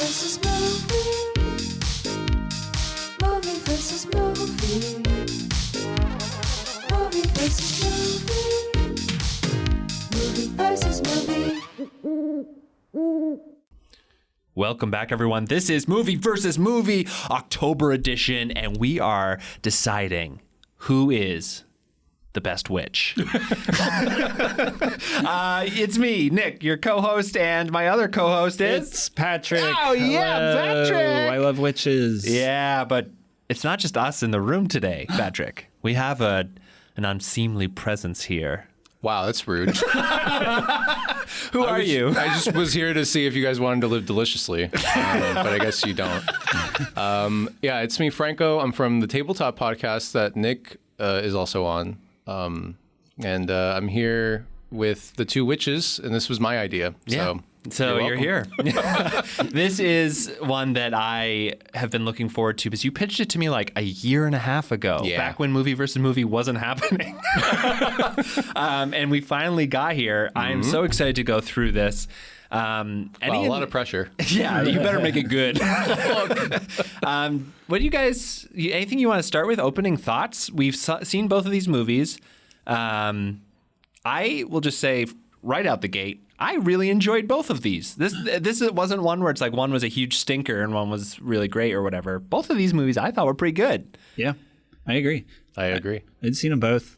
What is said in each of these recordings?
versus movie. Movie versus movie. Movie versus movie. Movie versus movie. Welcome back, everyone. This is Movie versus Movie October edition, and we are deciding who is the best witch. It's me, Nick, your co-host, and my other co-host is... It's Patrick. Oh, yeah, Hello. Patrick. I love witches. Yeah, but it's not just us in the room today, Patrick. We have an unseemly presence here. Wow, that's rude. Who are you? I just was here to see if you guys wanted to live deliciously, but I guess you don't. Yeah, it's me, Franco. I'm from the Tabletop podcast that Nick is also on. And I'm here with the two witches, and this was my idea. So you're here. This is one that I have been looking forward to because you pitched it to me like a year and a half ago, back when Movie versus Movie wasn't happening. And we finally got here. I am so excited to go through this. A lot of pressure. Yeah, you better make it good. What do you guys, anything you want to start with? Opening thoughts? We've seen both of these movies. I will just say right out the gate, I really enjoyed both of these. This wasn't one where it's like one was a huge stinker and one was really great or whatever. Both of these movies I thought were pretty good. Yeah, I agree. I'd seen them both.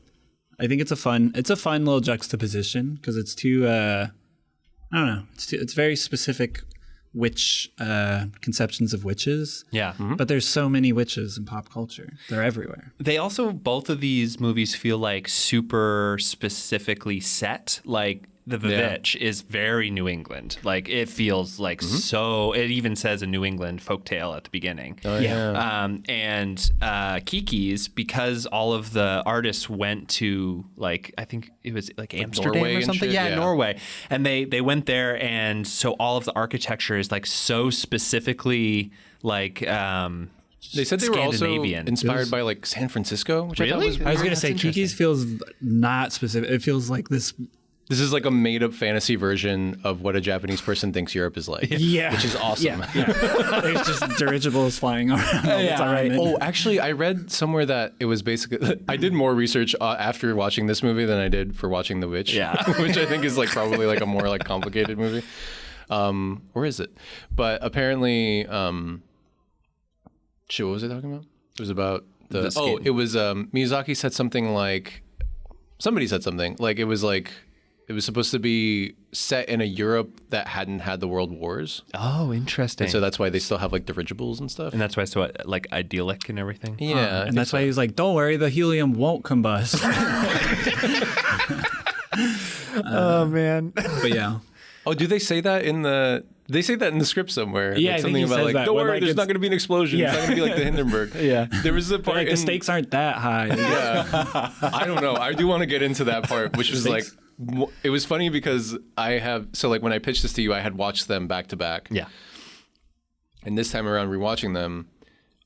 I think it's a fun little juxtaposition because it's two. I don't know. It's very specific witch conceptions of witches. Yeah. Mm-hmm. But there's so many witches in pop culture. They're everywhere. They also, both of these movies feel like super specifically set. Like the VVitch is very New England. Like it feels like so, it even says a New England folktale at the beginning. Oh, yeah. And Kiki's, because all of the artists went to like, I think it was like Amsterdam Norway or something. and shit? Yeah, Norway. And they went there, and so all of the architecture is like so specifically like They said they were also inspired by like San Francisco, which I thought was I was going to say Kiki's feels not specific. It feels like this. This is like a made-up fantasy version of what a Japanese person thinks Europe is like. Yeah. Which is awesome. Yeah. There's just dirigibles flying around all the time. Oh, actually, I read somewhere that it was basically... I did more research after watching this movie than I did for watching The Witch. Yeah. Which I think is like probably like a more like complicated movie. Or is it? But apparently... what was I talking about? It was about the... it was... Miyazaki said something like... Somebody said something. Like, it was supposed to be set in a Europe that hadn't had the world wars. Oh, interesting. And so that's why they still have like dirigibles and stuff. And that's why it's so like idyllic and everything. Yeah. And that's why he was like, don't worry, the helium won't combust. Oh, man. But yeah. Oh, do they say that in the... They say that in the script somewhere. Yeah, like I think something he about says like, that don't when, worry, like, there's it's- not going to be an explosion. Yeah. It's not going to be like the Hindenburg. Yeah. There was a part Like the stakes aren't that high. Yeah. I don't know. I do want to get into that part, which was like... It was funny because when I pitched this to you, I had watched them back to back. Yeah. And this time around, rewatching them,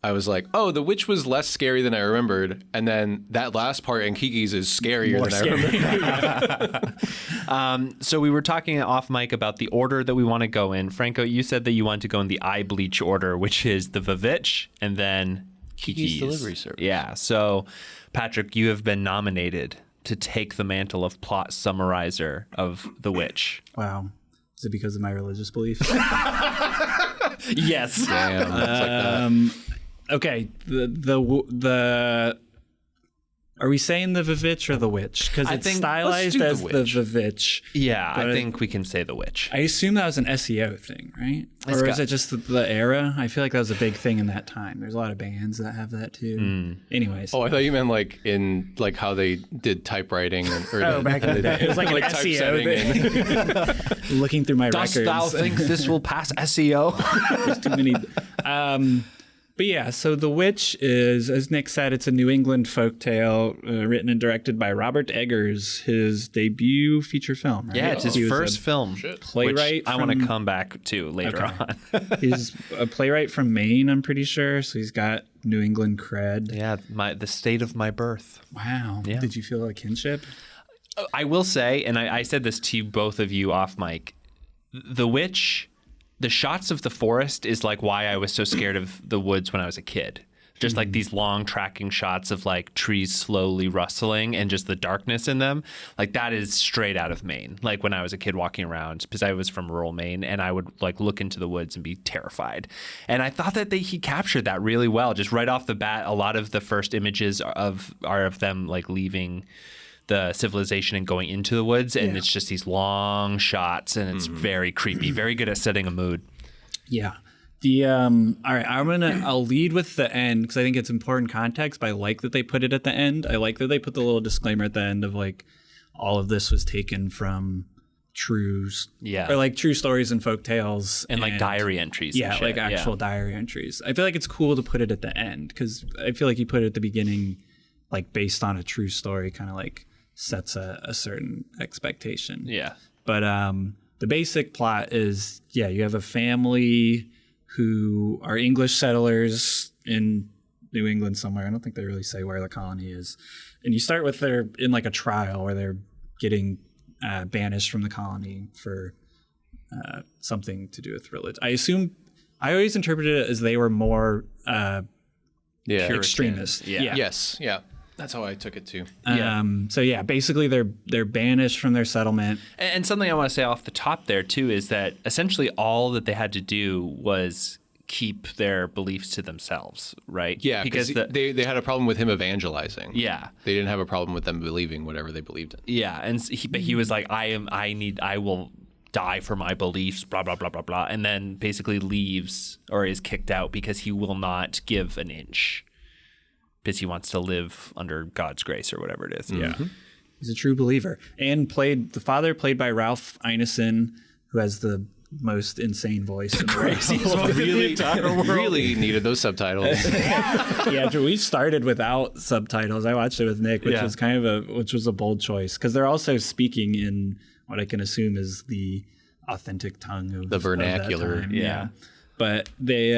I was like, oh, The Witch was less scary than I remembered. And then that last part in Kiki's is scarier than I remembered. So we were talking off mic about the order that we want to go in. Franco, you said that you want to go in the eye bleach order, which is the VVitch and then Kiki's Delivery Service. Yeah. So, Patrick, you have been nominated to take the mantle of plot summarizer of The Witch. Wow. Is it because of my religious beliefs? Yes. Damn. It's like that. Okay. The Are we saying the VVitch or the Witch? Because it's stylized as the VVitch. Yeah, I think we can say the Witch. I assume that was an SEO thing, right? Or is it just the era? I feel like that was a big thing in that time. There's a lot of bands that have that too. Anyways. Oh, I thought you meant like in like how they did typewriting. Back in the day. It was like an SEO thing. Looking through my records. Dost thou think this will pass SEO? There's too many. But yeah, so The Witch is, as Nick said, it's a New England folktale written and directed by Robert Eggers, his debut feature film. Right? Yeah, it's his first film. Playwright. Which I want to come back to later on. He's a playwright from Maine, I'm pretty sure. So he's got New England cred. Yeah, the state of my birth. Wow. Yeah. Did you feel a kinship? I will say, and I said this to both of you off mic, The Witch... the shots of the forest is like why I was so scared of the woods when I was a kid. Just like these long tracking shots of like trees slowly rustling and just the darkness in them. Like that is straight out of Maine. Like when I was a kid walking around, because I was from rural Maine, and I would like look into the woods and be terrified. And I thought that he captured that really well. Just right off the bat, a lot of the first images are of them like leaving the civilization and going into the woods. And it's just these long shots, and it's very creepy, very good at setting a mood. Yeah. All right, I'll lead with the end because I think it's important context, but I like that they put it at the end. I like that they put the little disclaimer at the end of like, all of this was taken from true stories and folk tales. And like diary entries. Yeah, like actual diary entries. I feel like it's cool to put it at the end because I feel like you put it at the beginning, like based on a true story, kind of like sets a certain expectation. Yeah. But the basic plot is, you have a family who are English settlers in New England somewhere. I don't think they really say where the colony is. And you start with they're in like a trial where they're getting banished from the colony for something to do with religion. I always interpreted it as they were more extremist. Yeah. Yes. Yeah. That's how I took it too. So basically they're banished from their settlement. And something I want to say off the top there too is that essentially all that they had to do was keep their beliefs to themselves, right? Yeah, because they had a problem with him evangelizing. Yeah, they didn't have a problem with them believing whatever they believed in. Yeah, and he was like, I will die for my beliefs, blah blah blah blah blah, and then basically leaves or is kicked out because he will not give an inch. Because he wants to live under God's grace or whatever it is. Yeah. He's a true believer. And the father played by Ralph Ineson, who has the most insane voice in the world. Really needed those subtitles. We started without subtitles. I watched it with Nick, which was which was a bold choice. Because they're also speaking in what I can assume is the authentic tongue of the vernacular. Of that time. Yeah. But they,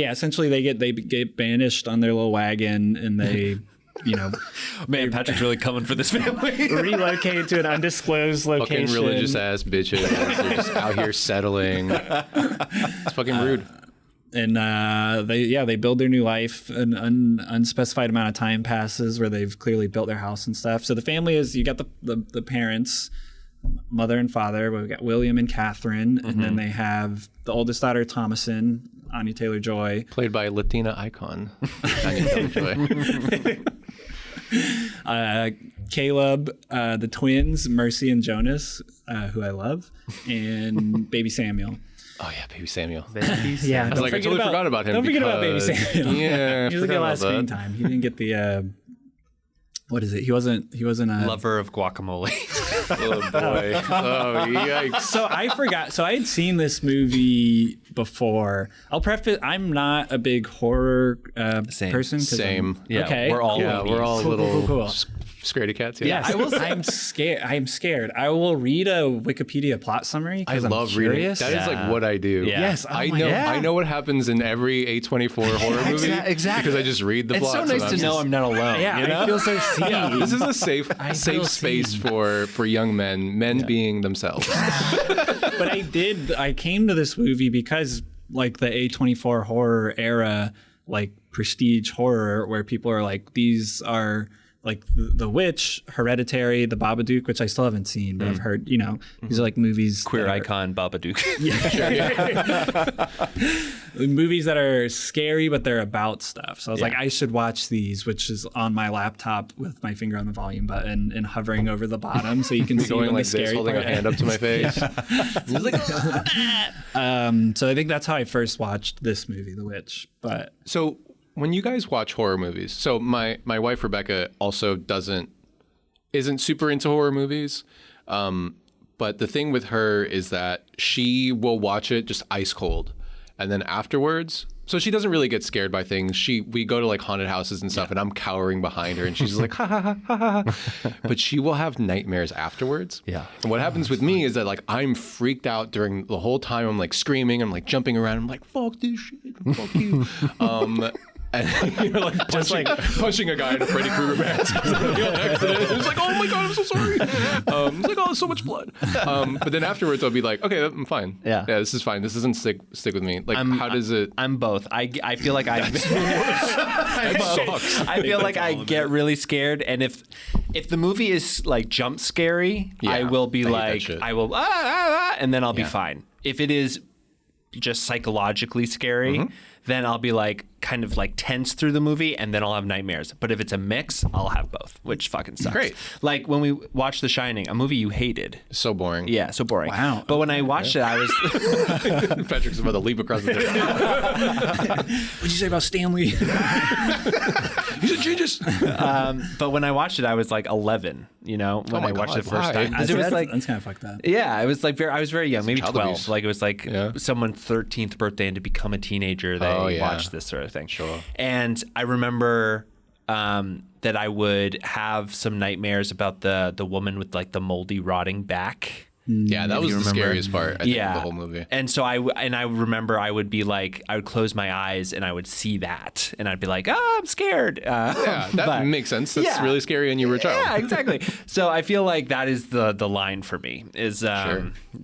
essentially they get banished on their little wagon, and they, man, Patrick's really coming for this family. Relocate to an undisclosed location. Fucking religious ass bitches. They're just out here settling. It's fucking rude. And they build their new life. An unspecified amount of time passes where they've clearly built their house and stuff. So the family is, you got the parents, mother and father. We've got William and Catherine, and then they have the oldest daughter, Thomasin, Anya Taylor-Joy, played by Latina icon Anya Taylor-Joy. Caleb, the twins, Mercy and Jonas, who I love, and baby Samuel. Oh yeah, baby Samuel. Yeah, I was like, I totally forgot about him. Don't forget about baby Samuel. Yeah, he doesn't get a lot of screen time. He didn't get the. What is it? He wasn't a lover of guacamole. Oh boy! Oh yikes! So I forgot. So I had seen this movie before. I'll preface: I'm not a big horror person. Same. Yeah. Okay. We're all cool. Scaredy cats. Yeah. I'm scared. I'm scared. I will read a Wikipedia plot summary. I love reading. That is like what I do. Yeah. Yes. I know. I know what happens in every A24 horror movie. Exactly. Because I just read the plot. It's so nice to know I'm not alone. Yeah. You know? I feel so seen. Yeah, this is a safe space for young men being themselves. But I came to this movie because like the A24 horror era, like prestige horror, where people are like, these are like The Witch, Hereditary, The Babadook, which I still haven't seen, but I've heard, these are like movies. Queer icon Babadook. Movies that are scary, but they're about stuff. So I was like, I should watch these, which is on my laptop with my finger on the volume button and hovering over the bottom so you can see going when like the scary this, holding part. a hand up to my face. So I think that's how I first watched this movie, The Witch. But so when you guys watch horror movies, so my wife Rebecca also isn't super into horror movies, but the thing with her is that she will watch it just ice cold, and then afterwards, so she doesn't really get scared by things. We go to like haunted houses and stuff, and I'm cowering behind her, and she's like ha ha ha ha ha, but she will have nightmares afterwards. Yeah. And what happens with me is that like I'm freaked out during the whole time. I'm like screaming, I'm like jumping around, I'm like fuck this shit, fuck you. And you're like punching a guy in a Freddy Krueger mask. It's like, oh my god, I'm so sorry. It's like, oh, there's so much blood. But then afterwards, I'll be like, okay, I'm fine. Yeah, this is fine. This doesn't stick with me. Like, how does it? I'm both. I feel like I feel like I get really scared, and if the movie is like jump scary, I will be like, I will and then I'll be fine. If it is just psychologically scary, then I'll be like kind of like tense through the movie, and then I'll have nightmares. But if it's a mix, I'll have both, which fucking sucks. Great. Like when we watched The Shining, a movie you hated. So boring. Yeah, so boring. Wow. But when I watched it, I was Patrick's about to leap across the table. What'd you say about Stanley? He's a genius. but when I watched it, I was like 11. When I watched it the first time, It it was like that's kind of fucked up. Yeah, it was like I was very young, maybe 12. abuse. Like it was like someone's 13th birthday, and to become a teenager, they watched this sort of thing. Sure. And I remember that I would have some nightmares about the woman with like the moldy, rotting back. Yeah, that was the scariest part, I think, of the whole movie. And so I remember I would be like, I would close my eyes and I would see that, and I'd be like, I'm scared. Yeah, that makes sense. That's really scary, and you were a child. Yeah, exactly. So I feel like that is the line for me is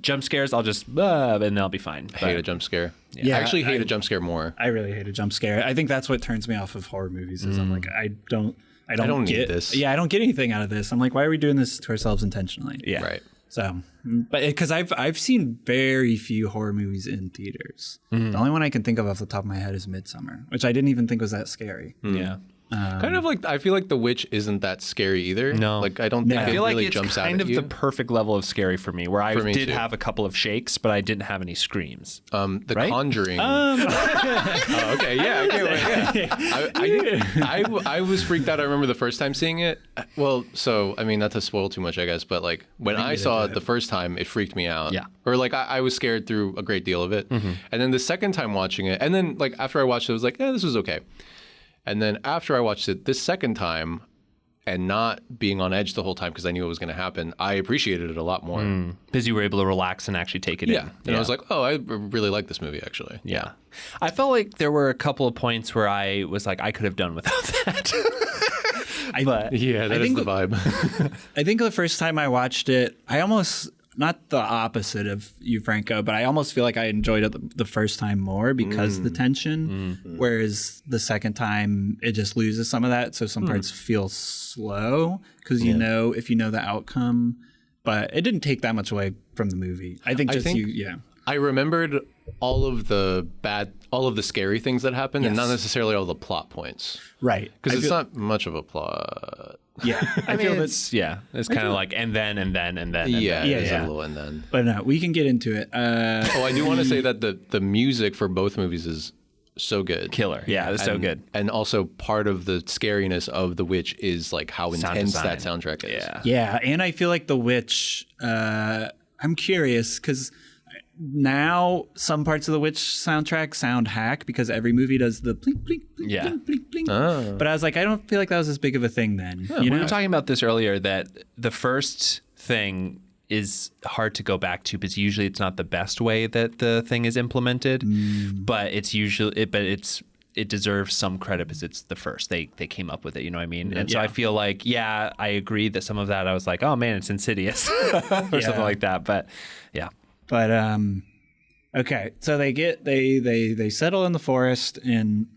jump scares. I'll just and then I'll be fine. I hate a jump scare. Yeah, I actually hate a jump scare more. I really hate a jump scare. I think that's what turns me off of horror movies. Is I'm like, I don't need get this. Yeah, I don't get anything out of this. I'm like, why are we doing this to ourselves intentionally? Yeah. Right. So, but because I've seen very few horror movies in theaters. The only one I can think of off the top of my head is Midsummer, which I didn't even think was that scary. Yeah. Kind of like, I feel like The Witch isn't that scary either. No. Like, I don't think I it feel like really it's jumps out kind at of you. the perfect level of scary for me, where I For me did too. have a couple of shakes, but I didn't have any screams. The right? Conjuring. Oh, okay, yeah, I was freaked out. I remember the first time seeing it. Well, so I mean, not to spoil too much, I guess, but like when I saw it the first time, it freaked me out. Yeah. Or like I was scared through a great deal of it, and then the second time watching it, and then like after I watched it, I was like, yeah, this was okay. And then after I watched it this second time, and not being on edge the whole time because I knew it was going to happen, I appreciated it a lot more. Because you were able to relax and actually take it in. And I was like, oh, I really like this movie, actually. Yeah. I felt like there were a couple of points where I was like, I could have done without that. But Yeah, that is the vibe. I think the first time I watched it, I almost, not the opposite of you, Franco, but I almost feel like I enjoyed it the first time more because of the tension, whereas the second time it just loses some of that. So some parts feel slow because if you know the outcome, but it didn't take that much away from the movie. I think I remembered all of the scary things that happened and not necessarily all the plot points. Right. Because it's not much of a plot. Yeah. I feel it's kind of like, and then. Yeah, it's a little and then. But no, we can get into it. I do want to say that the music for both movies is so good. Killer. Yeah, it's so good. And also part of the scariness of The Witch is like how intense design. that soundtrack is. Yeah. Yeah, and I feel like The Witch, I'm curious because now some parts of The Witch soundtrack sound hack because every movie does the blink, blink, blink, Yeah. blink, blink, blink. But I was like, I don't feel like that was as big of a thing then. We were talking about this earlier, that the first thing is hard to go back to because usually it's not the best way that the thing is implemented, but it's usually it deserves some credit because it's the first they came up with it, you know what I mean? And so I feel like, I agree that some of that I was like, oh man, it's insidious or something like that. But yeah. But okay, so they settle in the forest, and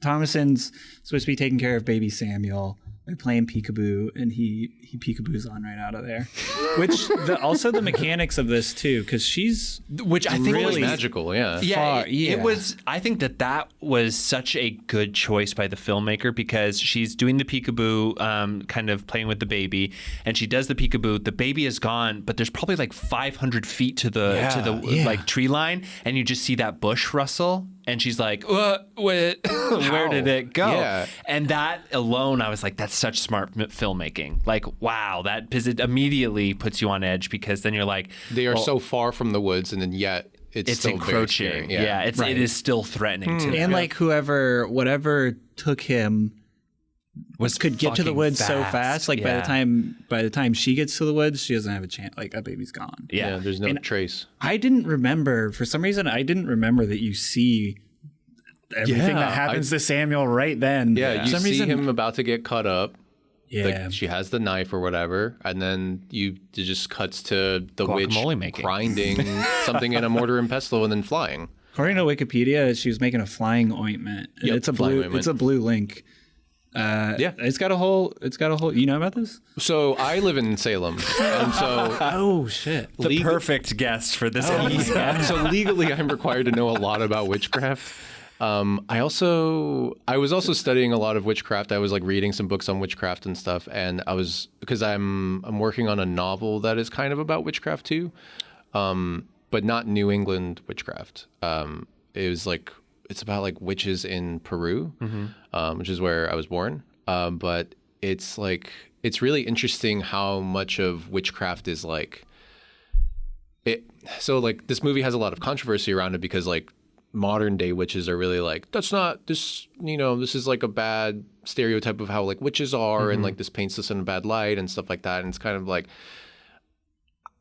Thomason's supposed to be taking care of baby Samuel. They're playing peekaboo, and he peekaboos on right out of there. Which also the mechanics of this too, because Which I think Really was magical, yeah. Yeah, it was. I think that was such a good choice by the filmmaker because she's doing the peekaboo, kind of playing with the baby, and she does the peekaboo. The baby is gone, but there's probably like 500 feet to the like tree line, and you just see that bush rustle. And she's like, what? Where did it go? Yeah. And that alone, I was like, that's such smart filmmaking. Like, wow, because it immediately puts you on edge because then you're like, They are so far from the woods, and then yet it's still encroaching. very scary. Yeah, it is still threatening to them. and like whatever took him could get to the fucking woods so fast. Like Yeah. by the time she gets to the woods, she doesn't have a chance. Like that baby's gone. Yeah. There's no trace. I didn't remember, for some reason, I didn't remember that you see everything that happens to Samuel right then. Yeah, you see him about to get cut up. Yeah. She has the knife or whatever, and then it just cuts to the witch grinding something in a mortar and pestle and then flying. According to Wikipedia, she was making a flying ointment. Yep, it's a blue link. It's got a whole. You know about this? So I live in Salem, and so oh shit, the perfect guest for this episode. So legally, I'm required to know a lot about witchcraft. I was also studying a lot of witchcraft. I was like reading some books on witchcraft and stuff, and because I'm working on a novel that is kind of about witchcraft too, but not New England witchcraft. It's about like witches in Peru, which is where I was born. But it's really interesting how much of witchcraft is like it. So like this movie has a lot of controversy around it because like modern day witches are really like, that's not this, this is like a bad stereotype of how like witches are, and like this paints us in a bad light and stuff like that. And it's kind of like,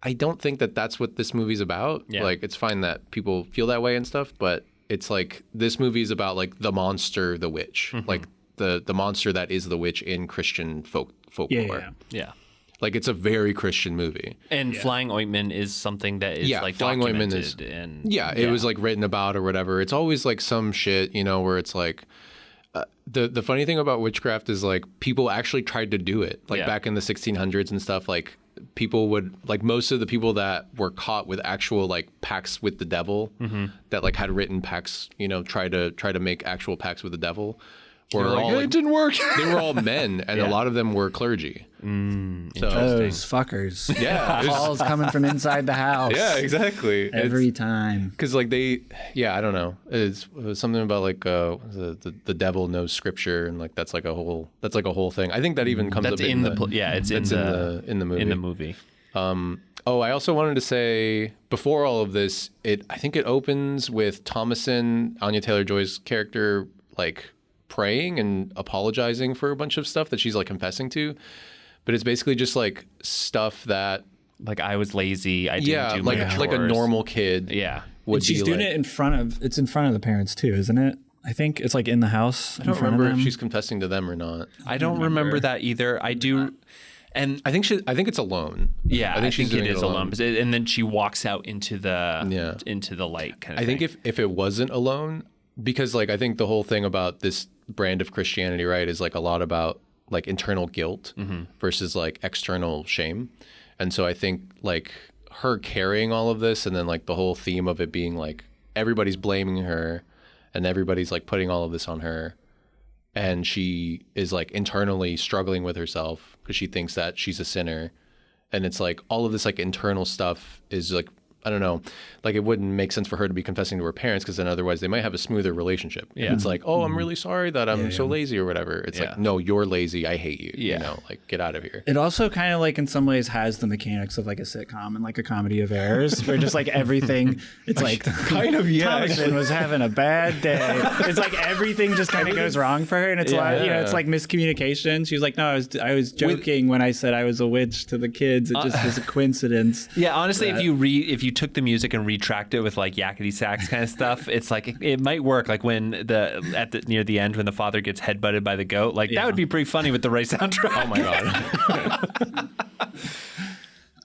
I don't think that that's what this movie's about. Yeah. Like it's fine that people feel that way and stuff, but it's like this movie is about like the monster, the witch, like the monster that is the witch in Christian folklore. Yeah. Like it's a very Christian movie. And flying ointment is something that is like flying ointment documented. It was like written about or whatever. It's always like some shit, where it's like the funny thing about witchcraft is like people actually tried to do it like back in the 1600s and stuff. Like people would like most of the people that were caught with actual like pacts with the devil that like had written pacts, try to make actual pacts with the devil. Or all, it didn't work. They were all men, and a lot of them were clergy. Those fuckers. Yeah. Calls coming from inside the house. Yeah, exactly. Every time. Because like I don't know. It was something about like the devil knows scripture, and like that's like a whole thing. I think that even comes up in the movie. In the movie. I also wanted to say before all of this, I think it opens with Thomasin, Anya Taylor-Joy's character, like praying and apologizing for a bunch of stuff that she's like confessing to, but it's basically just like stuff that like I was lazy, I didn't do my chores. Like a normal kid would she's doing it in front of the parents too, isn't it? I think it's like in the house. I don't remember if she's confessing to them or not. I don't remember that either. I do. And I think it's alone. Yeah, I think it is alone. And then she walks out into the light kind of thing. I think if it wasn't alone, because like I think the whole thing about this brand of Christianity, right, is like a lot about like internal guilt versus like external shame. And so I think like her carrying all of this, and then like the whole theme of it being like everybody's blaming her and everybody's like putting all of this on her, and she is like internally struggling with herself because she thinks that she's a sinner. And it's like all of this like internal stuff is like, I don't know, like it wouldn't make sense for her to be confessing to her parents, because then otherwise they might have a smoother relationship. Yeah. It's like, oh, I'm really sorry that I'm so lazy or whatever. It's like, no, you're lazy. I hate you. Yeah. Like get out of here. It also kind of like in some ways has the mechanics of like a sitcom and like a comedy of errors where just like everything, it's like kind of, Thomasin was having a bad day. It's like everything just kind of goes wrong for her. And it's like, it's like miscommunication. She was like, no, I was joking when I said I was a witch to the kids. It just was a coincidence. Yeah. Honestly, if you took the music and retracked it with like yakety sax kind of stuff, it's like it might work. Like when near the end when the father gets headbutted by the goat, like that would be pretty funny with the right soundtrack. Oh my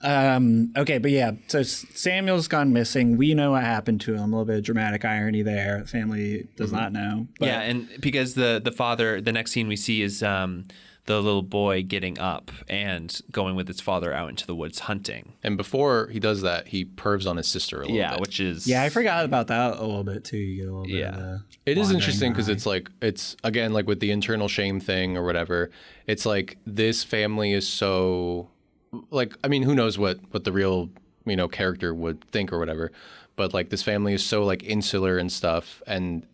god. Okay, but yeah, so Samuel's gone missing. We know what happened to him. A little bit of dramatic irony there. Family does not know. But yeah, and because the father, the next scene we see is the little boy getting up and going with his father out into the woods hunting. And before he does that, he pervs on his sister a little bit. Yeah, which is... Yeah, I forgot about that a little bit too. You get a little bit of the it is interesting because it's like, it's again, like with the internal shame thing or whatever, it's like this family is so... Like, I mean, who knows what the real, character would think or whatever. But like this family is so like insular and stuff. And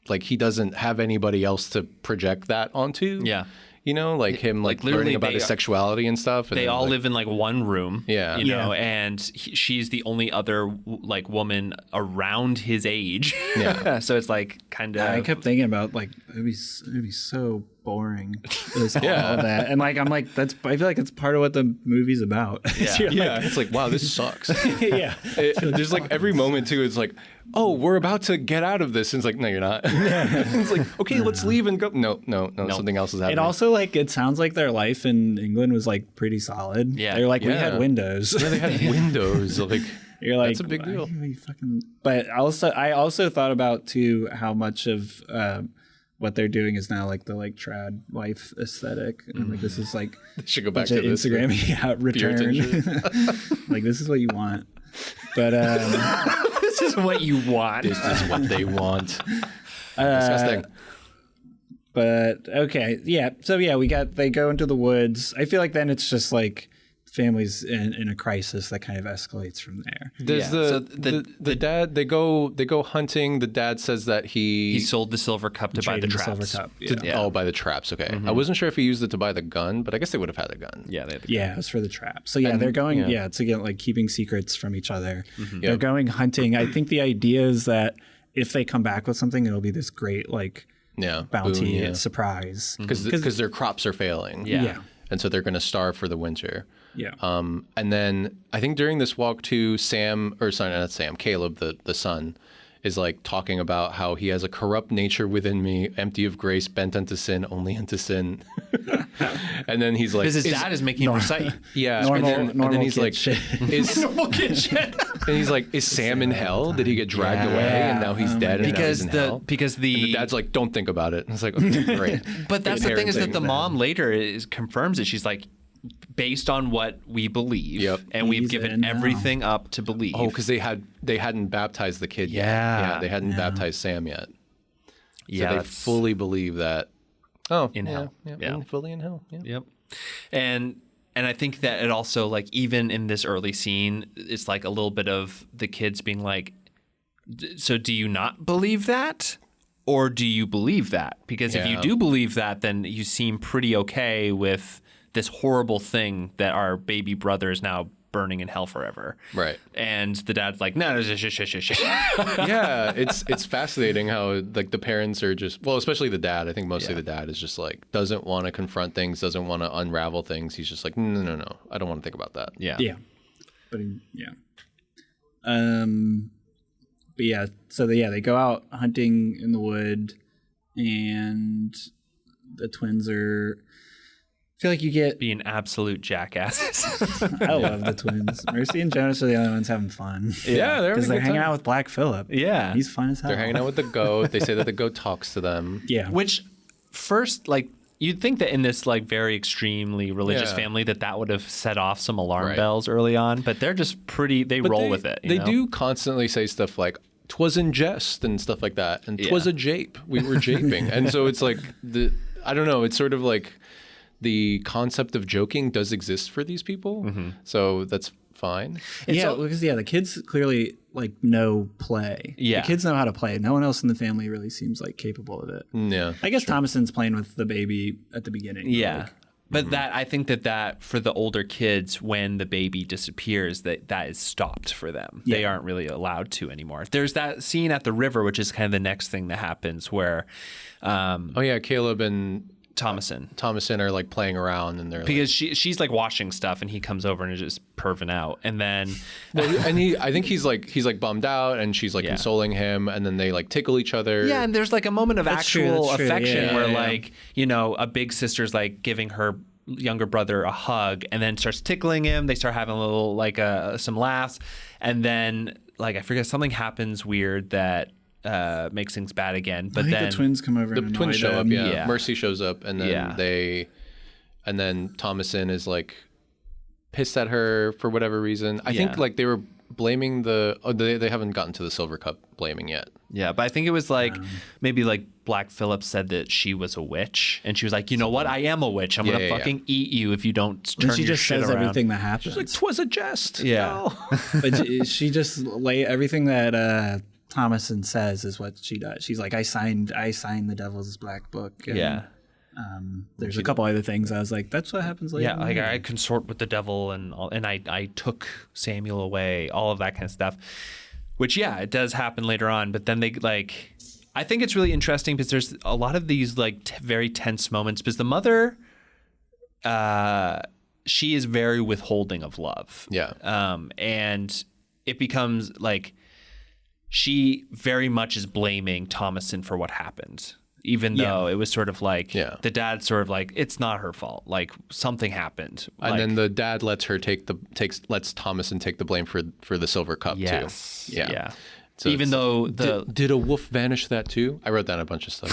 like he doesn't have anybody else to project that onto. Yeah. Like him, like learning about his sexuality and stuff. And they all live in like one room, and she's the only other like woman around his age. Yeah. So it's like kind of. I kept thinking about like it'd be so boring. It was all that, and like I'm like I feel like it's part of what the movie's about. Yeah, it's like, wow, this sucks. Yeah. There's like every moment too. It's like, oh, we're about to get out of this. And it's like, no, you're not. It's like, okay, let's leave and go. No, something else is happening. It also like it sounds like their life in England was like pretty solid. Yeah. They're like we had windows. Yeah, they had windows. Like You're like, that's a big deal. But I also thought about too how much of what they're doing is now like the like trad life aesthetic. And like this is like Should go back to this. Instagram return. Like this is what you want. But This is what you want. This is what they want. Disgusting. But okay, yeah. So yeah, they go into the woods. I feel like then it's just like families in a crisis that kind of escalates from there. Does the dad they go hunting? The dad says that he sold the silver cup to buy the traps. Silver cup. Oh, buy the traps. Okay, I wasn't sure if he used it to buy the gun, but I guess they would have had a gun. Yeah, they had the Yeah, it was for the trap. So they're going. Yeah, to get like keeping secrets from each other. They're going hunting. I think the idea is that if they come back with something, it'll be this great like bounty surprise because their crops are failing. Yeah. And so they're going to starve for the winter. Yeah. And then I think during this walk too, Caleb, the son, is like talking about how he has a corrupt nature within me, empty of grace, bent unto sin, only unto sin. And then he's like, because his dad is making him recite. Yeah. Normal and then he's like, shit. Normal kid shit. And he's like, is Sam in hell? Did he get dragged away and now he's dead and now he's in hell? Because and the dad's like, don't think about it. And it's like, okay, great. But that's the thing is that the mom later confirms it. She's like, based on what we believe, and we've given everything up to believe. Oh, because they hadn't baptized the kid yet. Yeah, they hadn't baptized Sam yet. So they fully believe that. Oh, in hell. Yeah, fully in hell. Yeah. Yep. And I think that it also like even in this early scene, it's like a little bit of the kids being like, so do you not believe that? Or do you believe that? Because if you do believe that, then you seem pretty okay with this horrible thing that our baby brother is now burning in hell forever. Right. And the dad's like, no, shh. Yeah, it's fascinating how like the parents are just, well, especially the dad. I think mostly the dad is just like doesn't want to confront things, doesn't want to unravel things. He's just like, no, I don't want to think about that. Yeah. Yeah. But but yeah, so they go out hunting in the wood, and the twins are. I feel like you get being absolute jackasses. I love the twins. Mercy and Jonas are the only ones having fun. Yeah, because they're hanging out with Black Phillip. Yeah, he's fun as hell. They're hanging out with the goat. They say that the goat talks to them. Yeah, which first like. You'd think that in this like very extremely religious family that would have set off some alarm bells early on, but they're just they roll with it. They do constantly say stuff like "'twas in jest" and stuff like that, and "'twas a jape." We were japing, and so it's like I don't know. It's sort of like the concept of joking does exist for these people, so that's fine. Because the kids clearly like know play. Yeah, the kids know how to play. No one else in the family really seems like capable of it. Yeah, I guess Thomason's playing with the baby at the beginning. Yeah, but I think that for the older kids, when the baby disappears, that is stopped for them. They aren't really allowed to anymore. There's that scene at the river, which is kind of the next thing that happens, where Caleb and Thomason are like playing around, and they're because she's like washing stuff, and he comes over and is just perving out, and then I think he's like bummed out, and she's like consoling him, and then they like tickle each other. Yeah, and there's like a moment of actual affection where like a big sister's like giving her younger brother a hug, and then starts tickling him. They start having a little like some laughs, and then like I forget something happens weird that. Makes things bad again, but then the twins come over. The twins show up. Yeah. Mercy shows up, and then and then Thomason is like pissed at her for whatever reason. I think like they were blaming they haven't gotten to the silver cup blaming yet. Yeah, but I think it was like maybe like Black Phillip said that she was a witch, and she was like, you know what, I am a witch. I'm gonna fucking eat you if you don't turn she your just shit says around. Everything that happens. She's like, "'Twas a jest." Yeah, no. But she just everything that. Thomason says is what she does. She's like, I signed the Devil's Black Book. And, there's a couple other things. I was like, that's what happens later. Yeah, like I consort with the devil, and I took Samuel away. All of that kind of stuff. Which it does happen later on. But then they like, I think it's really interesting because there's a lot of these like very tense moments because the mother, she is very withholding of love. Yeah. And it becomes like she very much is blaming Thomason for what happened, even though it was sort of like the dad sort of like, it's not her fault. Like something happened. And then the dad lets Thomason take the blame for the silver cup too. Yeah. So even though did a wolf vanish that too? I wrote down a bunch of stuff.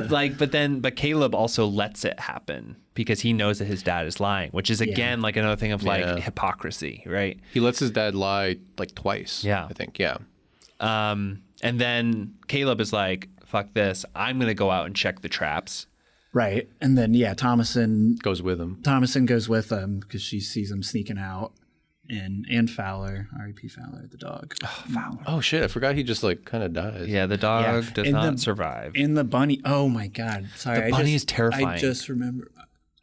but Caleb also lets it happen because he knows that his dad is lying, which is again like another thing of like hypocrisy, right? He lets his dad lie like twice. I think. And then Caleb is like, fuck this, I'm gonna go out and check the traps. Right. And then Thomason goes with him. Thomason goes with him because she sees him sneaking out. And Fowler, R.E.P. Fowler, the dog. Fowler. Oh shit! I forgot he just like kind of dies. Yeah, the dog does not survive. And the bunny. Oh my god! Sorry, the bunny is terrifying. I just remember.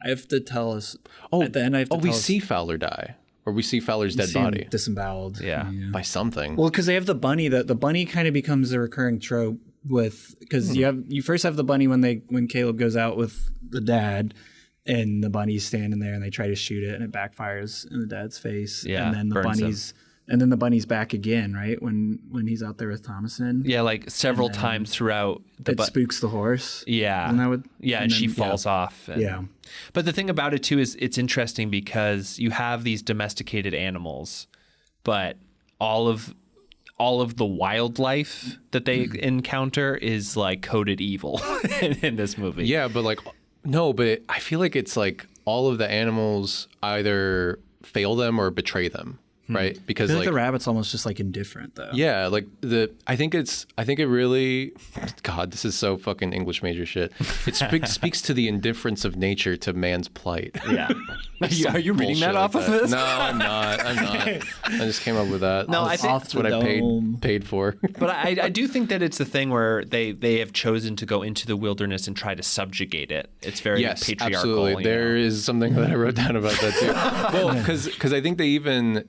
I have to tell us. At the end, I have to. We see Fowler die, or we see Fowler's dead body disemboweled. Yeah, by something. Well, because they have the bunny. The bunny kind of becomes a recurring trope with because you first have the bunny when Caleb goes out with the dad. And the bunny's standing there, and they try to shoot it, and it backfires in the dad's face. Yeah, and then the bunny's back again, right? When he's out there with Thomason. Yeah, like several times throughout. It spooks the horse. Yeah, and she falls off. But the thing about it too is it's interesting because you have these domesticated animals, but all of the wildlife that they encounter is like coded evil in this movie. Yeah, but like. No, but I feel like it's like all of the animals either fail them or betray them, right? Because I feel like the rabbit's almost just like indifferent though. Yeah, like I think it really, God, this is so fucking English major shit. It speaks to the indifference of nature to man's plight. Yeah. Are you reading that off of this? No, I'm not. I just came up with that. No, I think that's what I paid for. But I do think that it's the thing where they have chosen to go into the wilderness and try to subjugate it. It's very patriarchal. Absolutely. There is something that I wrote down about that too. Well, because I think they even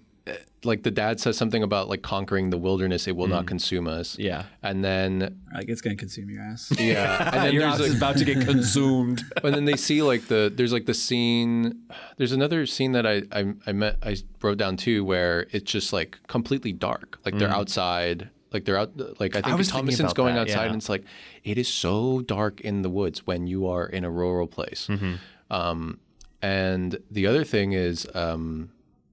like the dad says something about like conquering the wilderness, it will not consume us. Yeah. And then like it's gonna consume your ass. Yeah. And then your ass is about to get consumed. And then they see like there's like the scene. There's another scene that I wrote down too where it's just like completely dark. Like they're outside. Like they're out. Like I think Thomason's going outside, and it's like it is so dark in the woods when you are in a rural place. And the other thing is.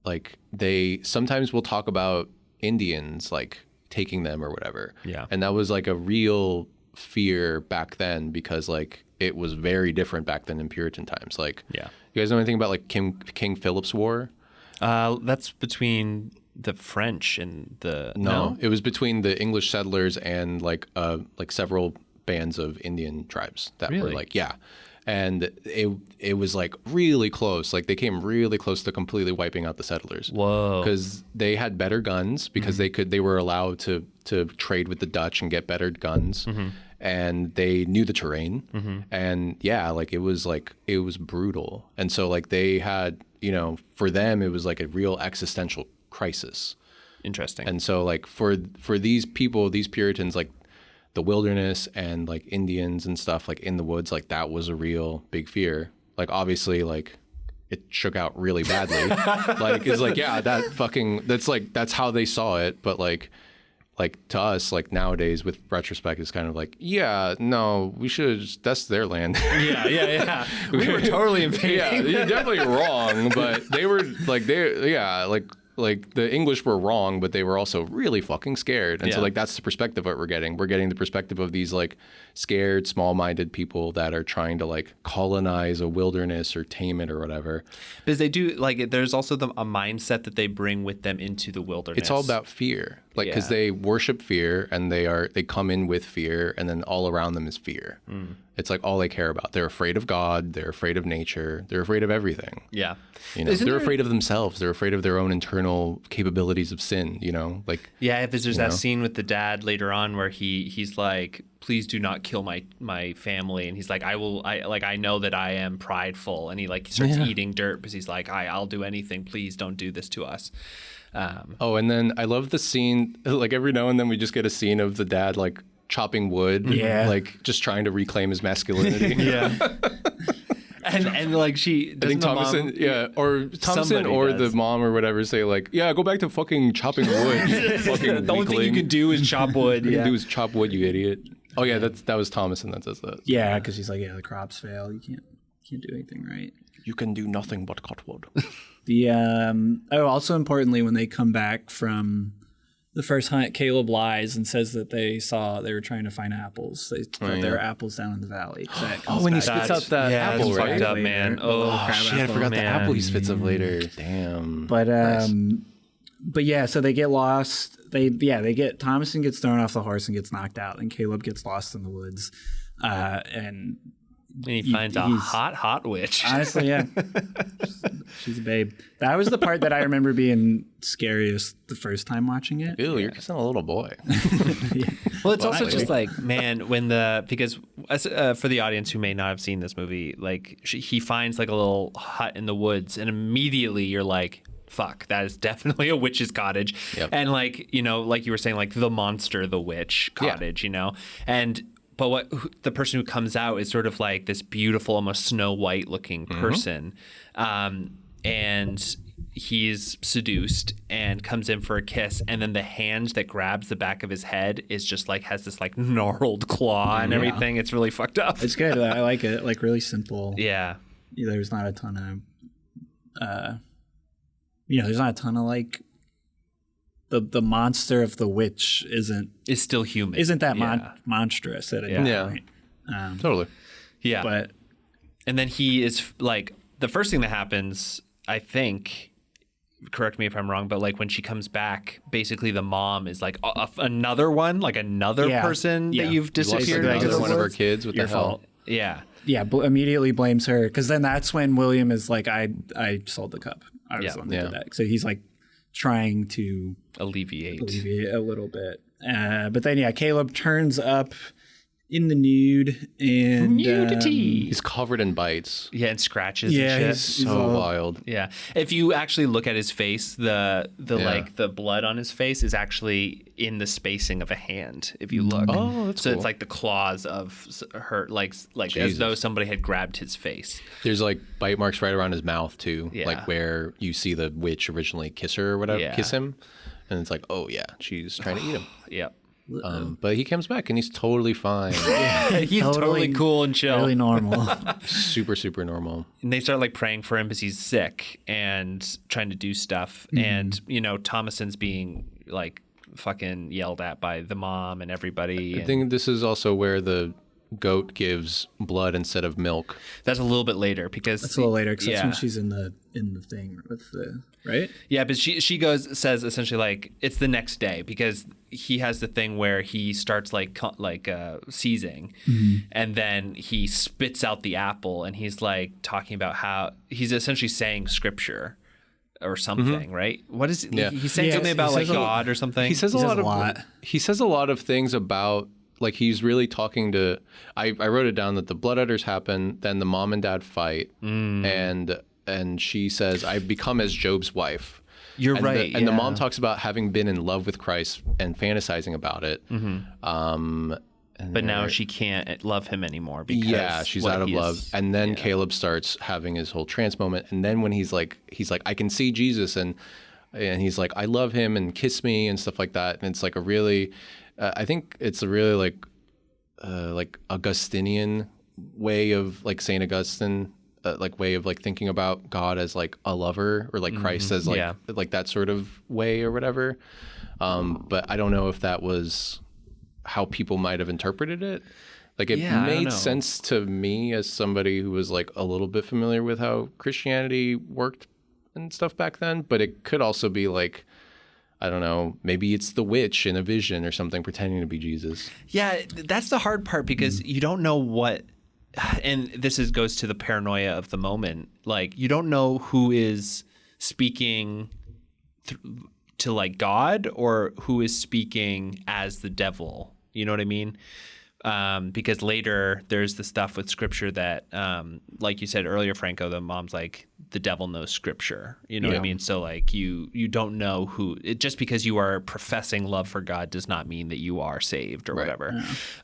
Like they sometimes will talk about Indians like taking them or whatever. Yeah. And that was like a real fear back then because like it was very different back then in Puritan times. Like, you guys know anything about like King Philip's War? That's between the French and the No, it was between the English settlers and like several bands of Indian tribes that were like and it was like really close. Like they came really close to completely wiping out the settlers. Whoa! Because they had better guns because they were allowed to trade with the Dutch and get better guns, and they knew the terrain. And like it was brutal. And so like they had for them it was like a real existential crisis. Interesting. And so like for these people, these Puritans, like. The wilderness and like Indians and stuff like in the woods, like that was a real big fear. Like obviously like it shook out really badly. Like it's like, that's how they saw it. But like to us, like nowadays with retrospect, it's kind of like, we should, that's their land. Yeah. We were totally invading. Yeah, you're definitely wrong. But they were like, like the English were wrong, but they were also really fucking scared. And so like that's the perspective that we're getting. We're getting the perspective of these like scared, small-minded people that are trying to like colonize a wilderness or tame it or whatever. Because they do like there's also a mindset that they bring with them into the wilderness. It's all about fear. Like because they worship fear and they come in with fear and then all around them is fear. It's like all they care about. They're afraid of God. They're afraid of nature. They're afraid of everything. Yeah. They're afraid of themselves. They're afraid of their own internal capabilities of sin, like. Yeah, there's that scene with the dad later on where he's like, please do not kill my family. And he's like, I know that I am prideful. And he like starts eating dirt because he's like, I'll do anything. Please don't do this to us. And then I love the scene, like every now and then we just get a scene of the dad like chopping wood. Yeah. Like just trying to reclaim his masculinity. Yeah. And like she, I think Thomason, or Thomason or the mom or whatever say like, yeah, go back to fucking chopping wood. You fucking the only thing you can do is chop wood. You can do is chop wood, you idiot. Oh yeah, that was Thomason that says that. Yeah, because he's like, yeah, the crops fail. You can't do anything right. You can do nothing but cut wood. Also importantly, when they come back from the first hunt, Caleb lies and says that they were trying to find apples. They thought there were apples down in the valley. When he spits out that apple, that's right? fucked up, man. Oh, shit, I forgot the apple he spits up later. Damn. But but yeah, so they get lost. Thomason gets thrown off the horse and gets knocked out, and Caleb gets lost in the woods. And he finds a hot witch. Honestly, yeah. She's a babe. That was the part that I remember being scariest the first time watching it. Ew, you're just a little boy. Well, it's also just like, man, because for the audience who may not have seen this movie, like he finds like a little hut in the woods, and immediately you're like, fuck, that is definitely a witch's cottage. Yep. And like, you know, like you were saying, like the monster, the witch cottage, you know? But the person who comes out is sort of like this beautiful, almost Snow White looking person. And he's seduced and comes in for a kiss. And then the hand that grabs the back of his head is just like, has this like gnarled claw and everything. It's really fucked up. It's good. I like it. Like really simple. Yeah. There's not a ton of, there's not a ton of like, the monster of the witch is still human. Isn't that monstrous at any point? Totally. Yeah. And then he is like, the first thing that happens, I think, correct me if I'm wrong, but like when she comes back, basically the mom is like another one, like another person that you've disappeared. Another one of her kids. What the hell? Fault. Yeah. Yeah, immediately blames her, because then that's when William is like, I sold the cup. I was the one that did that. So he's like trying to alleviate a little bit. But then, Caleb turns up in the nude and nudity. He's covered in bites. Yeah, and scratches and shit. He's so wild. Yeah. If you actually look at his face, the like the blood on his face is actually in the spacing of a hand. If you look. Oh, that's cool. It's like the claws of her, like as though somebody had grabbed his face. There's like bite marks right around his mouth too, Yeah. like where you see the witch originally kiss her or whatever, kiss him, and it's like, oh yeah, she's trying to eat him. Yep. But he comes back and he's totally fine. He's totally cool and chill. Really normal. Super, super normal. And they start like praying for him because he's sick and trying to do stuff. And, Thomason's being like fucking yelled at by the mom and everybody. I think this is also where the goat gives blood instead of milk. That's a little bit later because that's when she's in the thing with the right. Yeah, but she says essentially like it's the next day because he has the thing where he starts like seizing, and then he spits out the apple, and he's like talking about how he's essentially saying scripture or something, right? What is it? He's saying something about like God or something. He says a lot of things about. Like he's really talking to. I wrote it down that the blood udders happen, then the mom and dad fight, and she says, "I've become as Job's wife." You're right. And the mom talks about having been in love with Christ and fantasizing about it. But now she can't love him anymore because she's out of love. And then Caleb starts having his whole trance moment. And then when he's like, I can see Jesus, and he's like, I love him and kiss me and stuff like that. And it's like a really. I think it's a really like Augustinian way of like Saint Augustine, like way of like thinking about God as like a lover or like Christ as like that sort of way or whatever. But I don't know if that was how people might have interpreted it. Like it made sense to me as somebody who was like a little bit familiar with how Christianity worked and stuff back then. But it could also be like, I don't know, maybe it's the witch in a vision or something pretending to be Jesus. Yeah, that's the hard part because you don't know what, and this goes to the paranoia of the moment. Like you don't know who is speaking to like God or who is speaking as the devil. You know what I mean? because later there's the stuff with scripture that, like you said earlier, Franco, the mom's like, the devil knows scripture. You know what I mean? So like you don't know just because you are professing love for God does not mean that you are saved or whatever.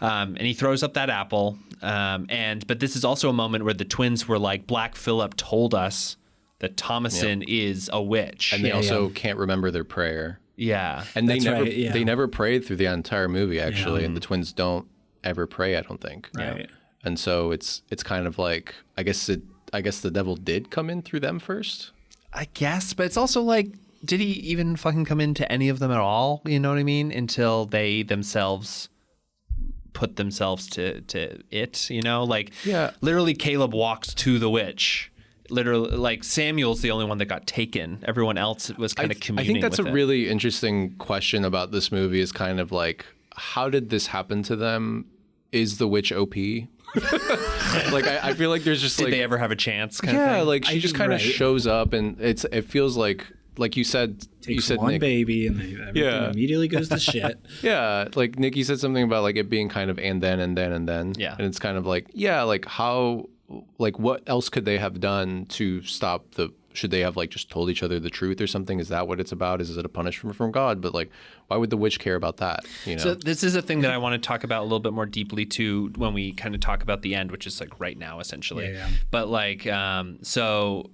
Yeah. And he throws up that apple. But this is also a moment where the twins were like, Black Phillip told us that Thomasin is a witch. And they also can't remember their prayer. Yeah. And they never prayed through the entire movie, actually. And the twins don't ever pray, I don't think. Right. And so it's kind of like, I guess the devil did come in through them first. I guess, but it's also like, did he even fucking come into any of them at all? You know what I mean? Until they themselves put themselves to it, you know? Like, literally Caleb walks to the witch. Literally, like, Samuel's the only one that got taken. Everyone else was kind of communing with it. I think that's a really interesting question about this movie is kind of like, how did this happen to them? Is the witch OP? Like, I feel like there's just did like... Did they ever have a chance kind of thing? Like, she just kind of shows up and it feels like you said... Takes one Nick, baby and everything immediately goes to shit. Yeah, like Nikki said something about like it being kind of and then. Yeah. And it's kind of like, like how... Like, what else could they have done to stop the... Should they have, like, just told each other the truth or something? Is that what it's about? Is it a punishment from God? But, like, why would the witch care about that? You know? So this is a thing that I want to talk about a little bit more deeply, too, when we kind of talk about the end, which is, like, right now, essentially. Yeah. But, like, so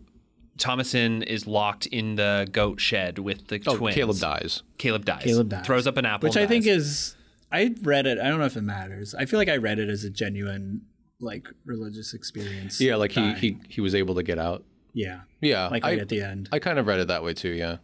Thomasin is locked in the goat shed with the twins. Caleb dies. Caleb dies. Throws up an apple. Which I think is... I read it. I don't know if it matters. I feel like I read it as a genuine... like religious experience. Yeah, like he was able to get out. Yeah. Like right at the end. I kind of read it that way too. Yeah.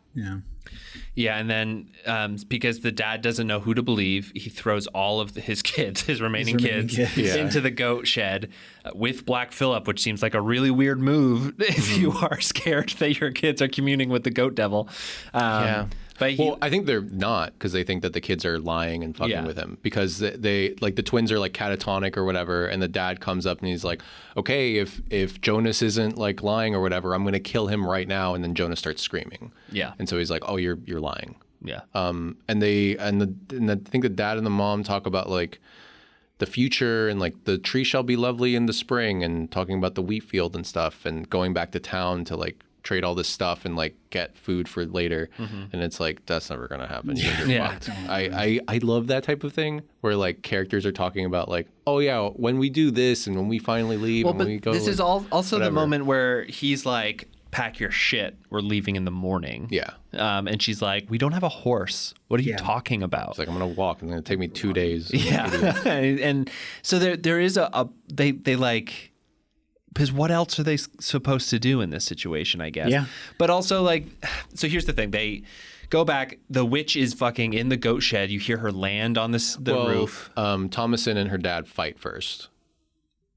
Yeah, and then because the dad doesn't know who to believe, he throws all of his kids, his remaining kids, into the goat shed with Black Phillip, which seems like a really weird move if you are scared that your kids are communing with the goat devil. But I think they're not, because they think that the kids are lying and fucking with him, because they like the twins are like catatonic or whatever, and the dad comes up and he's like, okay, if Jonas isn't like lying or whatever, I'm gonna kill him right now. And then Jonas starts screaming. Yeah. And so he's like, oh, you're lying. Yeah. And I think the dad and the mom talk about like the future and like the tree shall be lovely in the spring, and talking about the wheat field and stuff, and going back to town to like trade all this stuff and like get food for later. And it's like, that's never gonna happen. You're fucked. I love that type of thing where like characters are talking about like, oh yeah, when we do this and when we finally leave and when we go, this is also whatever. the moment where he's like, pack your shit, we're leaving in the morning. And she's like, we don't have a horse, what are you talking about? It's like, I'm gonna walk, it's gonna take me 2 days. And so there is they like, because what else are they supposed to do in this situation, I guess? Yeah. But also, like, so here's the thing. They go back. The witch is fucking in the goat shed. You hear her land on the roof. Thomasin and her dad fight first.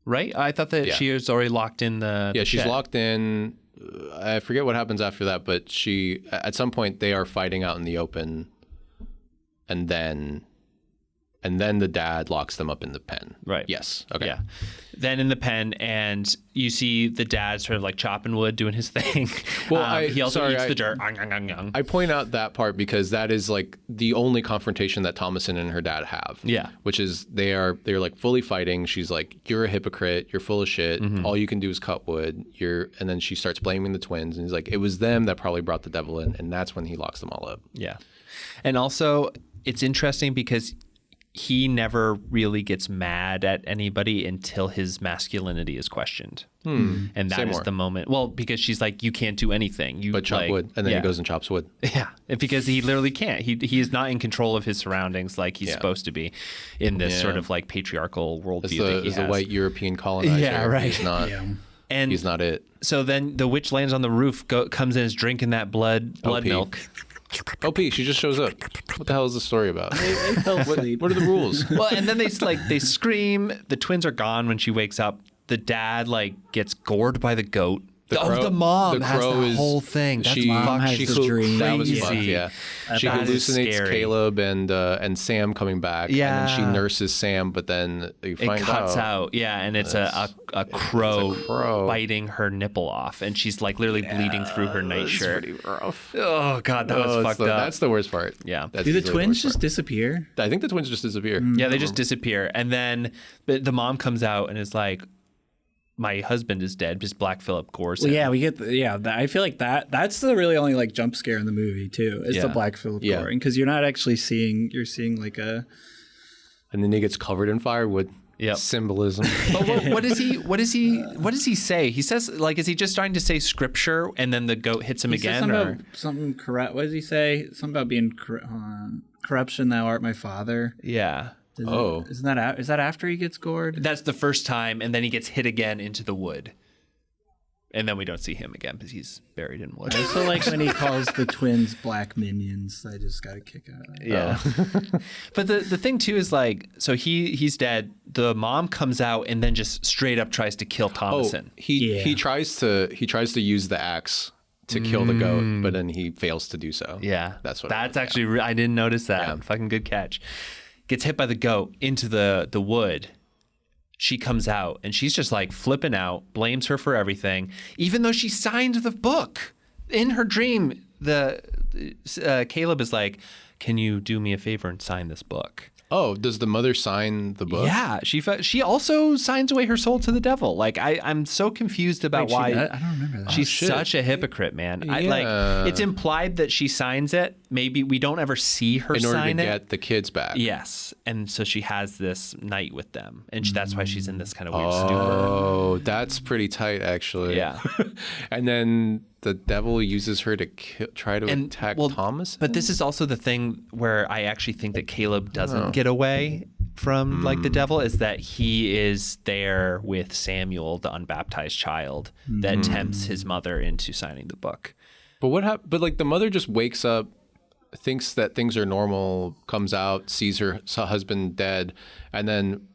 Right? I thought that she was already locked in the she's shed. Locked in. I forget what happens after that, but at some point, they are fighting out in the open. And then the dad locks them up in the pen. Right. Yes. Okay. Yeah. Then in the pen, and you see the dad sort of like chopping wood, doing his thing. Well, he also eats the dirt. I point out that part because that is like the only confrontation that Thomasin and her dad have. Yeah. Which is they're like fully fighting. She's like, you're a hypocrite. You're full of shit. All you can do is cut wood. And then she starts blaming the twins. And he's like, it was them that probably brought the devil in. And that's when he locks them all up. Yeah. And also, it's interesting because he never really gets mad at anybody until his masculinity is questioned. And that is the moment. Well, because she's like, you can't do anything. But chop wood. And then he goes and chops wood. Yeah. Because he literally can't. He is not in control of his surroundings like he's supposed to be in this sort of like patriarchal worldview that he has. The white European colonizer. Yeah, right. He's not, and he's not it. So then the witch lands on the roof, comes in, is drinking that blood milk. OP, she just shows up. What the hell is the story about? What are the rules? Well, and then they scream. The twins are gone when she wakes up. The dad like gets gored by the goat. the mom has crow the whole thing. That's Mom has she the dream. That was crazy. fucked, yeah. She That is hallucinates scary. Caleb and Sam coming back. Yeah. And then she nurses Sam, but then you find It cuts out. Yeah, and it's a crow, crow. biting her nipple off, and she's like literally bleeding through her nightshirt. Pretty rough. Oh god, that was fucked up. That's the worst part. Yeah. That's Do the easily twins worst just part. disappear? I think the twins just disappear. Yeah, they just disappear. And then the mom comes out and is like, my husband is dead because Black Phillip gores him. Well, yeah, we get I feel like that's the really only like jump scare in the movie too. Is Yeah. the Black Phillip Yeah. goring, because you're not actually seeing like a And then he gets covered in firewood. Yep. Symbolism. But what does he say? He says, like, is he just trying to say scripture and then the goat hits him He says again? something Or about something corrupt. What does he say? Something about being corruption. Thou art my father. yeah. Isn't that is that after he gets gored? That's the first time, and then he gets hit again into the wood. And then we don't see him again because he's buried in wood. I also like when he calls the twins black minions. I just got a kick out of that. Yeah. But the thing too is like, so he's dead. The mom comes out and then just straight up tries to kill Thomason. He tries to use the axe to kill the goat, but then he fails to do so. Yeah. That's actually, I didn't notice that. Yeah. Fucking good catch. Gets hit by the goat into the wood. She comes out and she's just like flipping out, blames her for everything, even though she signed the book. In her dream, Caleb is like, can you do me a favor and sign this book? Oh, does the mother sign the book? Yeah, she also signs away her soul to the devil. Like I'm so confused about why. I don't remember that. She's shit. such a hypocrite, man. Yeah. It's implied that she signs it. Maybe we don't ever see her In order to sign it. get the kids back. Yes, and so she has this night with them, and that's why she's in this kind of weird stupor. Oh, that's pretty tight, actually. Yeah. And then the devil uses her to try to attack Thomas. But this is also the thing where I actually think that Caleb doesn't get away from like the devil, is that he is there with Samuel, the unbaptized child, that tempts his mother into signing the book. But what happened? But like the mother just wakes up, thinks that things are normal, comes out, sees her husband dead, and then,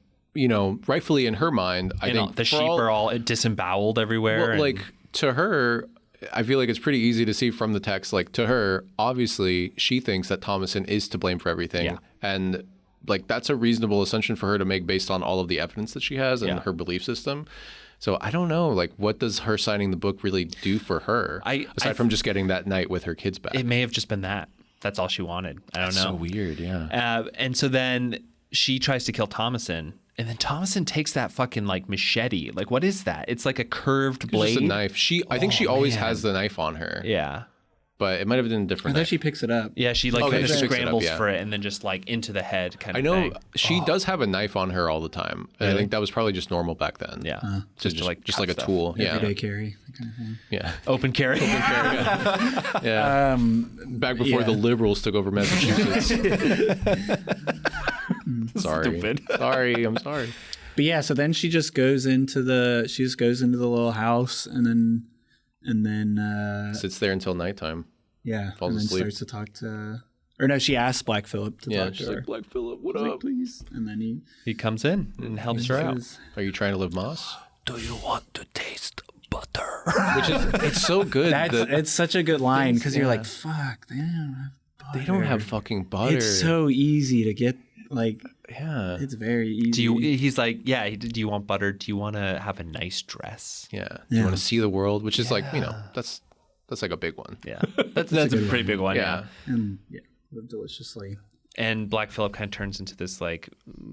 rightfully in her mind, I think The sheep are all disemboweled everywhere. Well, and- like to her, I feel like it's pretty easy to see from the text. Like to her, obviously, she thinks that Thomason is to blame for everything, Yeah. and like that's a reasonable assumption for her to make based on all of the evidence that she has and Yeah. her belief system. So I don't know, like, what does her signing the book really do for her, aside from just getting that night with her kids back? It may have just been that. That's all she wanted. I don't know. So weird, yeah. And so then she tries to kill Thomason, and then Thomason takes that fucking like machete. Like, what is that? It's like a curved blade. Just a knife. I think she always has the knife on her. Yeah. But it might have been a I different thought knife. she picks it up. Yeah, she like Okay, kind of she picks it up, scrambles yeah. for it and then just like into the head kind I of know thing. she does have a knife on her all the time. And I think that was probably just normal back then. Yeah. Just like cut a stuff. tool. Yeah. Everyday carry. That kind of thing. Yeah. Open carry. Yeah. Back before the liberals took over Massachusetts. Sorry. Stupid. Sorry. I'm sorry. But yeah, so then she just goes into the little house and then Sits there until nighttime. yeah, falls and then asleep. starts to talk to, or no, she asks Black Phillip to Yeah. talk She's to her. like, Black Phillip, what She's like, up? please, and then He comes in and helps her out. says, Are you trying to live moss? Do you want to taste butter? Which is, it's so good. it's such a good line because you're like, fuck, they don't have butter. They don't have fucking butter. It's so easy to get, like, yeah. it's very easy. He's like, yeah. Do you want butter? Do you want to have a nice dress? Yeah. Do you want to see the world? Which is like, that's like a big one. Yeah, that's a pretty big one. Yeah. And yeah, live deliciously. And Black Phillip kind of turns into this like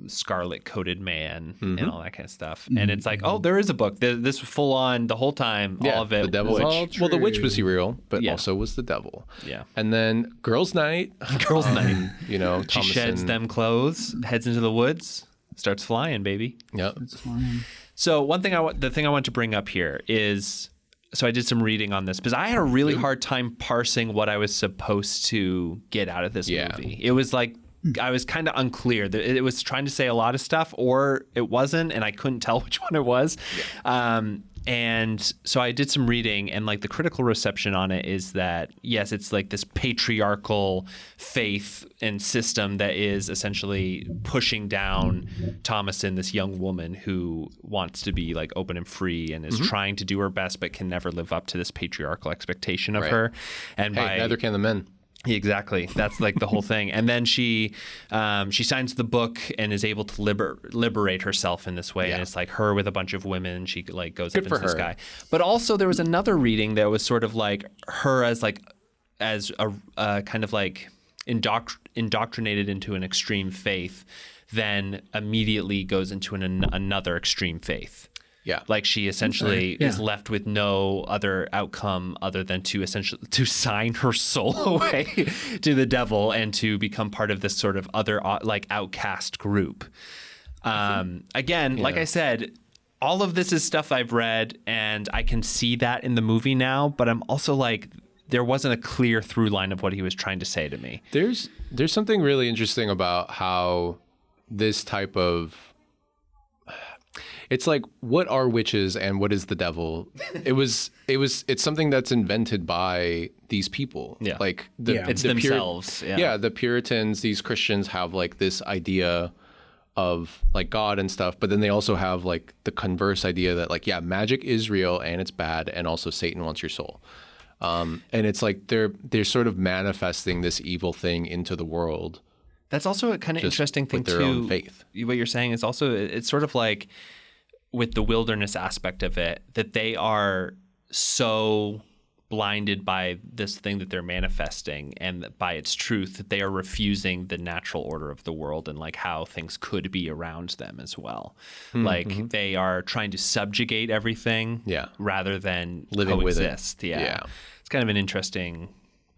scarlet coated man and all that kind of stuff. And it's like, oh, there is a book. This was full on the whole time. Yeah, all of it. the devil. was- Well, the witch was real, but Yeah. also was the devil. Yeah. And then girls' night. Girls' night. You know, She sheds Thomason- them clothes, heads into the woods, starts flying, baby. Yep. It's fine. So the thing I want to bring up here is, so I did some reading on this because I had a really hard time parsing what I was supposed to get out of this movie. It was like, I was kind of unclear. It was trying to say a lot of stuff or it wasn't, and I couldn't tell which one it was. And so I did some reading, and like the critical reception on it is that, yes, it's like this patriarchal faith and system that is essentially pushing down Thomasin, this young woman who wants to be like open and free and is trying to do her best, but can never live up to this patriarchal expectation of her. And neither can the men. Exactly. That's like the whole thing. And then she signs the book and is able to liberate herself in this way. Yeah. And it's like her with a bunch of women. She like goes up into the sky. But also there was another reading that was sort of like her as a kind of like indoctrinated into an extreme faith, then immediately goes into another extreme faith. Yeah. Like she essentially is left with no other outcome other than to sign her soul away to the devil and to become part of this sort of other like outcast group. Again, like I said, all of this is stuff I've read and I can see that in the movie now, but I'm also like, there wasn't a clear through line of what he was trying to say to me. There's something really interesting about how this type of, it's like, what are witches and what is the devil? It's something that's invented by these people. Yeah. Like it's themselves. The Puritans, these Christians have like this idea of like God and stuff, but then they also have like the converse idea that like, yeah, magic is real and it's bad, and also Satan wants your soul. And it's like they're sort of manifesting this evil thing into the world. That's also a kind of interesting thing with their too. own faith. What you're saying is also, it's sort of like with the wilderness aspect of it, that they are so blinded by this thing that they're manifesting and by its truth that they are refusing the natural order of the world and like how things could be around them as well. Like they are trying to subjugate everything rather than living coexist. with it. Yeah. It's kind of an interesting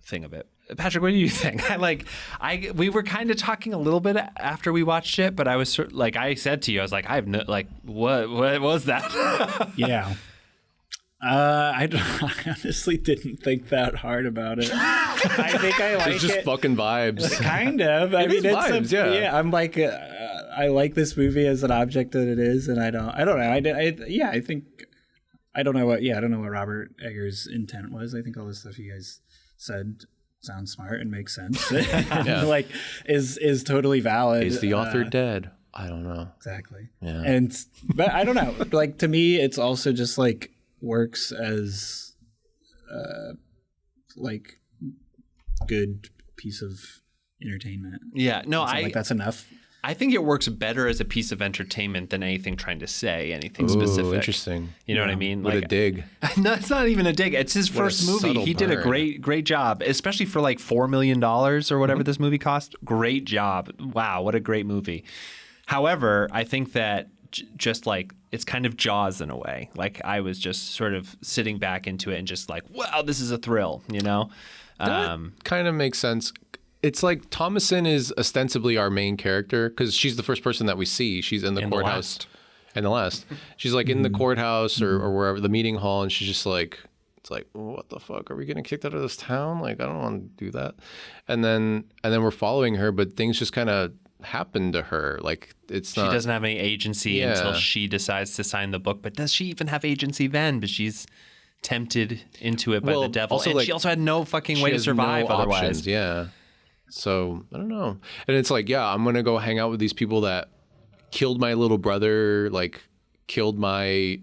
thing of it. Patrick, what do you think? We were kind of talking a little bit after we watched it, but I was like, I said to you, I was like, I have no, like, what was that? Yeah. I honestly didn't think that hard about it. I think I like it. It's just fucking vibes. Kind of. I mean, it's vibes, yeah. I'm like, I like this movie as an object that it is, and I don't know. I think I don't know what Robert Eggers' intent was. I think all the stuff you guys said sounds smart and makes sense. Like is totally valid. Is the author dead? I don't know. Exactly. Yeah. But I don't know. Like to me, it's also just like works as like good piece of entertainment. Yeah. No, like that's enough. I think it works better as a piece of entertainment than anything trying to say anything specific. Interesting. You know what I mean? What a dig. No, it's not even a dig. It's his first movie. He did a great job, especially for like $4 million or whatever this movie cost. Great job. Wow, what a great movie. However, I think that just like it's kind of Jaws in a way. Like I was just sort of sitting back into it and just like, wow, this is a thrill, you know? That kind of makes sense. It's like Thomasin is ostensibly our main character because she's the first person that we see. She's in the courthouse. And the last. She's like in the courthouse or wherever, the meeting hall, and she's just like, it's like, what the fuck? Are we getting kicked out of this town? Like, I don't want to do that. And then we're following her, but things just kind of happen to her. Like, it's not. She doesn't have any agency until she decides to sign the book. But does she even have agency then? But she's tempted into it by the devil. Also, and she also had no fucking way to survive otherwise. Options, yeah. So I don't know. And it's like, yeah, I'm going to go hang out with these people that killed my little brother, like killed all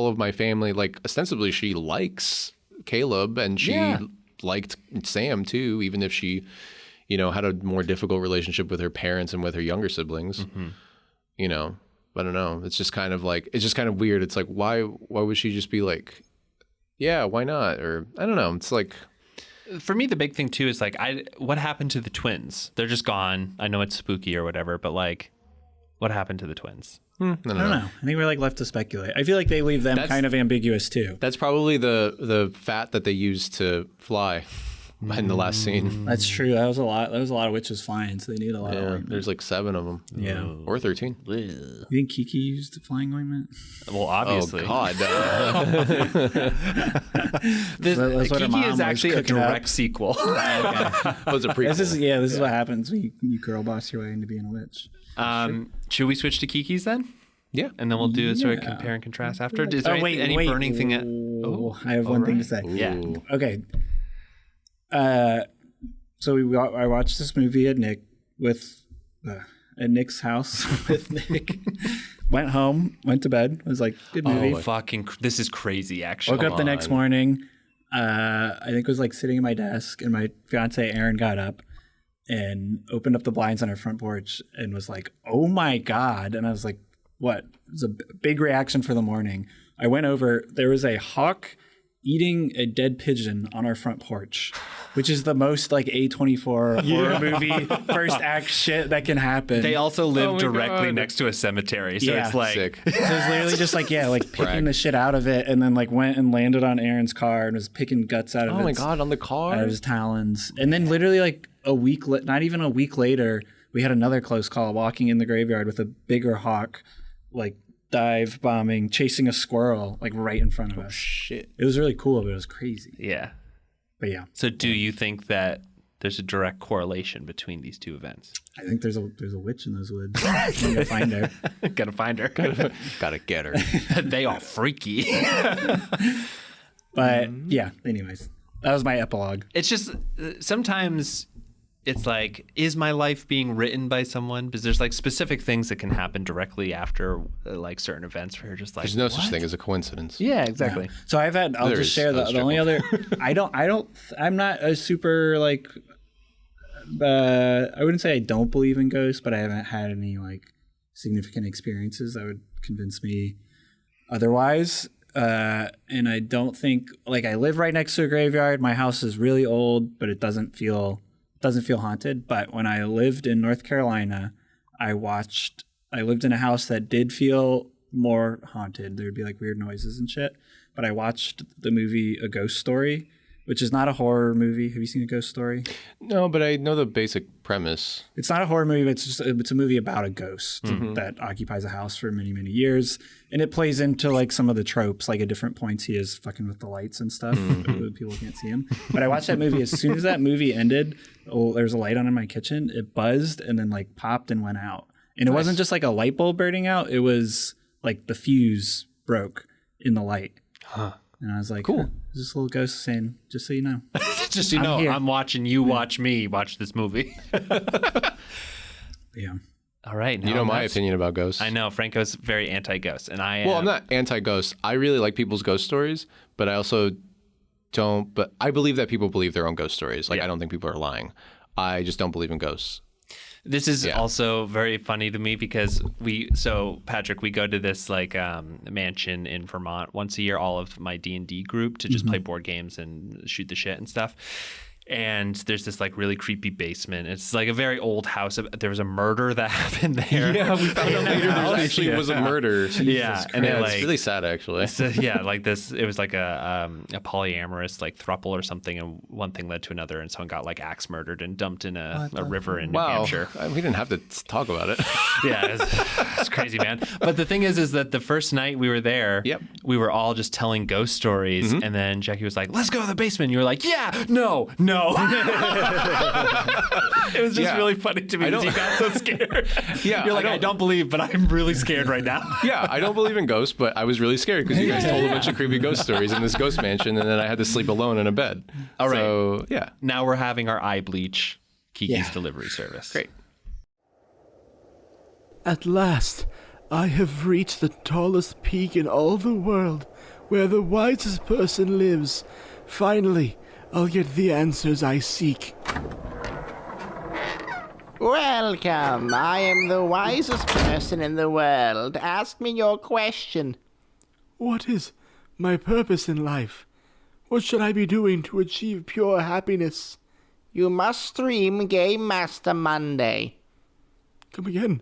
of my family. Like ostensibly she likes Caleb and she liked Sam too, even if she, you know, had a more difficult relationship with her parents and with her younger siblings, you know, I don't know. It's just kind of like, it's just kind of weird. It's like, why would she just be like, yeah, why not? Or I don't know. It's like, for me, the big thing too is like, what happened to the twins? They're just gone. I know it's spooky or whatever, but like, what happened to the twins? I don't know. I think we're like left to speculate. I feel like they leave them kind of ambiguous too. That's probably the fat that they used to fly in the last scene. That's true. That was a lot. There was a lot of witches flying, so they need a lot of ointment. There's like 7 of them. Yeah. Or 13. You think Kiki used the flying ointment? Well, obviously. Oh, God. Kiki is actually a direct sequel. Was a prequel. This is what happens when you girl boss your way into being a witch. Should we switch to Kiki's then? Yeah. And then we'll do a sort of compare and contrast after. Is there any burning thing? I have one thing to say. Yeah. Okay. So I watched this movie at Nick's house with Nick. Went home, went to bed. Was like, good movie. This is crazy, actually. Woke up the next morning. I think it was like sitting at my desk, and my fiance Erin got up and opened up the blinds on her front porch and was like, "Oh my God!" And I was like, "What?" It was a big reaction for the morning. I went over. There was a hawk eating a dead pigeon on our front porch, which is the most like A24 horror movie first act shit that can happen. They also live directly next to a cemetery, so it's like sick. So it was literally just like picking the shit out of it, and then like went and landed on Aaron's car and was picking guts out of it. Oh my God, on the car? Out of his talons. And then literally like not even a week later, we had another close call walking in the graveyard with a bigger hawk, like dive bombing, chasing a squirrel like right in front of us. Shit. It was really cool, but it was crazy. Yeah. But yeah. So do you think that there's a direct correlation between these two events? I think there's a witch in those woods. I'm gonna find her. Gotta find her. Gotta get her. They are freaky. But yeah, anyways. That was my epilogue. It's just sometimes it's like, is my life being written by someone? Because there's like specific things that can happen directly after like certain events where you're just like, There's no such thing as a coincidence. Yeah, exactly. Yeah. So I'll just share the only other, I'm not a super like, I wouldn't say I don't believe in ghosts, but I haven't had any like significant experiences that would convince me otherwise. And I don't think, like, I live right next to a graveyard. My house is really old, but it doesn't feel haunted. But when I lived in North Carolina, I lived in a house that did feel more haunted. There'd be like weird noises and shit. But I watched the movie A Ghost Story, which is not a horror movie. Have you seen A Ghost Story? No, but I know the basic premise. It's not a horror movie, but it's a movie about a ghost that occupies a house for many, many years. And it plays into like some of the tropes, like at different points he is fucking with the lights and stuff. People can't see him. But I watched that movie. As soon as that movie ended, there was a light on in my kitchen. It buzzed and then like popped and went out. And it wasn't just like a light bulb burning out. It was like the fuse broke in the light. Huh. And I was like, cool. There's this little ghost saying, just so you know. Just so you know, I'm watching you watch me watch this movie. Yeah. All right. You know my opinion about ghosts. I know. Franco's very anti-ghost. And I am. Well, I'm not anti-ghost. I really like people's ghost stories, but I also don't. But I believe that people believe their own ghost stories. Like, I don't think people are lying. I just don't believe in ghosts. This is also very funny to me because Patrick, we go to this like mansion in Vermont once a year, all of my D&D group, to just play board games and shoot the shit and stuff. And there's this like really creepy basement. It's like a very old house. There was a murder that happened there. Yeah, we found out later there actually was a murder. Yeah, and it's really sad actually. So, yeah, like this, it was like a polyamorous like throuple or something, and one thing led to another, and someone got like axe murdered and dumped in a river in New Hampshire. We didn't have to talk about it. Yeah, it's crazy, man. But the thing is that the first night we were there, we were all just telling ghost stories, and then Jackie was like, "Let's go to the basement." And you were like, "Yeah, no." It was just really funny to me because you got so scared. Yeah, you're like, I don't believe, but I'm really scared right now. Yeah, I don't believe in ghosts, but I was really scared because you guys told a bunch of creepy ghost stories in this ghost mansion, and then I had to sleep alone in a bed. All right. So, yeah. Now we're having our eye bleach, Kiki's delivery service. Great. At last, I have reached the tallest peak in all the world, where the wisest person lives. Finally, I'll get the answers I seek. Welcome. I am the wisest person in the world. Ask me your question. What is my purpose in life? What should I be doing to achieve pure happiness? You must stream Game Master Monday. Come again.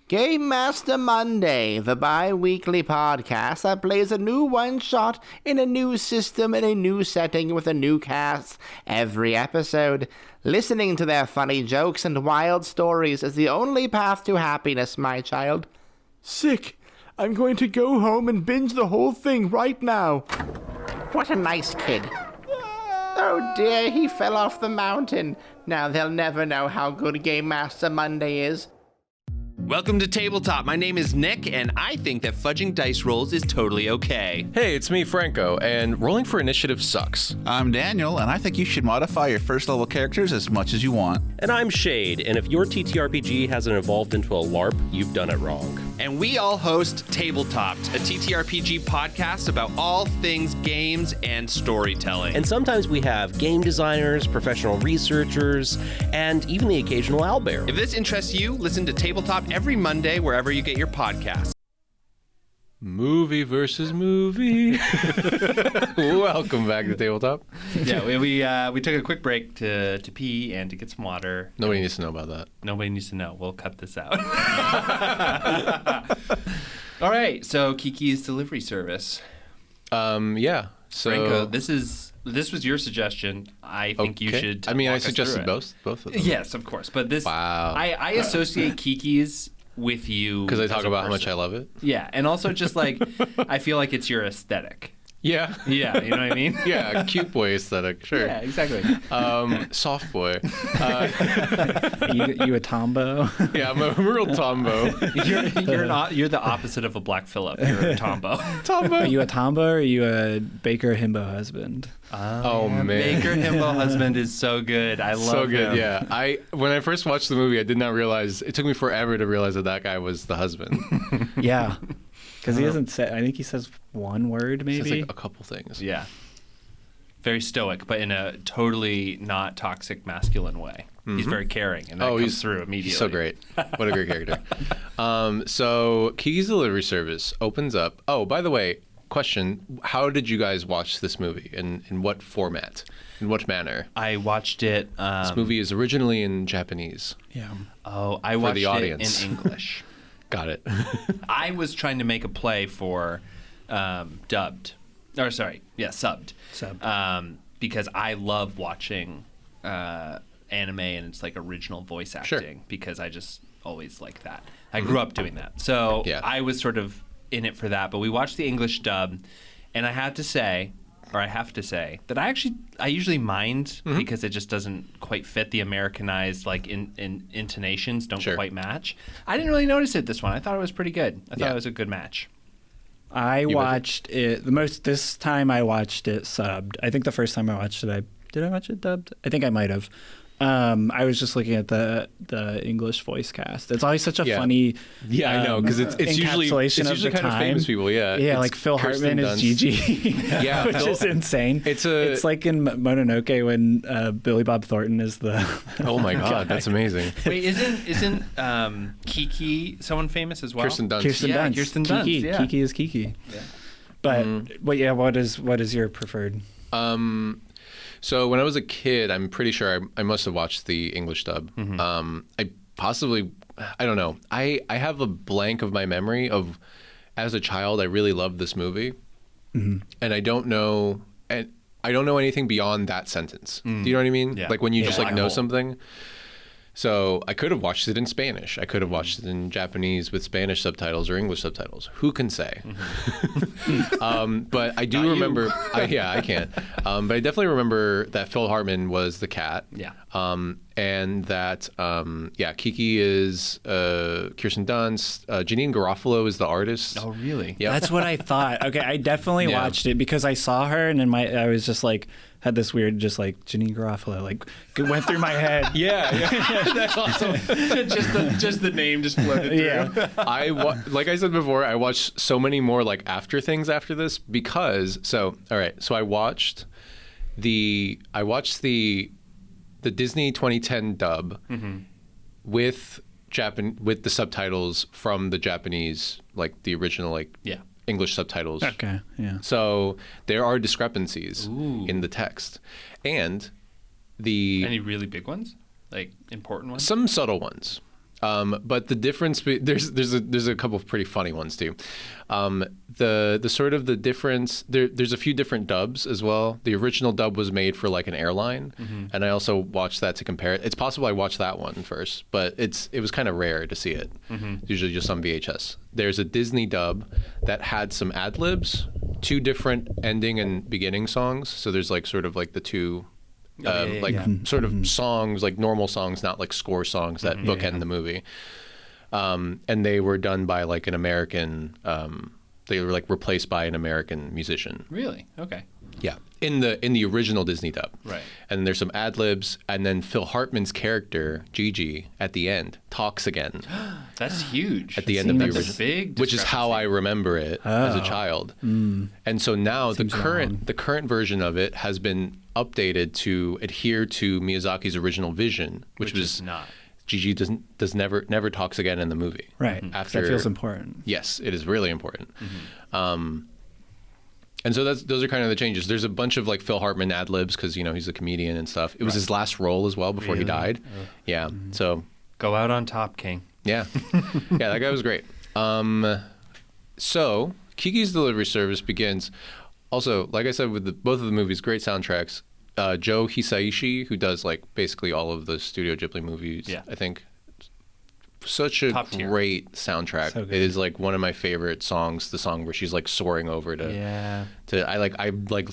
Game Master Monday, the bi-weekly podcast that plays a new one-shot in a new system in a new setting with a new cast every episode. Listening to their funny jokes and wild stories is the only path to happiness, my child. Sick. I'm going to go home and binge the whole thing right now. What a nice kid. Oh dear, he fell off the mountain. Now they'll never know how good Game Master Monday is. Welcome to Tabletop. My name is Nick, and I think that fudging dice rolls is totally okay. Hey, it's me, Franco, and rolling for initiative sucks. I'm Daniel, and I think you should modify your first level characters as much as you want. And I'm Shade, and if your TTRPG hasn't evolved into a LARP, you've done it wrong. And we all host Tabletopped, a TTRPG podcast about all things games and storytelling. And sometimes we have game designers, professional researchers, and even the occasional owlbear. If this interests you, listen to Tabletop every Monday wherever you get your podcasts. Movie versus movie. Welcome back to Tabletop. Yeah, we took a quick break to pee and to get some water. Nobody needs to know about that. Nobody needs to know. We'll cut this out. All right, so Kiki's delivery service. Yeah. So Franco, this was your suggestion. I think you should. I suggested both of them. Yes, of course. But this, Wow. I associate Kiki's with you Because I talk as a about how much person. I love it. Yeah, and also just like I feel like it's your aesthetic. Yeah. Yeah, you know what I mean? Yeah, cute boy aesthetic. Sure. Yeah, exactly. Soft boy. You a tombo? Yeah, I'm a real tombo. You're the opposite of a Black Phillip. You're a tombo. Are you a tombo or are you a Baker himbo husband? Oh man. Baker Himbo husband is so good. I love So good, him. yeah. When I first watched the movie, I did not realize. It took me forever to realize that guy was the husband. Yeah. Because he doesn't say, I think he says one word maybe. It's like a couple things. Yeah. Very stoic, but in a totally not toxic masculine way. He's very caring, and that comes through immediately. He's so great. What a great character. So Kiki's Delivery Service opens up. Oh, by the way, question: how did you guys watch this movie? In what format? In what manner? I watched it. This movie is originally in Japanese. Yeah. Oh, I watched the audience. it in English. Got it. I was trying to make a play for dubbed. Or sorry, yeah, subbed. Because I love watching anime and it's like original voice acting because I just always like that. I grew up doing that. So I was sort of in it for that. But we watched the English dub, and I have to say that I usually mind because it just doesn't quite fit the Americanized in intonations don't quite match. I didn't really notice it this one. I thought it was pretty good. I thought it was a good match. I watched it this time I watched it subbed. I think the first time I watched it, did I watch it dubbed? I think I might have. I was just looking at the English voice cast. It's always such a funny I know, because it's usually kind of famous people. Yeah, like Phil Hartman is Gigi. Yeah, which is insane. It's like in Mononoke when Billy Bob Thornton is the oh my god, that's amazing. Wait, isn't Kiki someone famous as well? Kirsten Dunst. Kirsten Dunst. Kirsten Dunst. Kiki. Yeah. Kiki is Kiki. Yeah. But what is your preferred? So when I was a kid, I'm pretty sure I must have watched the English dub. I don't know. I have a blank of my memory of, as a child, I really loved this movie, and I don't know anything beyond that sentence. Do you know what I mean? Yeah. Like when you just like know something. So I could have watched it in Spanish. I could have watched it in Japanese with Spanish subtitles or English subtitles. Who can say? But I do remember. I can't. But I definitely remember that Phil Hartman was the cat. Yeah. And that Kiki is Kirsten Dunst. Janine Garofalo is the artist. Oh, really? Yeah. That's what I thought. Okay, I definitely watched it because I saw her and I was just like had this weird just like Janine Garofalo like went through my head. Yeah. That's awesome. just the name just floated through. Yeah. Like I said before, I watched so many more like after things after this because so I watched the Disney 2010 dub with the subtitles from the Japanese, like the original English subtitles. Okay. Yeah. So there are discrepancies in the text, and any really big ones, like important ones. Some subtle ones. But the difference there's a couple of pretty funny ones too. The sort of the difference there's a few different dubs as well. The original dub was made for like an airline, and I also watched that to compare it. It's possible I watched that one first, but it was kind of rare to see it. Usually just on VHS. There's a Disney dub that had some ad libs, 2 different ending and beginning songs. So there's like sort of like the two. Sort of songs, like normal songs, not like score songs that bookend the movie. and they were done by like an American. They were like replaced by an American musician. Really? Okay. Yeah, in the original Disney dub. Right. And there's some ad libs, and then Phil Hartman's character Gigi at the end talks again. That's huge. At the end of the That's original, a big which is how I remember it as a child. And so now the current version of it has been updated to adhere to Miyazaki's original vision, which was is not. Gigi never talks again in the movie. Right. After, that feels important. Yes, it is really important. And so those are kind of the changes. There's a bunch of like Phil Hartman ad libs because he's a comedian and stuff. It was his last role as well before he died. Yeah. So go out on top, King. Yeah. Yeah, that guy was great. So Kiki's Delivery Service begins. Also, like I said, with both of the movies, great soundtracks. Joe Hisaishi, who does like basically all of the Studio Ghibli movies, I think. Such a great soundtrack. So good. It is like one of my favorite songs. The song where she's like soaring over to. I like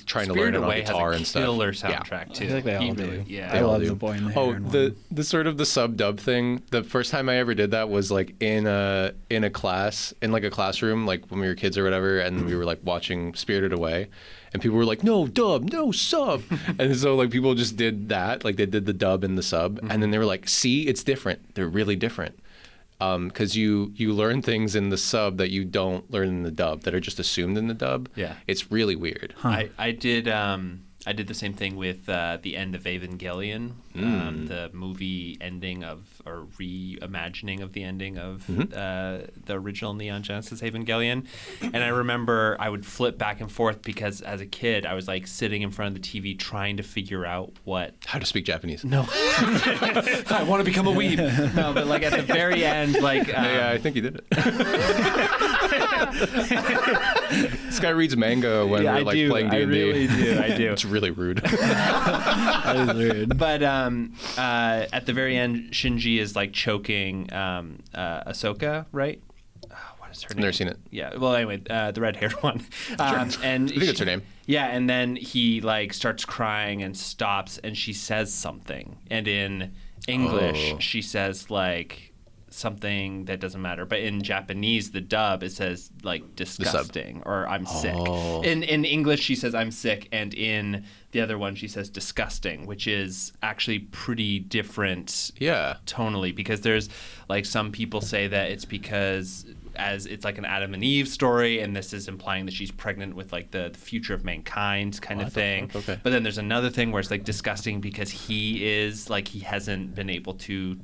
trying to learn it on guitar and stuff. Killer soundtrack too. I feel like they all do. Yeah, I love the boy in the hair. The sort of the sub dub thing. The first time I ever did that was like in a class, in like a classroom, like when we were kids or whatever, and we were like watching Spirited Away. And people were like, no dub, no sub. And so like people just did that. Like they did the dub and the sub. And then they were like, see, it's different. They're really different. Because you learn things in the sub that you don't learn in the dub that are just assumed in the dub. Yeah. It's really weird. I did the same thing with the end of Evangelion, the movie ending or reimagining of the ending of the original Neon Genesis Evangelion. And I remember I would flip back and forth because as a kid I was like sitting in front of the TV trying to figure out how to speak Japanese. No. I want to become a weeb. No, but like at the very end, like yeah, I think you did it. This guy reads manga when we're like playing D&D. I really do. I do. It's really rude. That is weird. But at the very end, Shinji is like choking Ahsoka, right? What is her name? Never seen it. Yeah. Well, anyway, the red-haired one. And I think that's her name. Yeah, and then he like starts crying and stops, and she says something, and in English she says like something that doesn't matter, but in Japanese, the dub, it says like disgusting or I'm sick. In English, she says I'm sick, and in the other one, she says disgusting, which is actually pretty different tonally, because there's like some people say that it's because as it's like an Adam and Eve story, and this is implying that she's pregnant with like the future of mankind kind of thing. Okay. But then there's another thing where it's like disgusting because he is like he hasn't been able to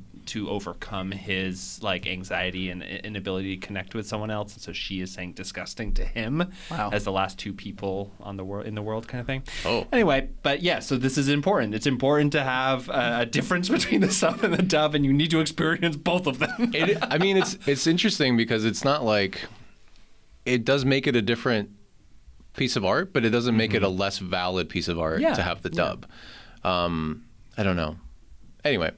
overcome his like anxiety and inability to connect with someone else, and so she is saying disgusting to him as the last two people in the world kind of thing. Anyway, but yeah, so this is important. It's important to have a difference between the sub and the dub, and you need to experience both of them. I mean, it's interesting because it's not like it does make it a different piece of art, but it doesn't make it a less valid piece of art to have the dub. I don't know. Anyway,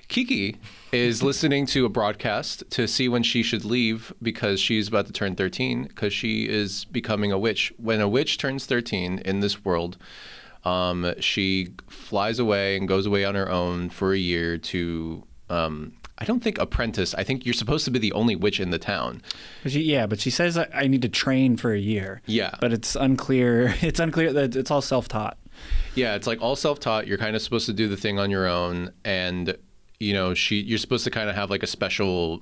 Kiki is listening to a broadcast to see when she should leave because she's about to turn 13 because she is becoming a witch. When a witch turns 13 in this world, she flies away and goes away on her own for a year to, I don't think apprentice. I think you're supposed to be the only witch in the town. But she says I need to train for a year. Yeah. But it's unclear. It's unclear that it's all self-taught. Yeah, it's like all self-taught. You're kind of supposed to do the thing on your own, and you know, you're supposed to kind of have like a special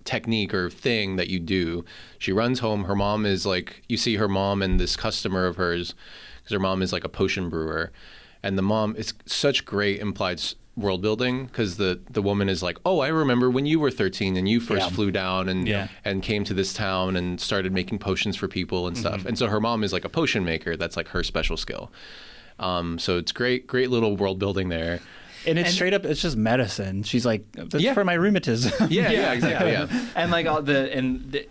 technique or thing that you do. She runs home. Her mom is like, you see her mom and this customer of hers, because her mom is like a potion brewer, and the mom, it's such great implied world building because the woman is like, oh, I remember when you were 13 and you first flew down and came to this town and started making potions for people and stuff. And so her mom is like a potion maker. That's like her special skill. So it's great little world building there. And it's straight up, it's just medicine. She's like, that's for my rheumatism. Yeah, exactly. Yeah. And like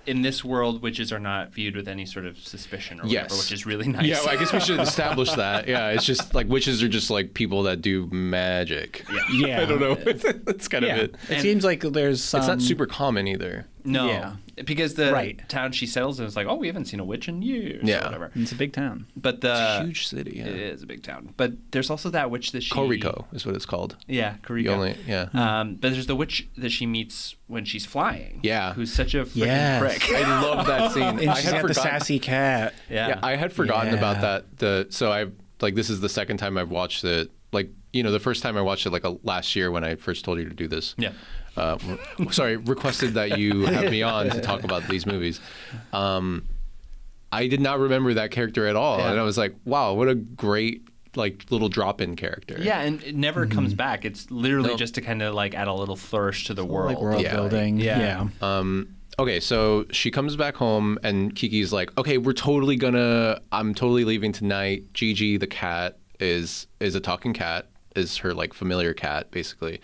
in this world, witches are not viewed with any sort of suspicion or whatever, which is really nice. Yeah, well, I guess we should establish that. Yeah, it's just like witches are just like people that do magic. Yeah. I don't know. That's kind of it. It seems like there's some... It's not super common either. No. Yeah. Because the Right. town she settles in is like, oh, we haven't seen a witch in years. Yeah. Or whatever. It's a big town. But It's a huge city. Yeah. It is a big town. But there's also that witch that she... Koriko is what it's called. Yeah, Koriko. Yeah. But there's the witch that she meets when she's flying. Yeah. Who's such a freaking Yes. prick. I love that scene. And I she's had got the forgotten. sassy cat. Yeah. I had forgotten Yeah. about that. So I like this is the second time I've watched it. Like the first time I watched it like last year when I first told you to do this. Yeah. Requested that you have me on to talk about these movies. I did not remember that character at all, and I was like, wow, what a great like little drop-in character. Yeah, and it never comes back. It's literally just to kind of like add a little flourish to the world. Like world building. Yeah. Okay, so she comes back home and Kiki's like, okay, I'm totally leaving tonight. Gigi, the cat, is a talking cat, is her like familiar cat, basically.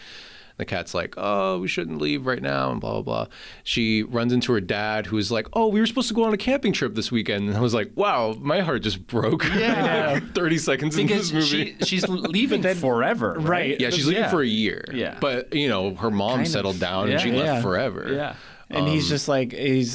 The cat's like, oh, we shouldn't leave right now, and blah, blah, blah. She runs into her dad, who's like, oh, we were supposed to go on a camping trip this weekend. And I was like, wow, my heart just broke. Yeah. 30 seconds into Because this movie. she's leaving forever, right? Yeah, she's leaving for a year. Yeah. But, her mom settled down and she Yeah. left forever. Yeah. And he's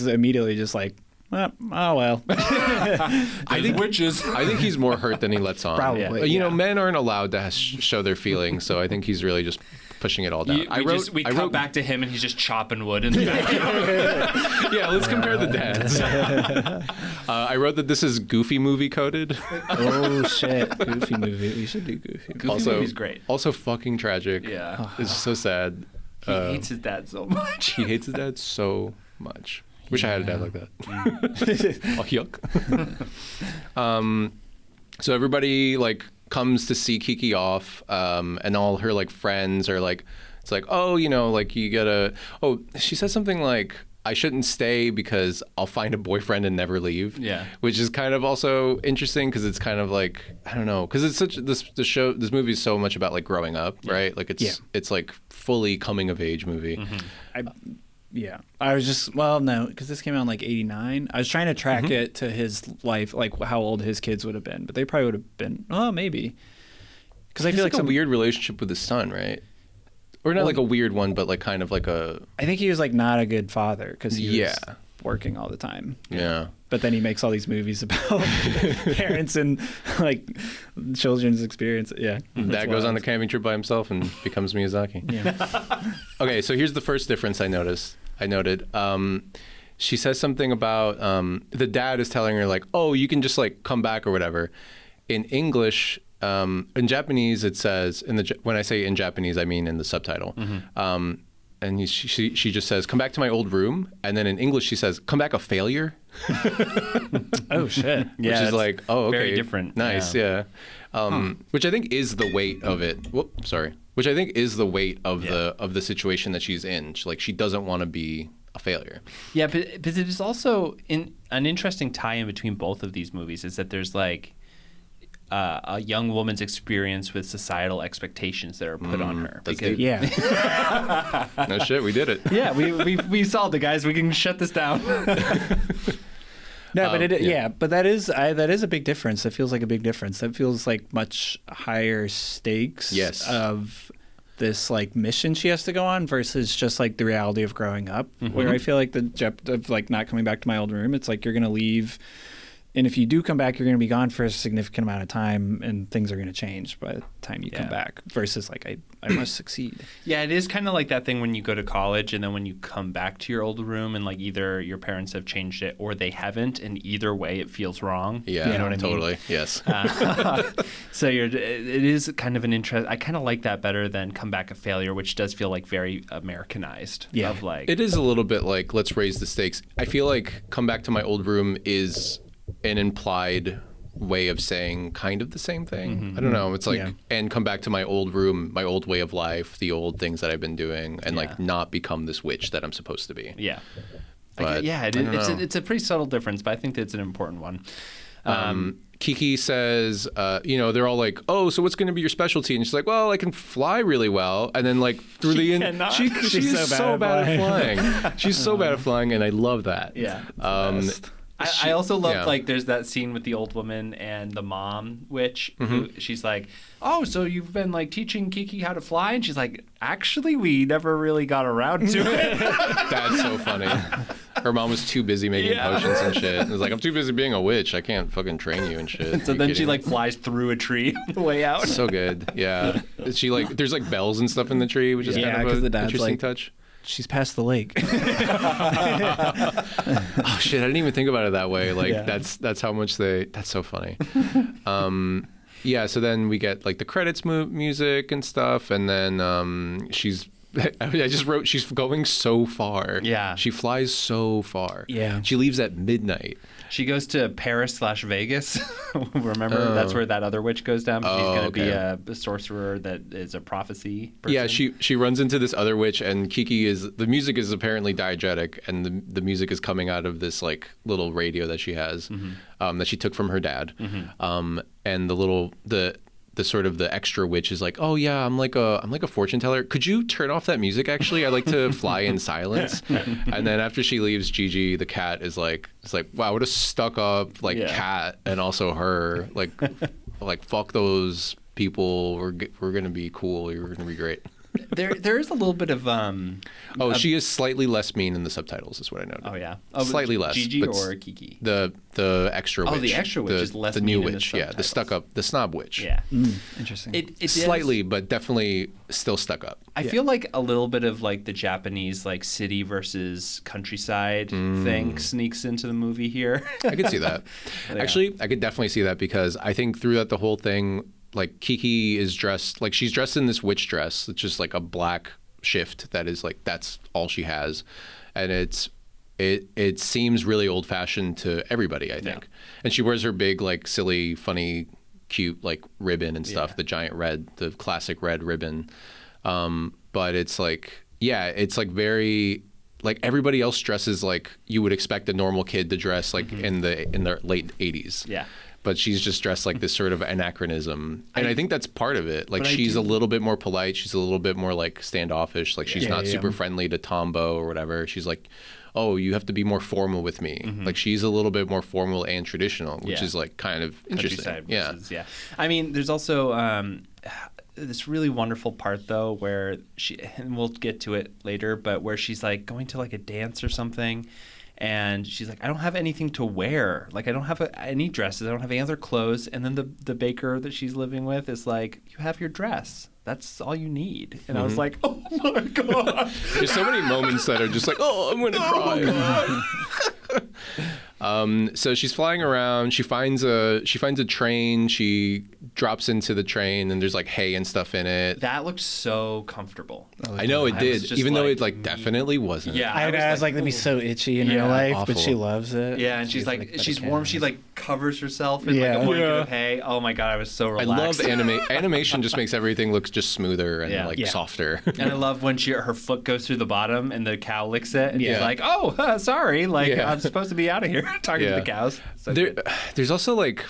immediately just like, oh well. I think witches. I think he's more hurt than he lets on. Probably, Men aren't allowed to show their feelings, so I think he's really just pushing it all down. We cut back to him and he's just chopping wood in the backyard. Yeah, let's compare the dads. I wrote that this is Goofy movie coded. Oh shit, Goofy movie. We should do Goofy. Goofy movie's great. Also fucking tragic. Yeah. It's so sad. He hates his dad so much. He hates his dad so much. Wish I had a dad like that. Oh, yuck. So everybody like comes to see Kiki off, and all her like friends are like, it's like, oh, like you gotta. Oh, she says something like, I shouldn't stay because I'll find a boyfriend and never leave. Yeah. Which is kind of also interesting because it's kind of like, I don't know, because it's such this movie is so much about like growing up, right? Like it's like fully coming of age movie. I was just no, because this came out in like '89. I was trying to track it to his life, like how old his kids would have been, but they probably would have been maybe. Because I feel like a weird relationship with his son, right? Or not like a weird one, but like kind of like a. I think he was like not a good father because he was Yeah. working all the time. Yeah. But then he makes all these movies about parents and like children's experience. Yeah. Dad goes on the camping trip by himself and becomes Miyazaki. Yeah. Okay, so here's the first difference I noted. She says something about the dad is telling her like, oh, you can just like come back or whatever. In English, in Japanese, it says when I say in Japanese, I mean in the subtitle. And she just says, come back to my old room. And then in English, she says, come back a failure. Oh, shit. Which is like, oh, okay. very different. Nice, yeah. Which I think is the weight of it. Which I think is the weight of the situation that she's in. She doesn't want to be a failure. Yeah, but it is also an interesting tie-in between both of these movies is that there's like a young woman's experience with societal expectations that are put on her. Because, No shit, we did it. Yeah, we solved it, guys. We can shut this down. No, but but that is a big difference. That feels like a big difference. That feels like much higher stakes of this like mission she has to go on versus just like the reality of growing up. Where I feel like the depth of like not coming back to my old room, it's like you're gonna leave. And if you do come back, you're going to be gone for a significant amount of time, and things are going to change by the time you come back. Versus, like, I must succeed. Yeah, it is kind of like that thing when you go to college, and then when you come back to your old room, and like either your parents have changed it or they haven't, and either way, it feels wrong. Yeah, you know what I mean? Totally. Yes. So it is kind of an interest. I kind of like that better than come back a failure, which does feel like very Americanized. Yeah, of like it is a little bit like let's raise the stakes. I feel like come back to my old room is an implied way of saying kind of the same thing. I don't know. It's like, and come back to my old room, my old way of life, the old things that I've been doing, and like not become this witch that I'm supposed to be. Yeah. But It's a pretty subtle difference, but I think that it's an important one. Kiki says, they're all like, oh, so what's going to be your specialty? And she's like, well, I can fly really well. And then like through she's so bad at flying. She's so bad at flying, and I love that. Yeah. I also love yeah. like there's that scene with the old woman and the mom witch Mm-hmm. who she's like, oh, so you've been like teaching Kiki how to fly, and she's like, actually we never really got around to it. That's so funny. Her mom was too busy making potions and shit. It was like, I'm too busy being a witch. I can't fucking train you and shit. So Are you then she kidding? like flies through a tree on the way out. So good. Yeah. She like there's like bells and stuff in the tree, which is Yeah, kind 'cause of the an dad's interesting like- touch. She's past the lake. Oh shit, I didn't even think about it that way. Like Yeah. that's how much that's so funny. Yeah, so then we get like the credits music and stuff, and then I just wrote she's going so far. Yeah. She flies so far. Yeah. She leaves at midnight. She goes to Paris/Vegas. Remember, that's where that other witch goes down. But she's going to be a sorcerer that is a prophecy person. Yeah, she runs into this other witch, and the music is apparently diegetic, and the music is coming out of this like little radio that she has, that she took from her dad, and the sort of the extra witch is like, oh yeah, I'm like a fortune teller. Could you turn off that music? Actually, I like to fly in silence. And then after she leaves, Gigi the cat is like, wow, what a stuck up like cat, and also her like fuck those people. We're gonna be cool. You're gonna be great. There is a little bit of She is slightly less mean in the subtitles, is what I noted. Oh yeah, Slightly less. Gigi but or Kiki? The extra witch. Oh, the extra witch is less the new mean in the witch. Yeah, the subtitles. the snob witch. Yeah, Interesting. it is- Slightly, but definitely still stuck up. I feel like a little bit of like the Japanese like city versus countryside thing sneaks into the movie here. I could see that. Actually, I could definitely see that because I think throughout the whole thing, like Kiki is dressed like she's dressed in this witch dress. It's just like a black shift that is like that's all she has, and it seems really old fashioned to everybody, I think. And she wears her big like silly, funny, cute like ribbon and stuff. The giant the classic red ribbon. But it's like it's like very. Like everybody else dresses like you would expect a normal kid to dress like in the late 80s. Yeah. But she's just dressed like this sort of anachronism. And I think that's part of it. Like but I she's do- a little bit more polite. She's a little bit more like standoffish. Like she's not super friendly to Tombo or whatever. She's like, oh, you have to be more formal with me. Like she's a little bit more formal and traditional, which is like kind of interesting. Countryside Yeah. versus- I mean, there's also this really wonderful part though where and we'll get to it later, but where she's like going to like a dance or something, and she's like, I don't have anything to wear. Like I don't have any dresses. I don't have any other clothes. And then the baker that she's living with is like, you have your dress. That's all you need. And I was like, oh my God. There's so many moments that are just like, oh, I'm gonna cry. So she's flying around. She finds a train. She drops into the train, and there's like hay and stuff in it. That looked so comfortable. I know it I did, was just even though it like, like definitely wasn't. Yeah. I was like, that'd be so itchy in real life, but she loves it. Yeah, and she's like, she's warm. She like covers herself in like a blanket of hay. Oh my God, I was so I relaxed. love animation. Just makes everything look just smoother and softer. And I love when her foot goes through the bottom and the cow licks it, and she's Yeah. like, "Oh, sorry, like Yeah. I'm supposed to be out of here." Talking to the cows. So good. There's also like,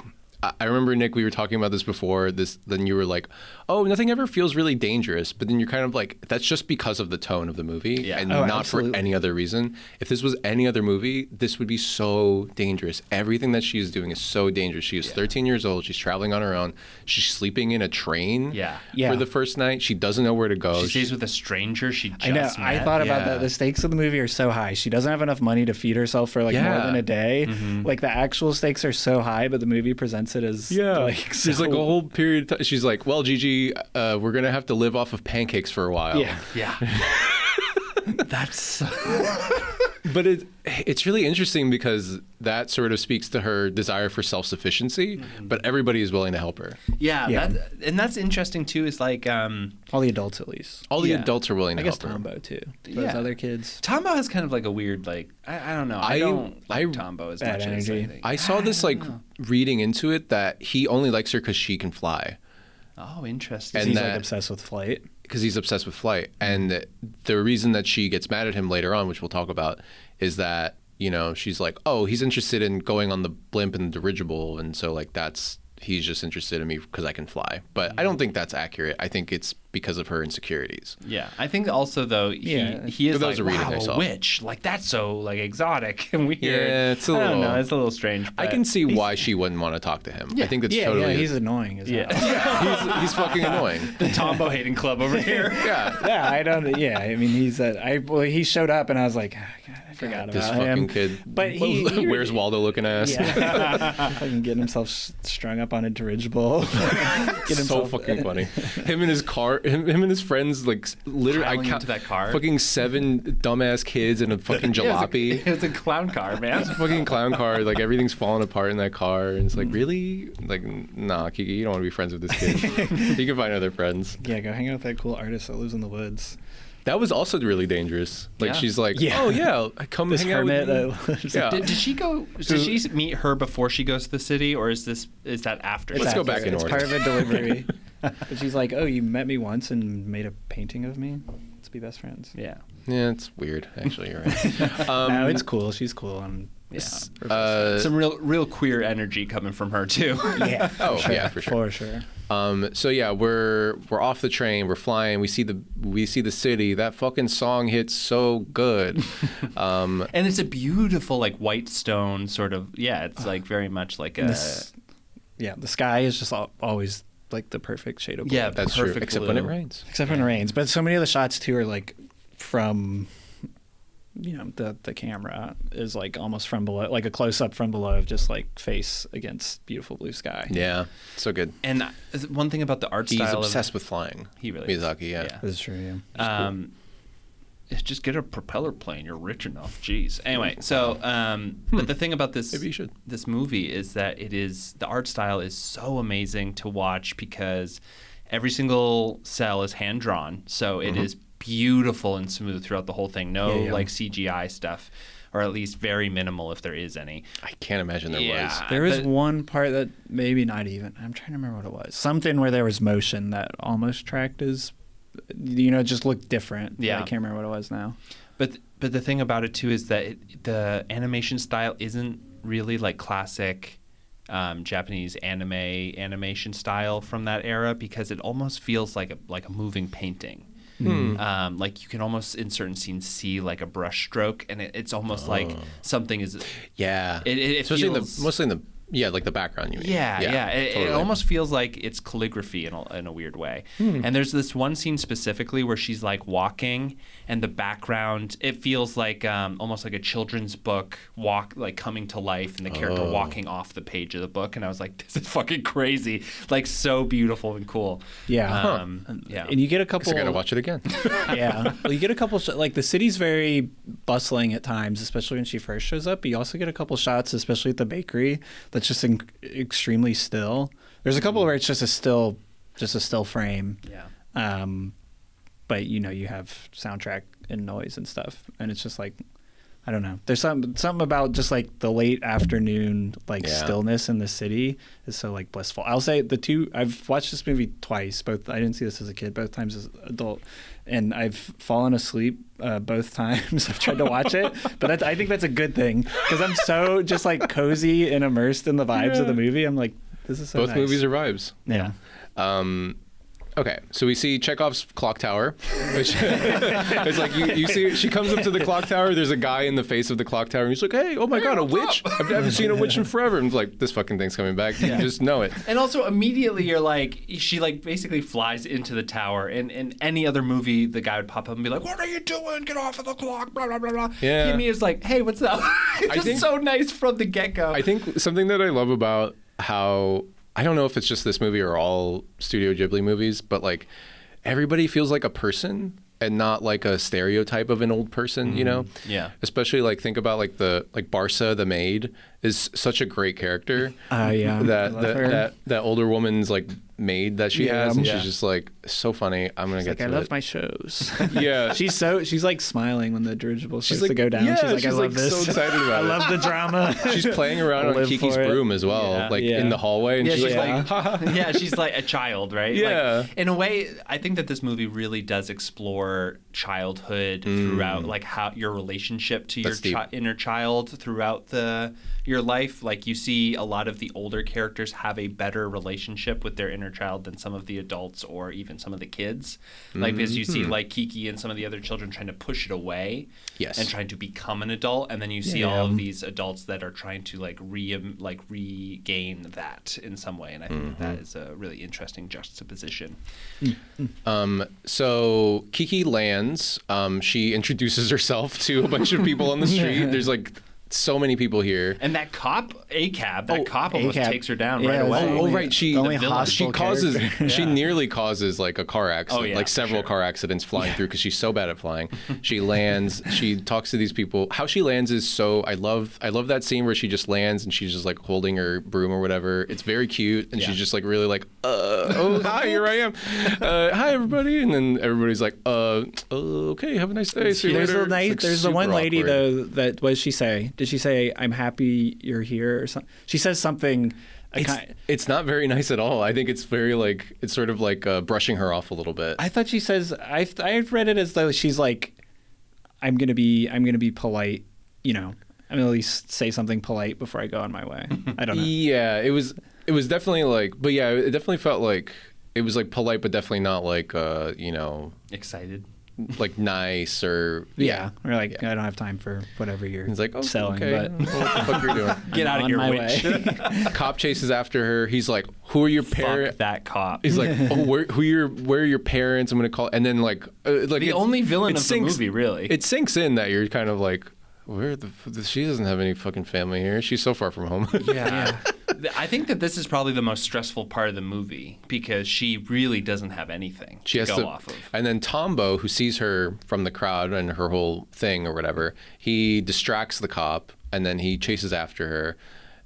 I remember Nick, we were talking about this before. Then you were like, "Oh, nothing ever feels really dangerous," but then you're kind of like, "That's just because of the tone of the movie, and not absolutely. for any other reason." If this was any other movie, this would be so dangerous. Everything that she's doing is so dangerous. She is 13 years old. She's traveling on her own. She's sleeping in a train. For the first night. She doesn't know where to go. She stays with a stranger she just I know. met. I thought about that. The stakes of the movie are so high. She doesn't have enough money to feed herself for like more than a day. Like the actual stakes are so high, but the movie presents it as like There's like a whole period of time. She's like, well, Gigi, we're going to have to live off of pancakes for a while. Yeah. That's But it's really interesting because that sort of speaks to her desire for self-sufficiency, but everybody is willing to help her. That's interesting too. Is like all the adults at least. All the adults are willing to I guess help her. Tombo too. Those other kids. Tombo has kind of like a weird like I don't know. I don't like Tombo as bad much as I energy. think. I saw this like reading into it that he only likes her because she can fly. Oh, interesting. And He's that- like obsessed with flight. Because he's obsessed with flight. And the reason that she gets mad at him later on, which we'll talk about, is that, you know, she's like, oh, he's interested in going on the blimp and the dirigible. And so, like, that's he's just interested in me because I can fly. But I don't think that's accurate. I think it's because of her insecurities. Yeah, I think also though he is That like, was a reading I wow, saw. a witch, like that's so like exotic and weird. Yeah, it's a little. I don't know, it's a little strange. I but- can see why she wouldn't want to talk to him. I think that's Yeah, totally. he's annoying as hell. he's fucking annoying. the Tombo hating club over here. Yeah. Yeah, I don't. Yeah, I mean, he showed up, and I was like, oh, God, I forgot This about fucking him. kid. But he Where's Waldo looking ass? Yeah, fucking getting himself strung up on a dirigible. Get So himself, fucking funny. Him and his car. Him and his friends like literally. Piling into that car. Fucking 7 dumbass kids in a fucking jalopy. It was a clown car, man. It's a fucking clown car. Like everything's falling apart in that car, and it's like, really? Like, nah, Kiki, you don't want to be friends with this kid. You can find other friends. Yeah, go hang out with that cool artist that lives in the woods. That was also really dangerous. Like Yeah. she's like, Yeah. oh yeah, come This hang out hermit. with me. Yeah. Did she go? Did she meet her before she goes to the city, or is that after? Let's she- go back in It's order. part of a delivery. But she's like, oh, you met me once and made a painting of me. Let's be best friends. Yeah. Yeah, it's weird. Actually, you're right. No, it's cool. She's cool. And Yeah. Some real queer energy coming from her too. yeah. Oh yeah, for sure. For sure. So yeah, we're off the train. We're flying. We see the city. That fucking song hits so good. And it's a beautiful like white stone sort of. Yeah, it's like very much like a. Yeah, the sky is just always like the perfect shade of blue. Yeah, That's true. perfect Except blue. when it rains. Except when it rains. But so many of the shots too are like from, you know, the camera is like almost from below, like a close up from below of just like face against beautiful blue sky. Yeah, so good. And one thing about the art He's style obsessed with flying. He really is. Miyazaki. Yeah. That's true. Yeah. Just get a propeller plane. You're rich enough. Jeez. Anyway, so but the thing about this Maybe you should. this movie is that the art style is so amazing to watch because every single cell is hand drawn. So it is beautiful and smooth throughout the whole thing. No like CGI stuff, or at least very minimal if there is any. I can't imagine there was. There is but- one part that maybe not even. I'm trying to remember what it was. Something where there was motion that almost tracked as, you know, just looked different. Yeah. I can't remember what it was now. But the thing about it too is that the animation style isn't really like classic Japanese animation style from that era, because it almost feels like a moving painting. Like you can almost in certain scenes see like a brush stroke, and it's almost like something is. Yeah. It Especially feels, mostly in the like the background. You mean? Yeah. It totally. almost feels like it's calligraphy in a weird way. And there's this one scene specifically where she's like walking, and the background, it feels like almost like a children's book like coming to life, and the character walking off the page of the book. And I was like, this is fucking crazy, like so beautiful and cool. Yeah. Yeah. And you get a couple. I gotta watch it again. Yeah. Well, you get a couple like the city's very bustling at times, especially when she first shows up. But you also get a couple shots, especially at the bakery, that's just extremely still. There's a couple where it's just a still frame. Yeah. But you know, you have soundtrack and noise and stuff, and it's just like, I don't know. There's something about just like the late afternoon stillness in the city is so like blissful. I'll say I've watched this movie twice. Both I didn't see this as a kid, both times as an adult, and I've fallen asleep both times I've tried to watch it. But I think that's a good thing, because I'm so just like cozy and immersed in the vibes of the movie. I'm like, this is so Both nice. movies are vibes. Yeah. Okay, so we see Chekhov's clock tower, which it's like you see. She comes up to the clock tower. There's a guy in the face of the clock tower, and he's like, "Hey, oh my god, a witch! I haven't seen a witch in forever." And it's like, this fucking thing's coming back. You just know it. And also immediately you're like, she like basically flies into the tower. And in any other movie, the guy would pop up and be like, "What are you doing? Get off of the clock!" Blah blah blah blah. Yeah. He is like, "Hey, what's up?" It's I just think- so nice from the get go. I think something that I love about how, I don't know if it's just this movie or all Studio Ghibli movies, but like everybody feels like a person and not like a stereotype of an old person, you know? Yeah. Especially like think about like Barsa the maid is such a great character. Yeah. I love her. That older woman's like maid that she has, and she's just like so funny. I'm gonna get to I it. love my shows. Yeah, she's like smiling when the dirigible starts to go down. Yeah, she's like, I love this. So excited about it. I love the drama. She's playing around on Kiki's broom as well, in the hallway, and she's like, yeah, she's like a child, right? Yeah. Like, in a way, I think that this movie really does explore childhood throughout, like how your relationship to your inner child throughout your life. Like you see a lot of the older characters have a better relationship with their inner child than some of the adults or even some of the kids. Like because you see like Kiki and some of the other children trying to push it away and trying to become an adult, and then you see all of these adults that are trying to regain that in some way, and I think that is a really interesting juxtaposition. So Kiki lands. She introduces herself to a bunch of people on the street. There's like so many people here. And that cop, that cop almost takes her down right away. Oh, right. She causes. character. She nearly causes like a car accident, like several car accidents flying through because she's so bad at flying. She lands. She talks to these people. How she lands is so. I love that scene where she just lands and she's just like holding her broom or whatever. It's very cute, and she's just like really like, oh hi, here I am. Hi everybody, and then everybody's like, okay, have a nice day. See you later. There's the one lady though that what did she say? Did she say, I'm happy you're here or something? She says something. It's not very nice at all. I think it's very like, it's sort of like brushing her off a little bit. I thought she says, I've read it as though she's like, I'm gonna be polite, I'm gonna at least say something polite before I go on my way. I don't know. Yeah, it was definitely like, but yeah, it definitely felt like it was like polite, but definitely not like, Excited. Like nice or or like I don't have time for whatever you're like, selling. Okay. But what the fuck you're doing? Get out of here, witch. A cop chases after her. He's like, "Who are your parents?" Fuck that cop. He's like, "Oh, where are your parents?" I'm gonna call. And then like the only villain of the movie, really. It sinks in that you're kind of like, she doesn't have any fucking family here. She's so far from home. Yeah. I think that this is probably the most stressful part of the movie because she really doesn't have anything to go off of. And then Tombo, who sees her from the crowd and her whole thing or whatever, he distracts the cop and then he chases after her.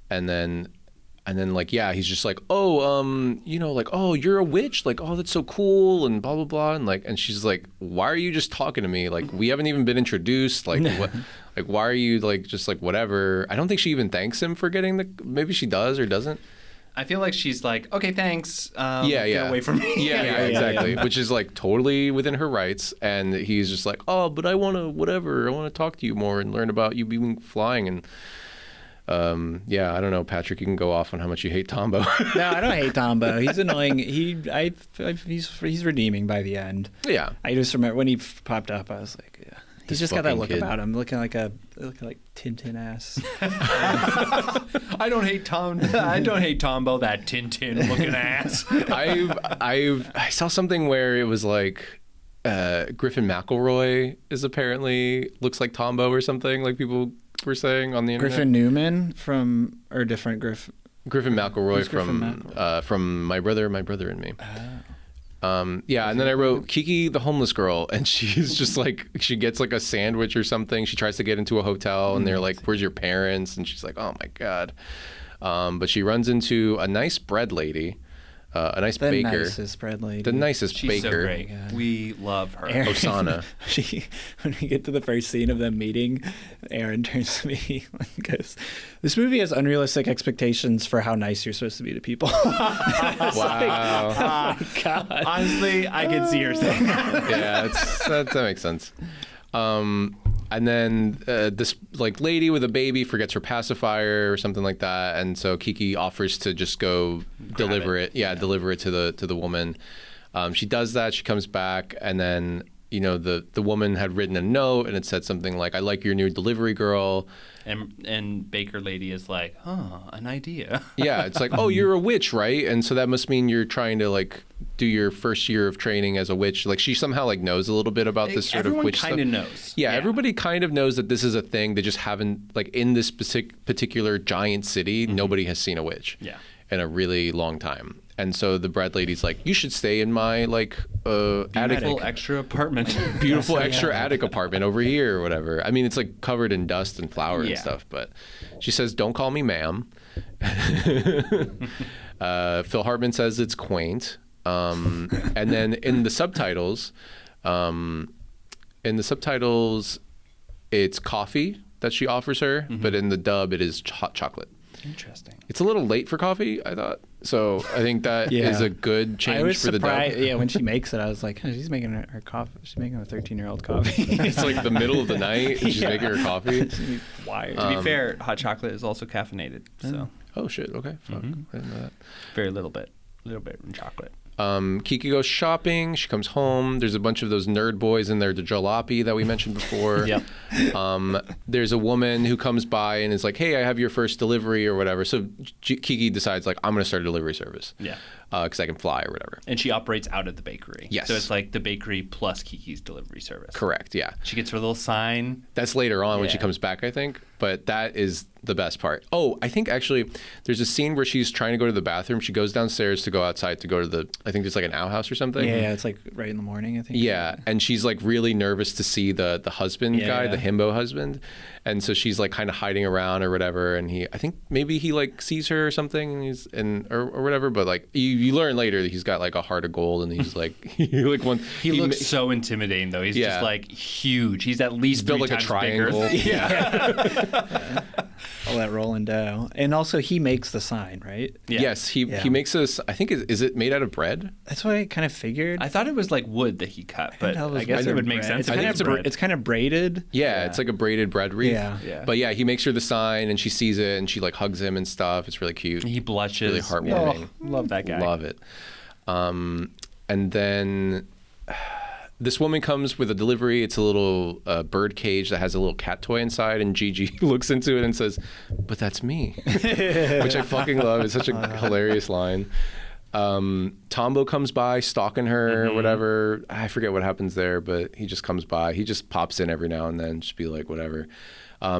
And then like, he's just like, oh, you're a witch. Like, oh, that's so cool and blah, blah, blah. And like, and she's like, why are you just talking to me? Like, we haven't even been introduced. Like, what? Like, why are you like, just like, whatever? I don't think she even thanks him for getting maybe she does or doesn't. I feel like she's like, okay, thanks. Get away from me. Yeah, exactly. Which is like totally within her rights. And he's just like, oh, but I want to talk to you more and learn about you being flying. And I don't know, Patrick, you can go off on how much you hate Tombo. No, I don't hate Tombo. He's annoying. He's redeeming by the end. Yeah. I just remember when he popped up, I was like, yeah. He's just got that look kid. about him, looking like Tintin ass. I don't hate Tombo, that Tintin looking ass. I saw something where it was like Griffin McElroy looks like Tombo or something, like people were saying on the internet. Griffin Newman different Griffin. Griffin McElroy from My Brother and Me. And then I wrote Kiki the homeless girl, and she's just like, she gets like a sandwich or something. She tries to get into a hotel and they're like, where's your parents? And she's like, oh my God. But she runs into a nice bread lady, a nice baker. The nicest bread lady. The nicest She's baker. so great. We love her. Osana. When we get to the first scene of them meeting, Aaron turns to me and goes, this movie has unrealistic expectations for how nice you're supposed to be to people. Wow. Oh my God. Honestly, I can see her saying that. Yeah, that makes sense. And then this like lady with a baby forgets her pacifier or something like that, and so Kiki offers to just go deliver it. Yeah, deliver it to the woman. She does that. She comes back, and then the woman had written a note, and it said something like, "I like your new delivery girl." And Baker lady is like, an idea. Yeah, it's like, oh, you're a witch, right? And so that must mean you're trying to like do your first year of training as a witch. Like she somehow like knows a little bit about this sort of witch stuff. Everyone kind of knows. Yeah, everybody kind of knows that this is a thing. They just haven't, like, in this particular giant city, nobody has seen a witch in a really long time. And so the bread lady's like, you should stay in my like attic, Beautiful extra apartment. beautiful extra attic apartment over here or whatever. I mean, it's like covered in dust and flour and stuff, but she says, don't call me ma'am. Phil Hartman says it's quaint. And then in the subtitles, it's coffee that she offers her, but in the dub, it is hot chocolate. Interesting. It's a little late for coffee, I thought. So I think that is a good change for the dub. Yeah, when she makes it, I was like, oh, she's making her coffee. She's making a 13-year-old coffee. It's like the middle of the night, and she's making her coffee. Wired. To be fair, hot chocolate is also caffeinated, so Oh shit! Okay, fuck, I didn't know that. very little bit in chocolate. Kiki goes shopping. She comes home. There's a bunch of those nerd boys in there, the jalopy that we mentioned before. Yep. There's a woman who comes by and is like, hey, I have your first delivery or whatever. So Kiki decides, like, I'm going to start a delivery service. Yeah. Because I can fly or whatever. And she operates out of the bakery. Yes. So it's like the bakery plus Kiki's delivery service. Correct, yeah. She gets her little sign. That's later on when she Yeah. comes back, I think. But that is the best part. Oh, I think actually there's a scene where she's trying to go to the bathroom. She goes downstairs to go outside to go to I think there's like an outhouse or something. Yeah, it's like right in the morning, I think. Yeah, and she's like really nervous to see the husband guy, the himbo husband, and so she's like kind of hiding around or whatever. And I think maybe he like sees her or something, and or whatever. But like you learn later that he's got like a heart of gold, and he's like he looks so intimidating though. He's just like huge. He's at least built 3 like a times triangle. bigger. Yeah. All that rolling dough. And also he makes the sign, right? Yeah. Yes, he makes us. I think is it made out of bread? That's what I kind of figured. I thought it was like wood that he cut, but I guess it would make sense. It's kind of braided. Yeah, it's like a braided bread wreath. Yeah. But yeah, he makes her the sign, and she sees it, and she like hugs him and stuff. It's really cute. He blushes. Really heartwarming. Oh, love that guy. Love it. And then this woman comes with a delivery. It's a little bird cage that has a little cat toy inside, and Gigi looks into it and says, "But that's me," which I fucking love. It's such a hilarious line. Tombo comes by stalking her or whatever. I forget what happens there, but he just comes by. He just pops in every now and then, just be like, whatever.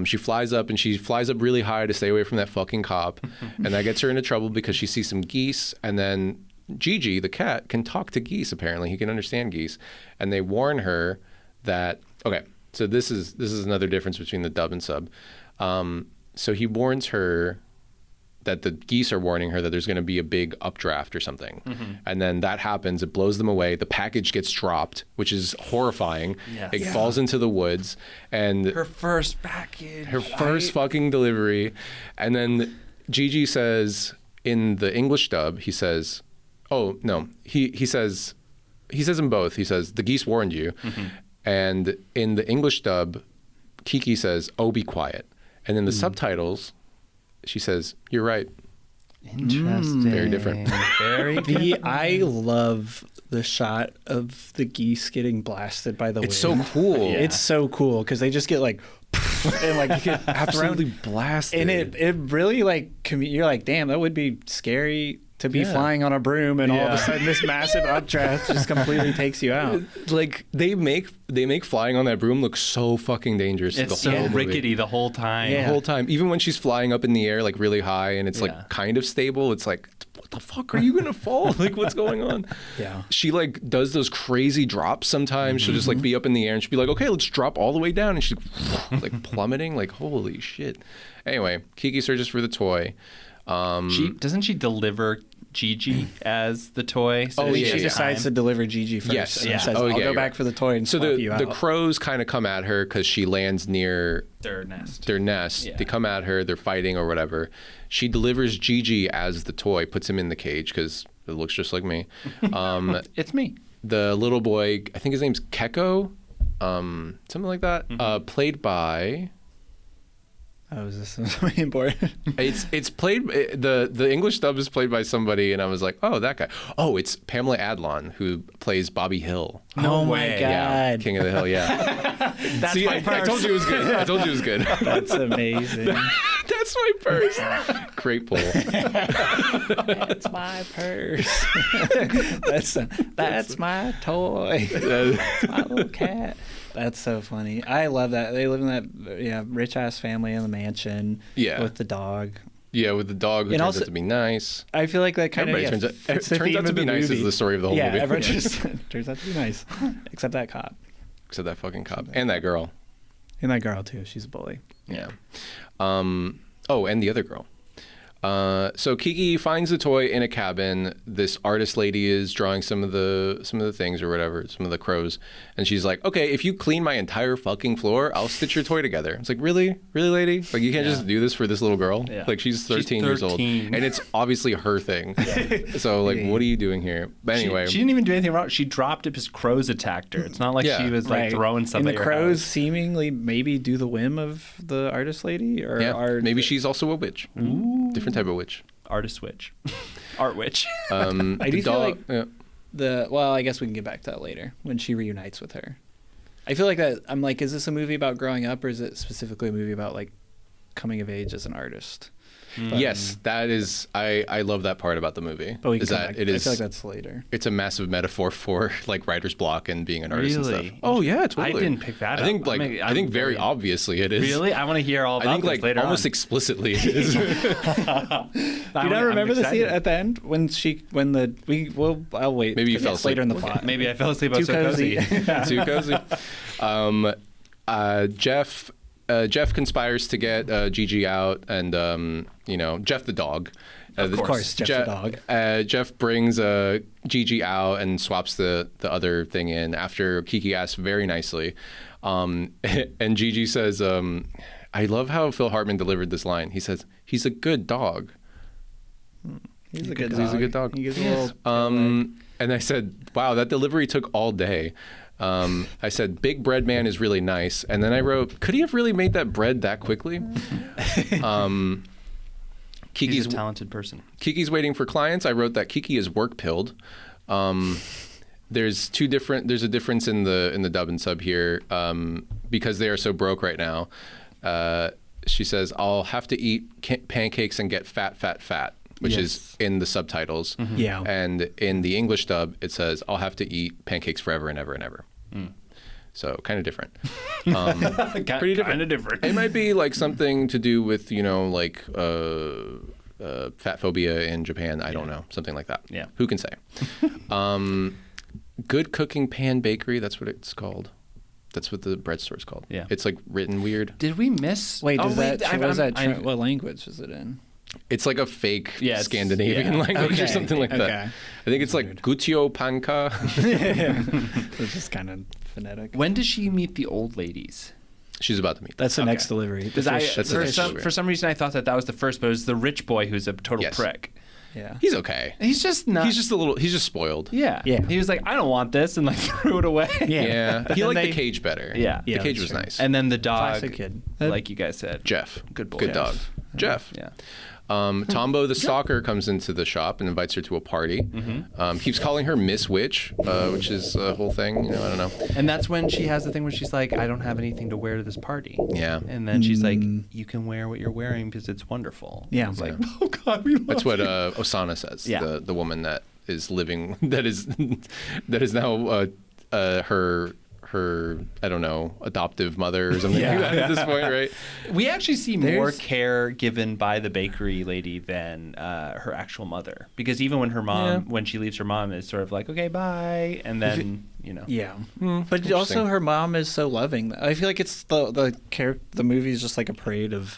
She flies up really high to stay away from that fucking cop. And that gets her into trouble because she sees some geese, and then Gigi, the cat, can talk to geese, apparently. He can understand geese. And they warn her that, okay, so this is another difference between the dub and sub. So he warns her that the geese are warning her that there's going to be a big updraft or something. And then that happens. It blows them away. The package gets dropped, which is horrifying. Yes. It falls into the woods. And Her first package. her first fucking delivery. And then Gigi says, in the English dub, he says, oh, no, he says them both. He says, the geese warned you. And in the English dub, Kiki says, oh, be quiet. And in the subtitles, she says, you're right. Interesting. Very different. Very good. I love the shot of the geese getting blasted by the wind. It's so cool. It's so cool because they just get like, and like you get Absolutely blasted. and it really like you're like, damn, that would be scary to be flying on a broom and all of a sudden this massive updraft just completely takes you out. Like they make flying on that broom look so fucking dangerous. It's the so whole movie. rickety the whole time. The whole time, even when she's flying up in the air like really high and it's like kind of stable, it's like, what the fuck, are you gonna fall? Like, what's going on? Yeah. She like does those crazy drops sometimes. She'll just like be up in the air and she'll be like, okay, let's drop all the way down, and she's like plummeting, like holy shit. Anyway, Kiki searches for the toy. Doesn't she deliver Gigi as the toy? So She decides to deliver Gigi first. Yes. And says, I'll go back for the toy and so swap you out. the crows kind of come at her because she lands near their nest. Yeah. They come at her, they're fighting or whatever. She delivers Gigi as the toy, puts him in the cage because it looks just like me. It's me. The little boy, I think his name's Keko, something like that, played by... Oh, is this something important? It's played, the English dub is played by somebody, and I was like, oh, that guy. Oh, it's Pamela Adlon, who plays Bobby Hill. Oh my way. God. Yeah, King of the Hill, yeah. That's See, my I purse. told you it was good. I told you it was good. That's amazing. That's my purse. Great pull. That's my purse. that's my toy. That's my little cat. That's so funny. I love that. They live in that rich ass family in the mansion with the dog. Yeah, with the dog who And turns also- out to be nice. I feel like that kind of Everybody fits the turns theme out to of be the nice movie. is the story of the whole movie. Everyone just turns out to be nice, except that cop Except that fucking cop and that girl. and that girl too. She's a bully. Yeah. Oh, and the other girl. So Kiki finds the toy in a cabin. This artist lady is drawing some of the things or whatever, some of the crows, and she's like, "Okay, if you clean my entire fucking floor, I'll stitch your toy together." It's like, really, lady? Like, you can't just do this for this little girl? Yeah. Like, she's 13 years old, 13. and it's obviously her thing. So, like, what are you doing here? But anyway, She didn't even do anything wrong. She dropped it because crows attacked her. It's not like Yeah. she was like throwing stuff And at the your crows house. seemingly maybe do the whim of the artist lady, or yeah, are maybe she's also a witch, different type of witch. Artist witch. Art witch. I The do feel dog- like well, I guess we can get back to that later when she reunites with her. I feel like that. I'm like, is this a movie about growing up, or is it specifically a movie about like coming of age as an artist? Yes, that is. I love that part about the movie. But we can is come that back. it I is. feel like that's later. It's a massive metaphor for like writer's block and being an artist and Really? stuff. Oh yeah, totally. I didn't pick that I think up. like I'm I think very really- obviously it is. Really? I want to hear all I about think this like later almost on. explicitly it is. You don't remember the scene at the end when I'll wait. Maybe you 'cause fell it's later in the asleep. plot. Maybe I fell asleep. I was Too so cozy. Too cozy. Jeff conspires to get Gigi out, and Jeff the dog. Of course, Jeff the dog. Jeff brings Gigi out and swaps the other thing in after Kiki asks very nicely, and Gigi says, "I love how Phil Hartman delivered this line." He says, "He's a good dog." He's a good dog. He's a good dog. He gives a little. And I said, "Wow, that delivery took all day." I said, "Big bread man is really nice," and then I wrote, "Could he have really made that bread that quickly?" He's a talented person. Kiki's waiting for clients. I wrote that Kiki is work pilled. There's a difference in the dub and sub here because they are so broke right now. She says, "I'll have to eat pancakes and get fat, which is in the subtitles. Yeah. And in the English dub, it says, "I'll have to eat pancakes forever and ever and ever." So kind of different. Pretty different. Kind of different. It might be like something to do with, fat phobia in Japan. I don't know. Something like that. Yeah. Who can say? Good Cooking Pan Bakery. That's what it's called. That's what the bread store is called. Yeah. It's like written weird. Did we miss? Wait, what what language is it in? It's like a fake Yeah, Scandinavian language or Okay. something like that. Okay. I think it's like Gutio Panka. It's just kind of phonetic. When does she meet the old ladies? She's about to meet them. That's the next delivery. Because That's the for next some delivery. for some reason I thought that was the first, but it was the rich boy who's a total Yes. prick. Yeah. He's okay. He's just not. He's just spoiled. yeah. Yeah. He was like, I don't want this, and like threw it away. Yeah. He then liked they- the cage better. Yeah. The Yeah, cage that's was true. nice. And then the dog, Classic kid. like you guys said, Jeff. Good boy. Good dog. Jeff. Yeah. Tombo the stalker comes into the shop and invites her to a party. Keeps calling her Miss Witch, which is a whole thing. I don't know. And that's when she has the thing where she's like, I don't have anything to wear to this party. Yeah. And then she's like, you can wear what you're wearing because it's wonderful. Yeah. It's like, oh God, we love That's what you. Osana says. Yeah. The woman that is living that is now her I don't know, adoptive mother or something like that at this point, right? We actually see more care given by the bakery lady than her actual mother, because even when her mom, when she leaves her mom, is sort of like, okay, bye, and then Yeah, but also her mom is so loving. I feel like it's the movie is just like a parade of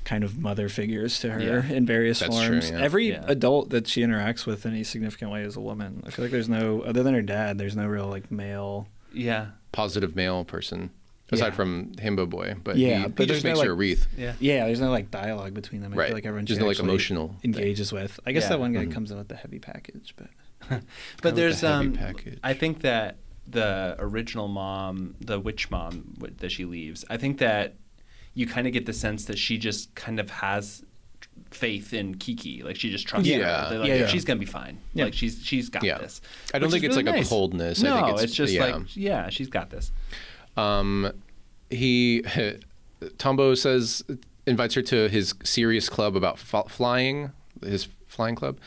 kind of mother figures to her in various That's forms. true, yeah. Every Yeah. adult that she interacts with in any significant way is a woman. I feel like there's no, other than her dad, there's no real like male. Yeah. Positive male person. Aside from Himbo Boy, but Yeah, he but just there's no, makes her a like- wreath. Yeah, there's no like dialogue between them. I Right. feel like everyone There's she no, like, actually emotional thing. engages with. I guess Yeah. that one guy comes in with the heavy package, but But there's the heavy package. I think that the original mom, the witch mom that she leaves, I think that you kind of get the sense that she just kind of has faith in Kiki. Like she just trusts Yeah. her. They're like, Yeah. she's gonna be fine. Yeah. Like she's got Yeah. this. I don't Which think is it's really like nice. a coldness. No, I think it's just yeah. like she's got this. He Tombo says invites her to his serious club about flying, his flying club.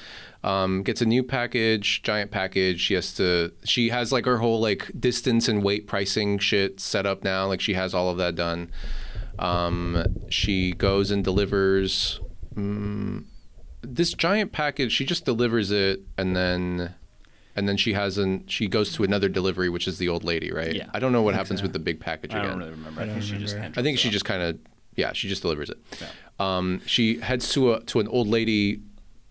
Gets a new package, giant package. She has like her whole like distance and weight pricing shit set up now. Like she has all of that done. She goes and delivers This giant package, she just delivers it, and then she goes to another delivery, which is the old lady, right? Yeah. I don't know what happens with the big package again. I don't really remember. I think she just I think she just kind of, she just delivers it. Yeah. She heads to an old lady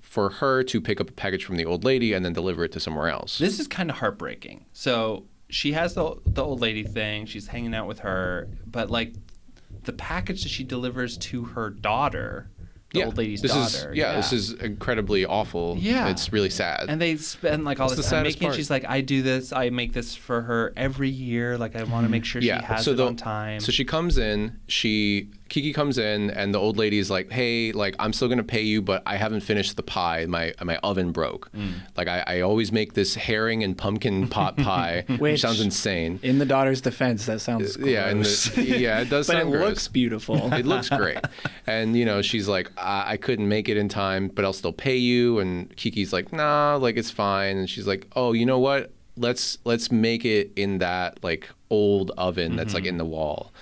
for her to pick up a package from the old lady and then deliver it to somewhere else. This is kind of heartbreaking. So she has the old lady thing. She's hanging out with her, but like the package that she delivers to her daughter, the old lady's daughter. This is incredibly awful. Yeah. It's really sad. And they spend like all this time making it. She's like, I do this. I make this for her every year. Like, I want to make sure she has it on time. So she comes in, Kiki comes in, and the old lady is like, hey, like, I'm still going to pay you, but I haven't finished the pie. My oven broke. Like, I always make this herring and pumpkin pot pie, which sounds insane. In the daughter's defense, that sounds gross. It does but sound it gross. looks beautiful. It looks great. And, she's like, I couldn't make it in time, but I'll still pay you. And Kiki's like, nah, like, it's fine. And she's like, oh, you know what? Let's make it in that, like, old oven that's, like, in the wall.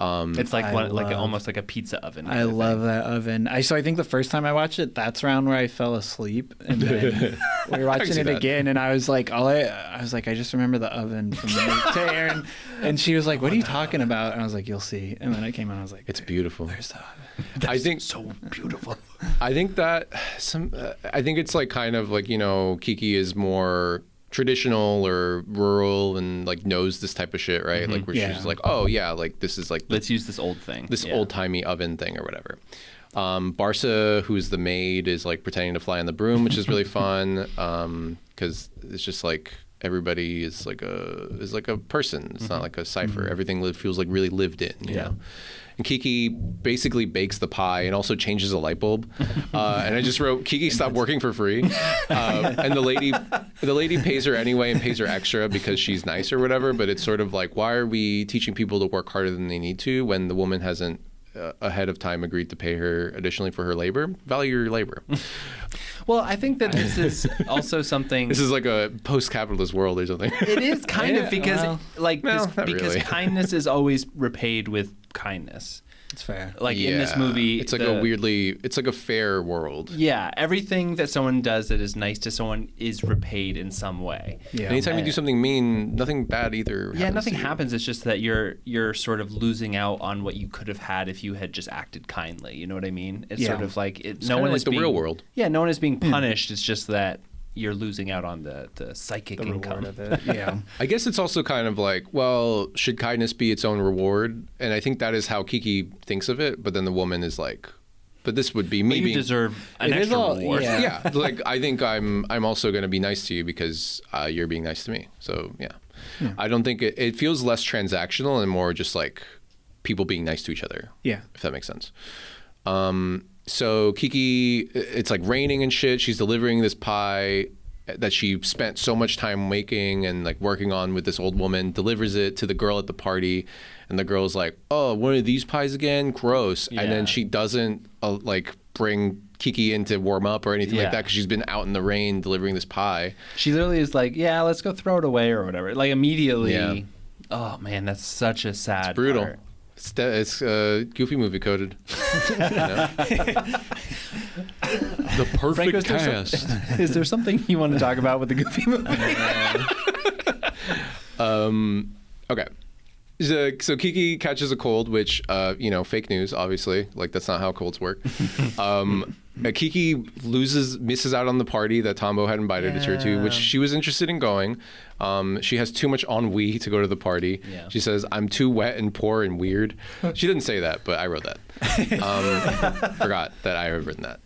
It's like almost like a pizza oven. I love that oven. So I think the first time I watched it, that's around where I fell asleep, and then we were watching it again, and I was like, I just remember the oven from the Aaron, and she was like, "What are you talking about?" And I was like, "You'll see." And then I came out, I was like, "It's beautiful." There's the oven. I think so beautiful. I think that I think it's like kind of like Kiki is more traditional or rural and like knows this type of shit, right? Like where she's like, oh yeah, like this is like let's use this old thing, this old-timey oven thing or whatever. Barca, who's the maid, is like pretending to fly on the broom, which is really fun because it's just like everybody is like a person. It's not like a cipher. Everything feels like really lived in, you know? And Kiki basically bakes the pie and also changes a light bulb. And I just wrote, Kiki stopped working for free. And the lady pays her anyway and pays her extra because she's nice or whatever. But it's sort of like, why are we teaching people to work harder than they need to when the woman hasn't ahead of time agreed to pay her additionally for her labor? Value your labor. Well, I think that this is also something. This is like a post-capitalist world or something. It is kind of because because really. kindness is always repaid with kindness. It's fair. Like in this movie, it's like it's like a fair world. Yeah, everything that someone does that is nice to someone is repaid in some way. Yeah. Anytime you do something mean, nothing bad either. Yeah, nothing happens. It's just that you're sort of losing out on what you could have had if you had just acted kindly. You know what I mean? It's sort of like no one is the being, real world. Yeah, no one is being punished. It's just that you're losing out on the psychic income of it. Yeah. I guess it's also kind of like, well, should kindness be its own reward? And I think that is how Kiki thinks of it. But then the woman is like, but this would be me. You deserve an extra reward. Yeah. Like I think I'm also going to be nice to you because you're being nice to me. So yeah. I don't think it feels less transactional and more just like people being nice to each other. Yeah. If that makes sense. So Kiki, it's like raining and shit. She's delivering this pie that she spent so much time making and like working on with this old woman, delivers it to the girl at the party. And the girl's like, oh, one of these pies again? Gross. Yeah. And then she doesn't like bring Kiki in to warm up or anything like that because she's been out in the rain delivering this pie. She literally is like, yeah, let's go throw it away or whatever. Like immediately. Yeah. Oh, man, that's such a sad It's brutal. part. It's Goofy movie coded. The perfect cast. Is there something you want to talk about with the Goofy movie? Okay. So Kiki catches a cold, which, fake news, obviously. Like, that's not how colds work. Kiki misses out on the party that Tombo had invited her to, which she was interested in going. She has too much ennui to go to the party. Yeah. She says, I'm too wet and poor and weird. She didn't say that, but I wrote that. Forgot that I had written that.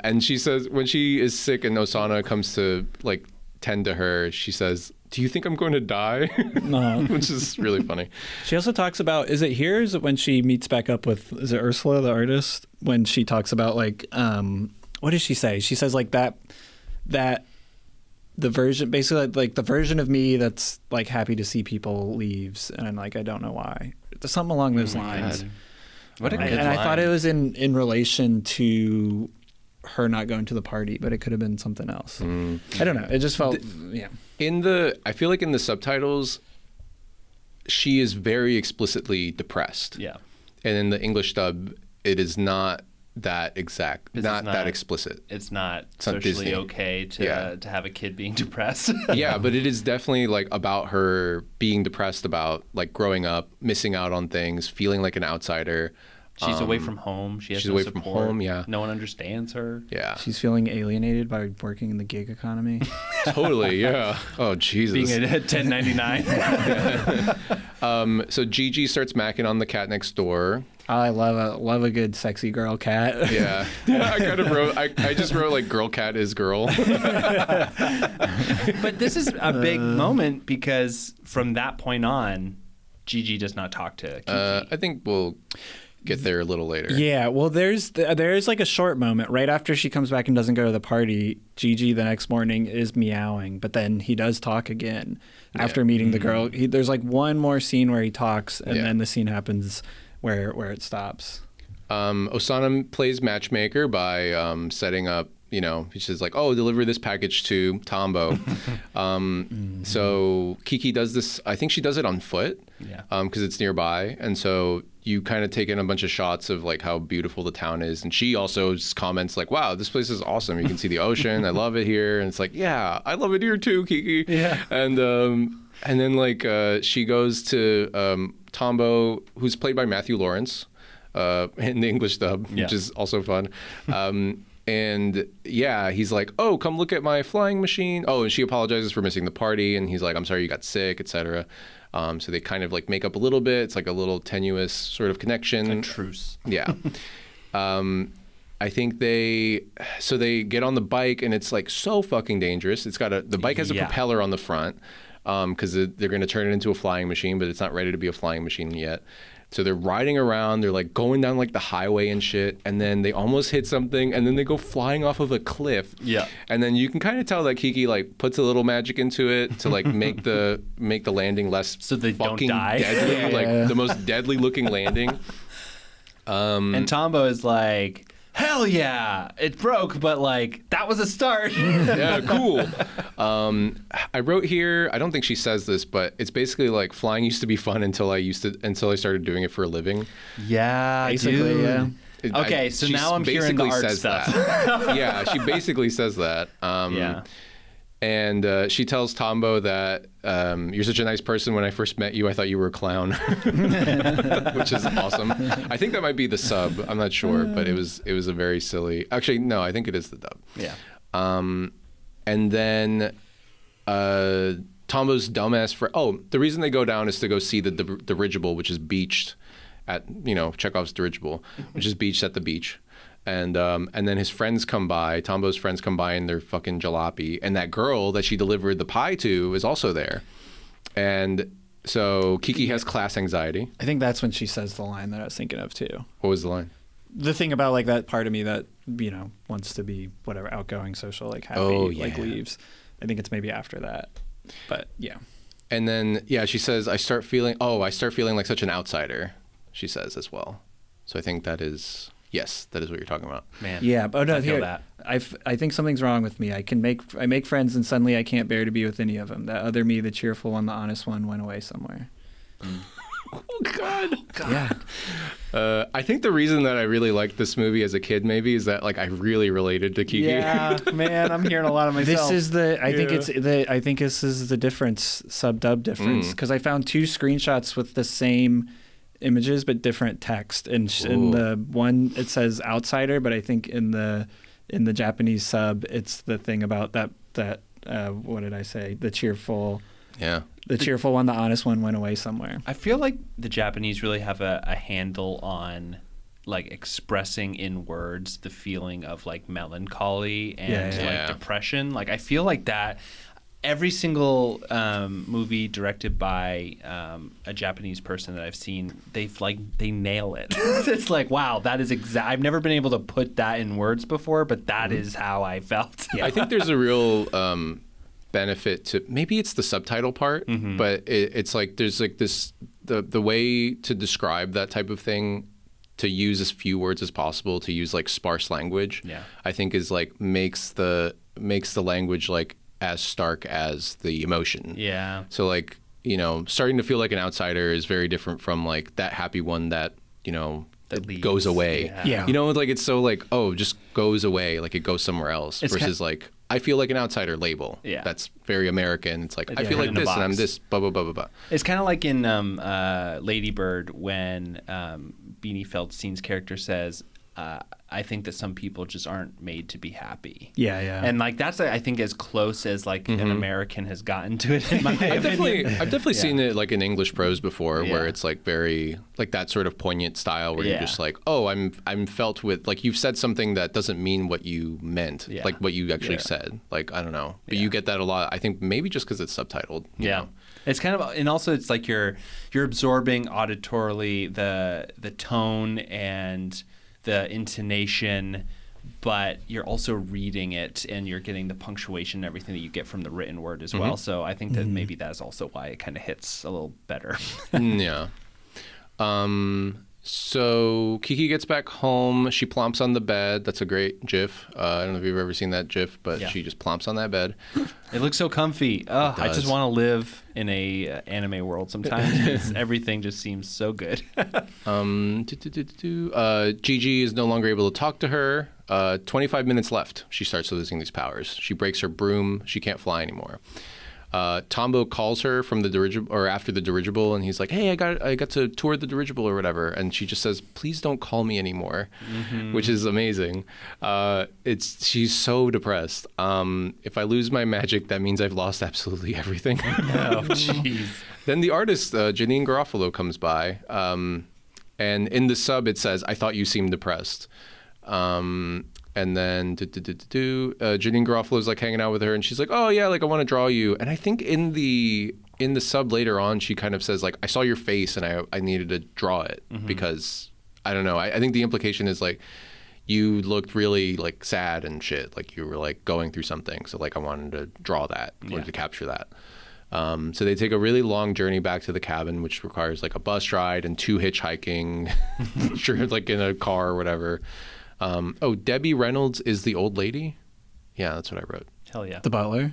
And she says, when she is sick and Osana comes to, like, tend to her, she says, do you think I'm going to die? No. Which is really funny. She also talks about, is it here? Is it when she meets back up with, is it Ursula, the artist? When she talks about like, what does she say? She says like that the version, basically like the version of me that's like happy to see people leaves. And I'm like, I don't know why. Something along those lines. What a good line. I thought it was in relation to her not going to the party, but it could have been something else. I don't know. It just felt, I feel like in the subtitles, she is very explicitly depressed. Yeah. And in the English dub, it is not that exact, not that explicit. It's not not socially Disney. okay to have a kid being depressed. Yeah, but it is definitely like about her being depressed about like growing up, missing out on things, feeling like an outsider. She's away from home. She's away from home, yeah. No one understands her. Yeah. She's feeling alienated by working in the gig economy. Totally, yeah. Oh, Jesus. Being a 1099. So Gigi starts macking on the cat next door. I love a good sexy girl cat. Yeah. I kind of wrote, I just wrote like girl cat is girl. But this is a big moment because from that point on, Gigi does not talk to Kiki. I think we'll get there a little later. Yeah, well, there's like a short moment right after she comes back and doesn't go to the party. Gigi the next morning is meowing, but then he does talk again after meeting the girl. There's like one more scene where he talks, and then the scene happens where it stops. Osana plays matchmaker by setting up. You know, he says like, "Oh, deliver this package to Tombo." So Kiki does this. I think she does it on foot. Yeah. Because it's nearby, and so you kind of take in a bunch of shots of like how beautiful the town is, and she also just comments like, "Wow, this place is awesome. You can see the ocean. I love it here." And it's like, "Yeah, I love it here too, Kiki." Yeah. And then like she goes to Tombo, who's played by Matthew Lawrence, in the English dub, which is also fun. And yeah, he's like, "Oh, come look at my flying machine." Oh, and she apologizes for missing the party, and he's like, "I'm sorry you got sick," etc. So they kind of like make up a little bit. It's like a little tenuous sort of connection. A truce. Yeah. I think they get on the bike, and it's like so fucking dangerous. It's got the bike has a propeller on the front because they're going to turn it into a flying machine, but it's not ready to be a flying machine yet. So they're riding around, they're like going down like the highway and shit, and then they almost hit something, and then they go flying off of a cliff. Yeah. And then you can kind of tell that Kiki like puts a little magic into it to like make the landing less So they don't fucking die. deadly, like the most deadly looking landing. And Tombo is like, "Hell yeah, it broke, but like that was a start." Yeah, cool. I wrote here, I don't think she says this, but it's basically like flying used to be fun until I started doing it for a living. Yeah, Basically, dude. yeah. Okay, so she now I'm hearing the art stuff. That. Yeah, she basically says that. Yeah. And she tells Tombo that you're such a nice person. When I first met you, I thought you were a clown, which is awesome. I think that might be the sub. I'm not sure, but it was a very silly. Actually, no, I think it is the dub. Yeah. And then Tombo's dumbass friend. Oh, the reason they go down is to go see the dirigible, which is beached at Chekhov's dirigible, which is beached at the beach. And then his friends come by, Tombo's friends come by in their fucking jalopy, and that girl that she delivered the pie to is also there. And so Kiki has class anxiety. I think that's when she says the line that I was thinking of too. What was the line? The thing about like that part of me that wants to be whatever outgoing, social, like happy, like leaves. I think it's maybe after that, but yeah. And then she says, I start feeling like such an outsider. She says as well. So I think that is what you're talking about. Man. Yeah, but I feel that. I think something's wrong with me. I make friends, and suddenly I can't bear to be with any of them. That other me, the cheerful one, the honest one, went away somewhere. Oh God. Yeah. I think the reason that I really liked this movie as a kid maybe is that like I really related to Kiki. Yeah, man, I'm hearing a lot of myself. I think this is the difference, sub-dub difference, because I found 2 screenshots with the same images but different text. And in the one it says outsider, but I think in the Japanese sub it's the thing about that what did I say? The cheerful. Yeah. The cheerful one, the honest one, went away somewhere. I feel like the Japanese really have a handle on like expressing in words the feeling of like melancholy and like depression. Like I feel like that every single movie directed by a Japanese person that I've seen, they nail it. It's like, wow, that is I've never been able to put that in words before, but that is how I felt. I think there's a real benefit to, maybe it's the subtitle part, but it's like there's like this the way to describe that type of thing, to use as few words as possible, to use like sparse language, I think is like makes the language like as stark as the emotion. Yeah. So like, starting to feel like an outsider is very different from like that happy one that, leaves. goes away. Yeah. You know, like it's so like, oh, just goes away, like it goes somewhere else. It's versus like, I feel like an outsider label. Yeah. That's very American. It's like, I feel put like in a this and I'm box. this, blah, blah, blah, blah, blah. It's kind of like in Lady Bird when Beanie Feldstein's character says, I think that some people just aren't made to be happy. Yeah, yeah. And like that's I think as close as like an American has gotten to it in my opinion. I've definitely seen it like in English prose before, Yeah. where it's like very like that sort of poignant style where Yeah. you're just like, oh, I'm felt with like you've said something that doesn't mean what you meant, Yeah. like what you actually Yeah. said. Like I don't know, but you get that a lot. I think maybe just because it's subtitled. you Yeah. know? It's kind of, and also it's like you're absorbing auditorily the tone and the intonation, but you're also reading it and you're getting the punctuation and everything that you get from the written word as well. So I think that maybe that's also why it kind of hits a little better. Yeah. So Kiki gets back home. She plumps on the bed. That's a great GIF. I don't know if you've ever seen that GIF, but Yeah. she just plumps on that bed. It looks so comfy. I just does. want to live in a anime world sometimes because everything just seems so good. Gigi is no longer able to talk to her. 25 minutes left. She starts losing these powers. She breaks her broom. She can't fly anymore. Tombo calls her from the dirigible or after the dirigible, and he's like, "Hey, I got to tour the dirigible or whatever." And she just says, "Please don't call me anymore," which is amazing. She's so depressed. If I lose my magic, that means I've lost absolutely everything. Oh, jeez. Then the artist Janine Garofalo comes by, and in the sub it says, "I thought you seemed depressed." And then Janine Garofalo's like hanging out with her, and she's like, "Oh yeah, like I want to draw you." And I think in the sub later on, she kind of says like, "I saw your face, and I needed to draw it because I don't know." I think the implication is like you looked really like sad and shit, like you were like going through something. So like I wanted to draw that, wanted to capture that. So they take a really long journey back to the cabin, which requires like a bus ride and 2 hitchhiking, sure, like in a car or whatever. Debbie Reynolds is the old lady. Yeah, that's what I wrote. Hell yeah. The butler.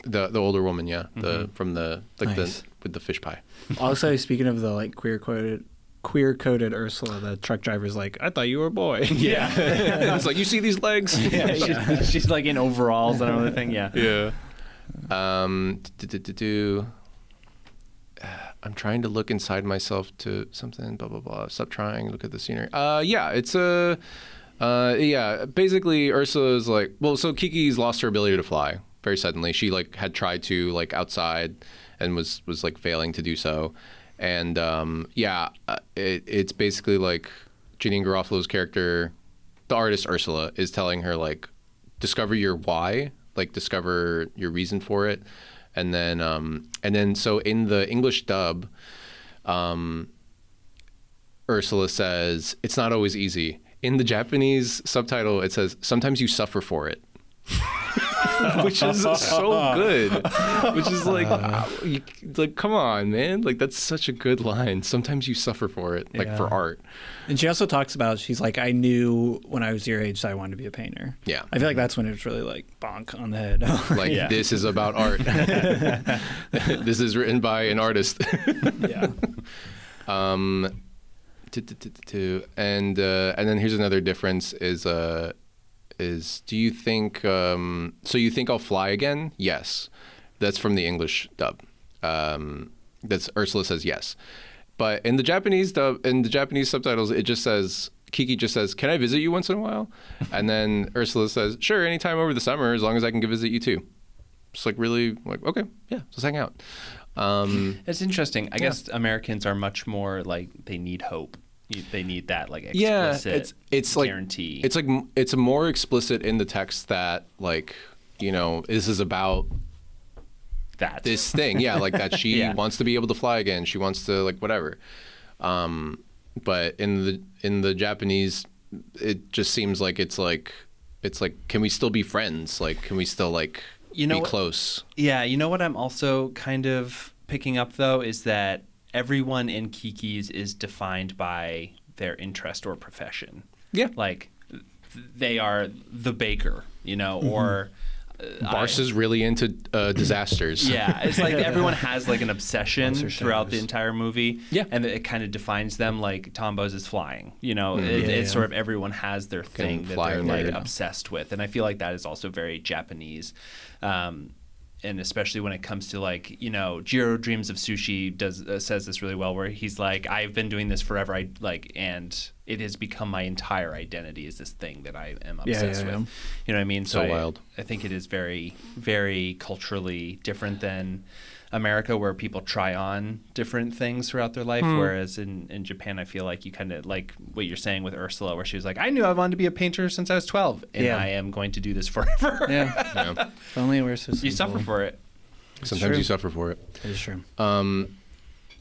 The older woman, yeah, from the like Nice. with the fish pie. Also, speaking of the like queer coded Ursula, the truck driver's like, "I thought you were a boy." Yeah. It's like, you see these legs? She's like in overalls and everything. Yeah. Yeah. I'm trying to look inside myself to something, blah, blah, blah. Stop trying, look at the scenery. Basically Ursula is like, well, so Kiki's lost her ability to fly very suddenly. She like had tried to like outside and was like failing to do so. And it's basically like Janine Garofalo's character, the artist Ursula, is telling her like, discover your why, like discover your reason for it. And then so in the English dub, Ursula says, "It's not always easy." In the Japanese subtitle, it says, "Sometimes you suffer for it." Which is so good. Which is like, come on, man. Like, that's such a good line. Sometimes you suffer for it, like for art. And she also talks about, she's like, "I knew when I was your age that I wanted to be a painter." Yeah. I feel like that's when it was really like bonk on the head. Like, this is about art. This is written by an artist. Yeah. And then here's another difference is do you think so you think I'll fly again? Yes. That's from the English dub. That's Ursula says yes. But in the Japanese dub, in the Japanese subtitles, it just says, Kiki just says, "Can I visit you once in a while?" And then Ursula says, "Sure, anytime over the summer, as long as I can go visit you too." Just like really like, okay, yeah, let's hang out. It's interesting. I guess Americans are much more like they need hope. They need that like explicit it's like guarantee. it's more explicit in the text that like, you know, this is about that this thing. Yeah, like that she Yeah. wants to be able to fly again. She wants to like whatever. But in the Japanese, it just seems like it's like can we still be friends? Like can we still like be close? Yeah, you know what I'm also kind of picking up though is that everyone in Kiki's is defined by their interest or profession. Yeah. Like they are the baker, you know, or Barca's really into disasters. Yeah, it's like everyone has like an obsession throughout the entire movie. Yeah. And it kind of defines them. Like Tombo's is flying. You know, it's sort of everyone has their thing that they're like obsessed with. And I feel like that is also very Japanese. And especially when it comes to like, you know, Jiro Dreams of Sushi says this really well, where he's like, I've been doing this forever. And it has become my entire identity is this thing that I am obsessed with. You know what I mean? So wild. I think it is very, very culturally different than America, where people try on different things throughout their life. Whereas in Japan, I feel like you kind of like what you're saying with Ursula, where she was like, I knew I wanted to be a painter since I was 12, and I am going to do this forever. Yeah. If only it were so simple. You suffer for it. Sometimes you suffer for it. It is true.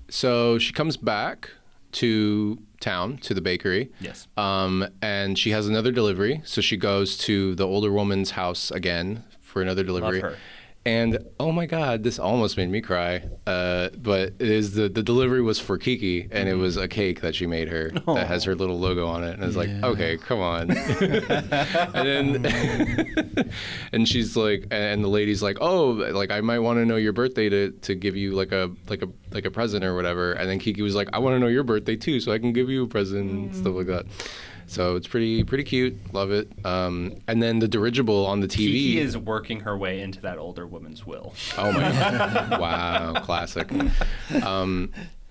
So she comes back to town, to the bakery. Yes. And she has another delivery. So she goes to the older woman's house again for another delivery. Love her. And oh my God, this almost made me cry. But it is the delivery was for Kiki, and it was a cake that she made her that has her little logo on it. And I was like, okay, come on. And then and she's like, and the lady's like, oh, like I might want to know your birthday to give you like a present or whatever. And then Kiki was like, I want to know your birthday too, so I can give you a present and stuff like that. So it's pretty cute. Love it. And then the dirigible on the TV. Kiki is working her way into that older woman's will. Oh my God. Wow. Classic.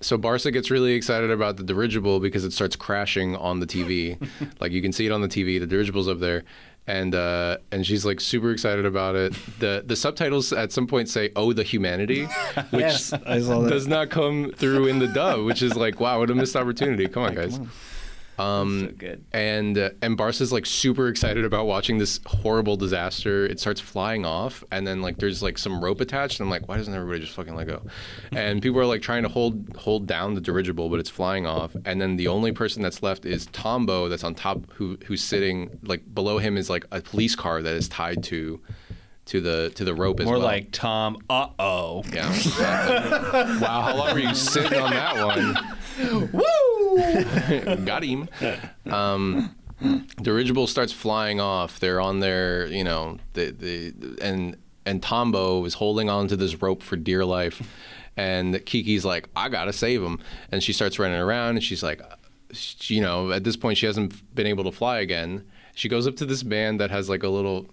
So Barca gets really excited about the dirigible because it starts crashing on the TV. Like you can see it on the TV. The dirigible's up there. And she's like super excited about it. The subtitles at some point say "Oh, the humanity," which does not come through in the dub, which is like, wow, what a missed opportunity. Come on, guys. So good. And Barca's like super excited about watching this horrible disaster. It starts flying off, and then like there's like some rope attached, and I'm like, why doesn't everybody just fucking let go? And people are like trying to hold down the dirigible, but it's flying off. And then the only person that's left is Tombo, that's on top, who's sitting like below him is like a police car that is tied to the rope as well. More like Tom. Uh-oh. Yeah. Exactly. Wow. How long were you sitting on that one? Woo! Got him. Dirigible starts flying off. They're on their, you know, and Tombo is holding on to this rope for dear life, and Kiki's like, I gotta save him, and she starts running around, and she's like, you know, at this point she hasn't been able to fly again. She goes up to this man that has like a little,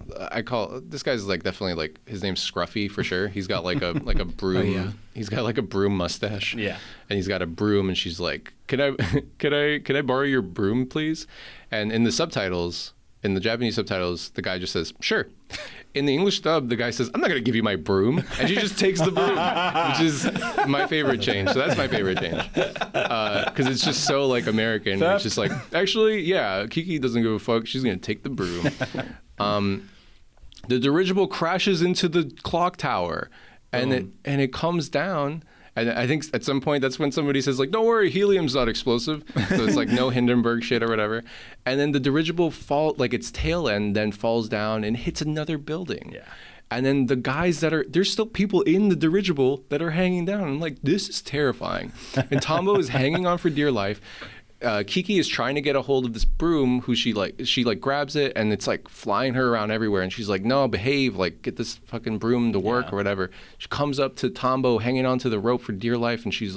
this guy's like definitely like, his name's Scruffy for sure. He's got like a broom. Oh, yeah. He's got like a broom mustache. Yeah. And he's got a broom, and she's like, can I borrow your broom, please? And in the subtitles, in the Japanese subtitles, the guy just says, sure. In the English dub, the guy says, I'm not going to give you my broom. And she just takes the broom, which is my favorite change. So that's my favorite change. Because it's just so like American. It's just like, actually, yeah, Kiki doesn't give a fuck. She's going to take the broom. The dirigible crashes into the clock tower, and it comes down. And I think at some point that's when somebody says like, don't worry, helium's not explosive. So it's like no Hindenburg shit or whatever. And then the dirigible like its tail end then falls down and hits another building. Yeah. And then the guys there's still people in the dirigible that are hanging down. I'm like, this is terrifying. And Tombo is hanging on for dear life. Kiki is trying to get a hold of this broom, who she grabs it, and it's like flying her around everywhere, and she's like, no, behave, like get this fucking broom to work or whatever. She comes up to Tombo hanging onto the rope for dear life, and she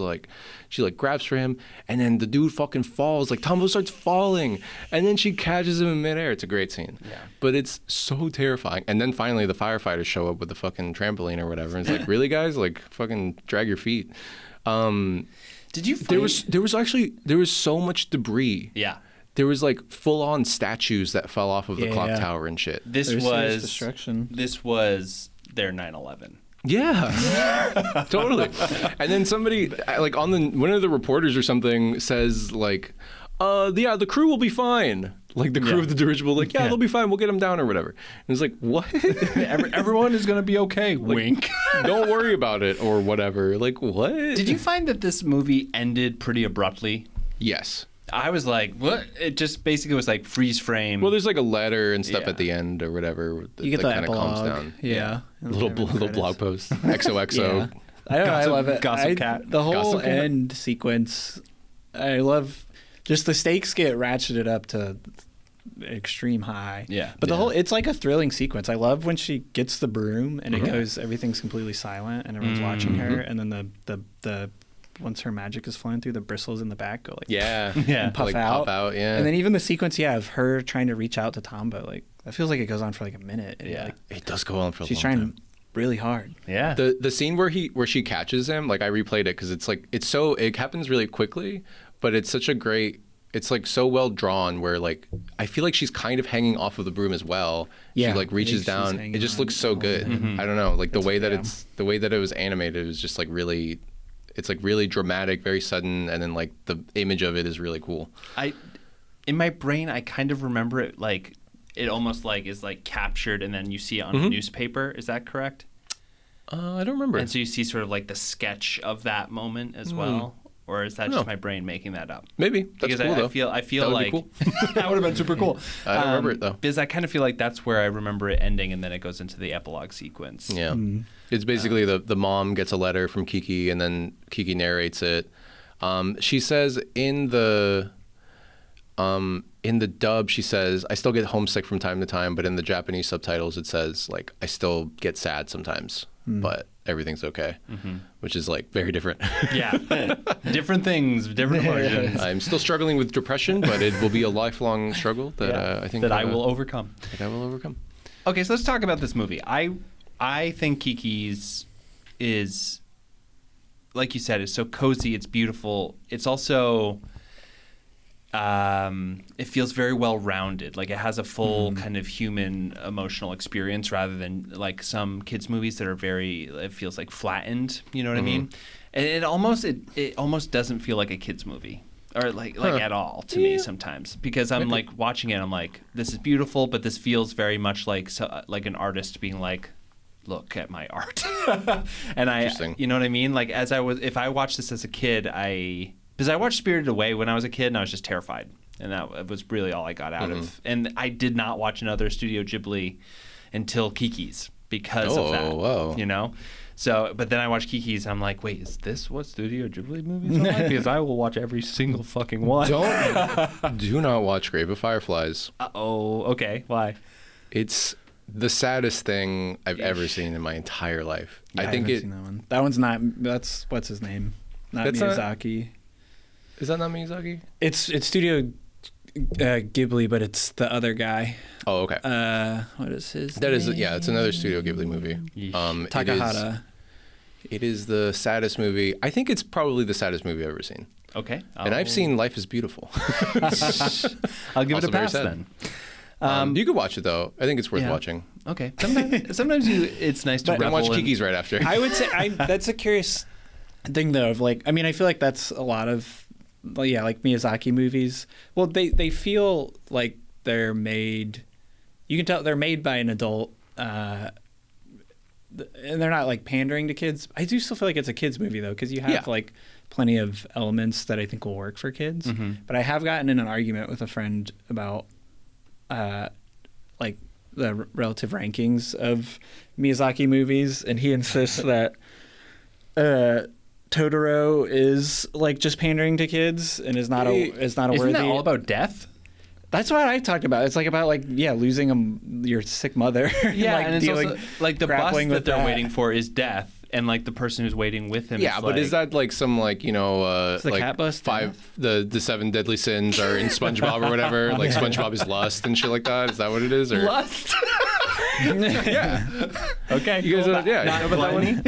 grabs for him, and then the dude fucking falls, like Tombo starts falling, and then she catches him in midair. It's a great scene. Yeah. But it's so terrifying. And then finally the firefighters show up with the fucking trampoline or whatever, and it's like, really guys, like fucking drag your feet. Did you find... There was so much debris. Yeah. There was like full on statues that fell off of the clock tower and shit. This was destruction. This was their 9/11. Yeah. Totally. And then somebody like one of the reporters or something says like, the crew will be fine. Like the crew of the dirigible, like, they'll be fine. We'll get them down or whatever. And it's like, what? Everyone is going to be okay. Like, wink. Don't worry about it or whatever. Like, what? Did you find that this movie ended pretty abruptly? Yes. I was like, what? It just basically was like freeze frame. Well, there's like a letter and stuff at the end or whatever. You get that kind of calms down. Yeah. Little blog post. XOXO. I love it. Gossip cat. The whole end sequence, I love. Just the stakes get ratcheted up to extreme high. Yeah. But it's like a thrilling sequence. I love when she gets the broom and it goes, everything's completely silent and everyone's watching her. And then the once her magic is flowing through, the bristles in the back go like and puff out. And then even the sequence, of her trying to reach out to Tombo, like that feels like it goes on for like a minute. And like, it does go on for a long time. She's trying really hard. Yeah. The scene where she catches him, like I replayed it because it's like it happens really quickly, but it's such a great. It's like so well drawn where like I feel like she's kind of hanging off of the broom as well. Yeah, she like reaches down. It just looks so good. I don't know, like the way that it was animated is just like really, it's like really dramatic, very sudden, and then like the image of it is really cool. In my brain, I kind of remember it like it almost like is like captured and then you see it on a newspaper. Is that correct? I don't remember. And so you see sort of like the sketch of that moment as well. Or is that just my brain making that up? Maybe. That's because cool, though. I feel that like would be cool. that would have been super cool. I don't remember it though. Because I kind of feel like that's where I remember it ending, and then it goes into the epilogue sequence. Yeah, it's basically the mom gets a letter from Kiki, and then Kiki narrates it. She says in the dub, she says, "I still get homesick from time to time," but in the Japanese subtitles, it says like, "I still get sad sometimes, but everything's okay," which is like very different. Yeah, different things, different emotions. I'm still struggling with depression, but it will be a lifelong struggle that I think that I will overcome. That I will overcome. Okay, so let's talk about this movie. I think Kiki's is, like you said, is so cozy. It's beautiful. It's also. It feels very well rounded. Like it has a full kind of human emotional experience rather than like some kids movies that are it feels like flattened. You know what I mean? And it almost doesn't feel like a kids movie or like at all to me sometimes because I'm like watching it. I'm like, this is beautiful, but this feels very much like an artist being like, look at my art. And you know what I mean? Like if I watched this as a kid, because I watched Spirited Away when I was a kid, and I was just terrified. And that was really all I got out of. And I did not watch another Studio Ghibli until Kiki's because of that. Whoa. You know? So, but then I watched Kiki's, and I'm like, wait, is this what Studio Ghibli movies are like? Because I will watch every single fucking one. Do not watch Grave of Fireflies. Uh-oh. Okay. Why? It's the saddest thing I've ever seen in my entire life. Yeah, I haven't seen that one. That one's not. That's what's his name? Not Miyazaki. Is that not Miyazaki? It's Studio Ghibli, but it's the other guy. Oh, okay. What is his name? It's another Studio Ghibli movie. Takahata. It is the saddest movie. I think it's probably the saddest movie I've ever seen. Okay. And I've seen Life is Beautiful. I'll give it a pass then. You could watch it though. I think it's worth watching. Okay. Sometimes it's nice to revel watch Kiki's right after. I would say that's a curious thing though. Of like, I mean, I feel like that's a lot of. Well, yeah, like Miyazaki movies. Well, they feel like they're made. You can tell they're made by an adult, and they're not like pandering to kids. I do still feel like it's a kids movie though, because you have like plenty of elements that I think will work for kids. But I have gotten in an argument with a friend about, like the relative rankings of Miyazaki movies, and he insists that. Totoro is like just pandering to kids and is not worthy. Isn't that all about death? That's what I talked about. It's like about losing your sick mother. Yeah, like and it's also like the bus that they're waiting for is death, and like the person who's waiting with him. Yeah, but is that like some like the like cat bus the 7 deadly sins are in SpongeBob or whatever? Like SpongeBob is lust and shit like that. Is that what it is? Or lust? Yeah. Okay. You guys cool. know about that one?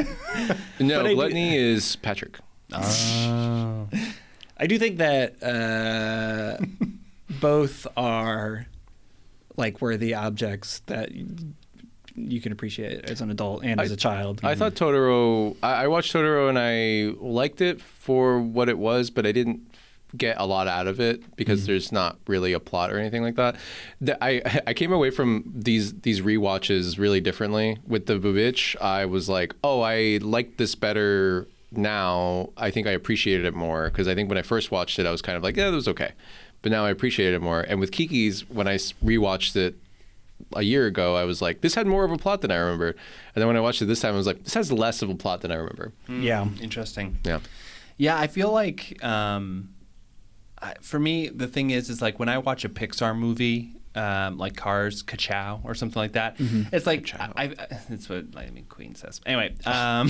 No, Gluttony is Patrick. Oh. I do think that both are like worthy objects that you can appreciate as an adult and as a child. I thought Totoro. I watched Totoro and I liked it for what it was, but I didn't get a lot out of it because there's not really a plot or anything like that. I came away from these rewatches really differently. With the VVitch, I was like, oh, I like this better now. I think I appreciated it more because I think when I first watched it, I was kind of like, yeah, it was okay. But now I appreciate it more. And with Kiki's, when I rewatched it a year ago, I was like, this had more of a plot than I remember. And then when I watched it this time, I was like, this has less of a plot than I remember. Yeah. Interesting. Yeah. Yeah, I feel like for me, the thing is like when I watch a Pixar movie, like Cars, Ka-chow, or something like that. It's like it's what Queen says. Anyway, Ka-chow.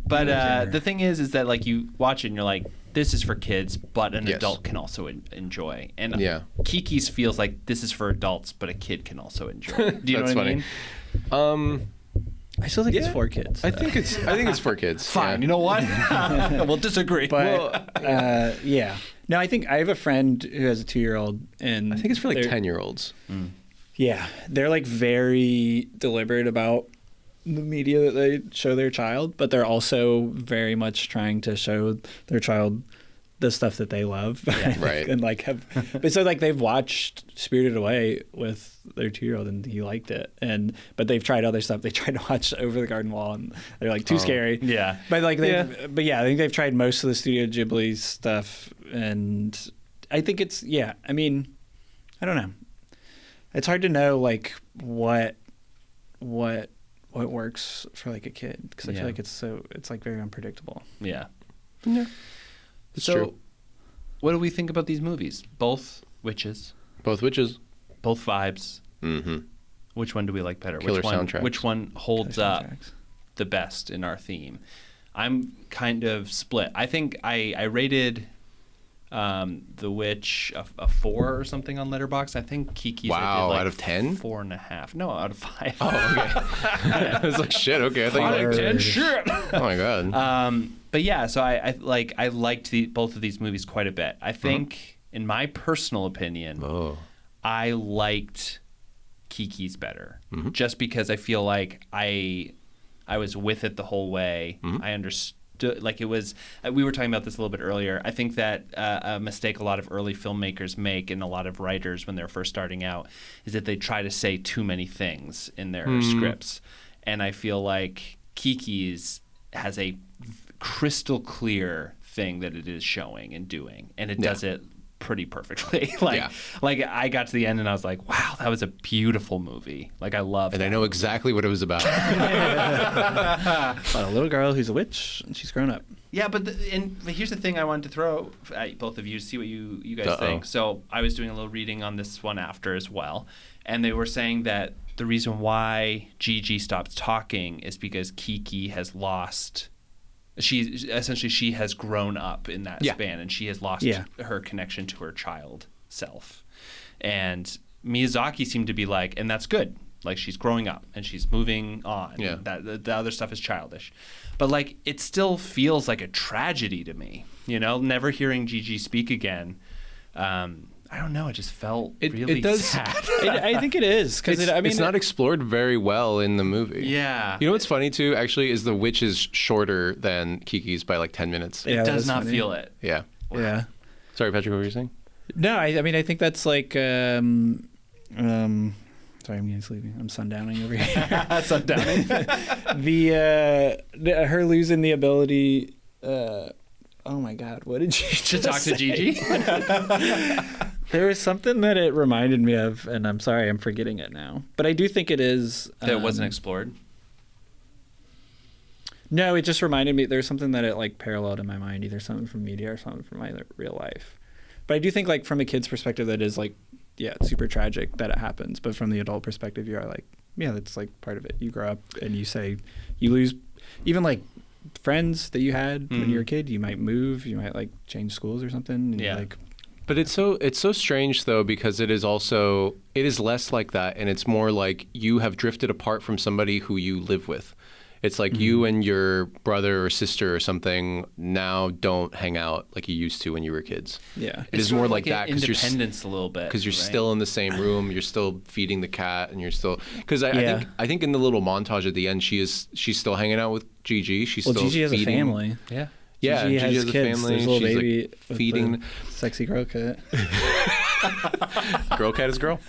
But the thing is that like you watch it and you're like, this is for kids, but an adult can also enjoy. And Kiki's feels like this is for adults, but a kid can also enjoy. Do you know what I mean? I still think it's for kids. I think it's for kids. Fine. You know what? We'll disagree. But yeah. No, I think I have a friend who has a 2-year-old, and I think it's for like 10-year-olds. Yeah, they're like very deliberate about the media that they show their child, but they're also very much trying to show their child the stuff that they love. Yeah, right. And like but so like they've watched Spirited Away with their 2-year-old and he liked it, but they've tried other stuff. They tried to watch Over the Garden Wall and they're like too scary. Yeah. But like I think they've tried most of the Studio Ghibli stuff, and I think it's I mean, I don't know. It's hard to know like what works for like a kid, because I feel like it's like very unpredictable. Yeah. It's true. What do we think about these movies? Both witches. Both witches. Both vibes. Mm-hmm. Which one do we like better? Killer soundtracks. Which one holds up the best in our theme? I'm kind of split. I think I rated The Witch a 4 or something on Letterboxd. I think Kiki's out of 10? 4.5. No, out of 5. Oh, okay. I was like, shit. Okay, I thought you liked 10. Shit. Oh my god. But yeah, so I liked both of these movies quite a bit. I think, in my personal opinion, I liked Kiki's better, just because I feel like I was with it the whole way. I understood, like it was. We were talking about this a little bit earlier. I think that a mistake a lot of early filmmakers make, and a lot of writers when they're first starting out, is that they try to say too many things in their scripts, and I feel like Kiki's has a crystal clear thing that it is showing and doing, and it does it pretty perfully. Like I got to the end and I was like, wow, that was a beautiful movie. Like I love it. And I know exactly what it was about. About a little girl who's a witch and she's grown up. Yeah, but here's the thing I wanted to throw at both of you to see what you guys think. So I was doing a little reading on this one after as well, and they were saying that the reason why Gigi stopped talking is because Kiki has lost. She has grown up in that span, and she has lost her connection to her child self. And Miyazaki seemed to be like, and that's good. Like she's growing up and she's moving on. Yeah. The other stuff is childish, but like it still feels like a tragedy to me. You know, never hearing Gigi speak again. I don't know. It just felt really sad. I think it is, because it's not explored very well in the movie. Yeah. You know what's funny too? Actually, is The Witch is shorter than Kiki's by like 10 minutes. It does not feel it. Yeah. Wow. Yeah. Sorry, Patrick. What were you saying? No, I mean I think that's like sorry, I'm getting sleepy. I'm sundowning over here. Sundowning. Her losing the ability. Oh my God! What did you just talk to Gigi? There was something that it reminded me of, and I'm sorry, I'm forgetting it now. But I do think it is that it wasn't explored. No, it just reminded me. There's something that it like paralleled in my mind, either something from media or something from my real life. But I do think, like from a kid's perspective, that is like, it's super tragic that it happens. But from the adult perspective, you are like, that's like part of it. You grow up and you say, you lose, even like friends that you had when you were a kid. You might move, you might like change schools or something. And like, but it's so strange though, because it is less like that, and it's more like you have drifted apart from somebody who you live with. It's like you and your brother or sister or something now don't hang out like you used to when you were kids. Yeah, it is more like that, because independence a little bit, because you're still in the same room, you're still feeding the cat, and you're still I think in the little montage at the end, she's still hanging out with Gigi. She's still Gigi has feeding. A family. Yeah. Gigi has a kids. family. There's a little she's baby like feeding sexy girl cat. Girl cat is girl.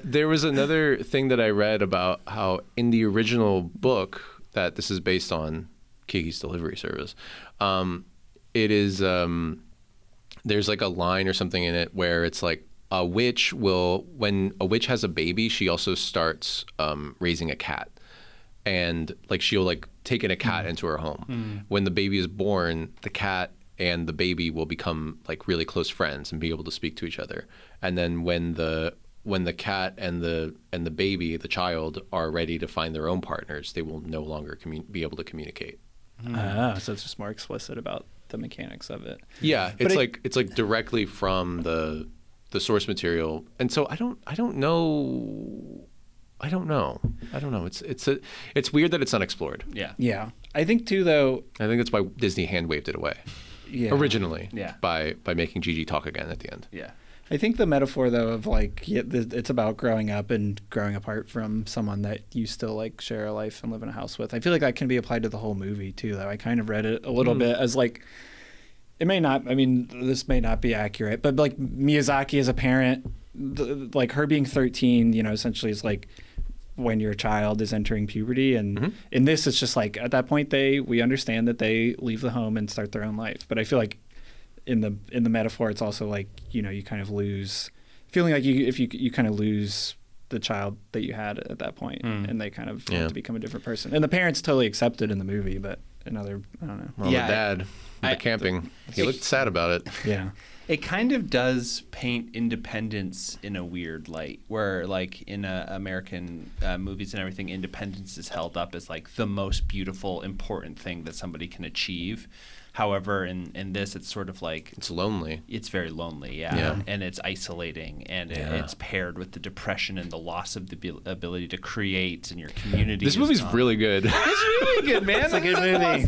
There was another thing that I read about how in the original book that this is based on, Kiki's Delivery Service, it is there's like a line or something in it where it's like when a witch has a baby, she also starts raising a cat. And like she'll like take in a cat into her home. When the baby is born, the cat and the baby will become like really close friends and be able to speak to each other. And then when the cat and the baby, the child, are ready to find their own partners, they will no longer be able to communicate. So it's just more explicit about the mechanics of it. Yeah, it's like directly from the source material. And so I don't know. It's weird that it's unexplored. Yeah. I think too, though. I think that's why Disney hand waved it away. Yeah. Originally. Yeah. By making Gigi talk again at the end. Yeah. I think the metaphor, though, of like, it's about growing up and growing apart from someone that you still like share a life and live in a house with. I feel like that can be applied to the whole movie too, though. I kind of read it a little bit as like, it may not, I mean, this may not be accurate, but like Miyazaki as a parent, like her being 13, you know, essentially is like when your child is entering puberty. And in this, it's just like at that point, we understand that they leave the home and start their own life. But I feel like in the metaphor, it's also like, you know, you kind of lose feeling like you kind of lose the child that you had at that point, and they kind of have to become a different person. And the parents totally accept it in the movie, but another, I don't know. Well, the dad, the camping, he looked sad about it. Yeah. It kind of does paint independence in a weird light, where like in American movies and everything, independence is held up as like the most beautiful, important thing that somebody can achieve. However, in this, it's sort of like... It's lonely. It's very lonely, yeah. And it's isolating, and it's paired with the depression and the loss of the ability to create in your community. This movie's really good. It's really good, man. It's a good movie.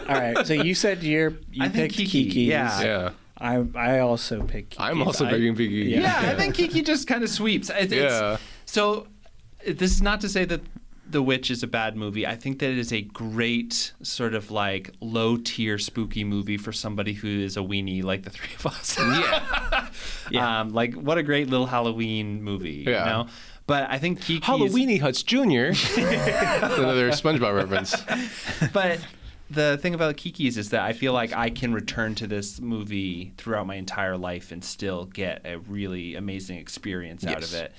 All right, so you said you picked Kiki. Yeah. I also picked Kiki. I'm also picking Kiki. Yeah, I think Kiki just kind of sweeps. So this is not to say that The Witch is a bad movie. I think that it is a great sort of like low-tier spooky movie for somebody who is a weenie like the three of us. Like what a great little Halloween movie, you know? But I think Kiki's... Halloweeny Huts Jr. Another SpongeBob reference. But the thing about Kiki's is that I feel like I can return to this movie throughout my entire life and still get a really amazing experience out of it.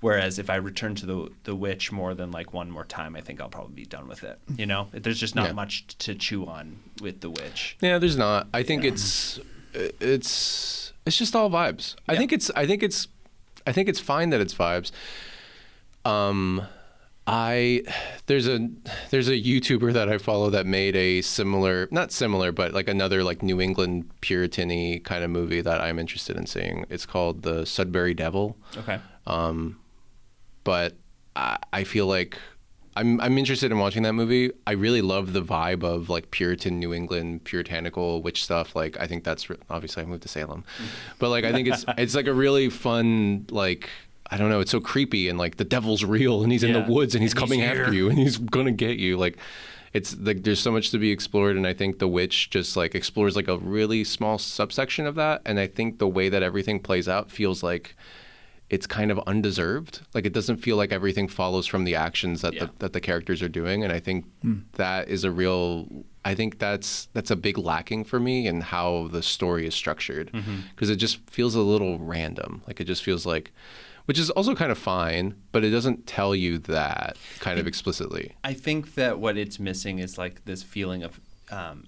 Whereas if I return to the Witch more than like one more time, I think I'll probably be done with it. You know, there's just not much to chew on with the Witch. Yeah, there's not. I think it's just all vibes. I think it's fine that it's vibes. There's a YouTuber that I follow that made a not similar, but like another like New England Puritan-y kind of movie that I'm interested in seeing. It's called The Sudbury Devil. Okay. But I feel like I'm interested in watching that movie. I really love the vibe of like Puritan New England, puritanical witch stuff. Like I think that's obviously I moved to Salem, but like I think it's like a really fun, like I don't know, it's so creepy and like the devil's real and he's in the woods and he's coming after you and he's gonna get you. Like it's like there's so much to be explored, and I think The Witch just like explores like a really small subsection of that. And I think the way that everything plays out feels like it's kind of undeserved. Like it doesn't feel like everything follows from the actions that the characters are doing. And I think that is that's a big lacking for me in how the story is structured, because it just feels a little random. Like it just feels like, which is also kind of fine, but it doesn't tell you that kind of explicitly. I think that what it's missing is like this feeling of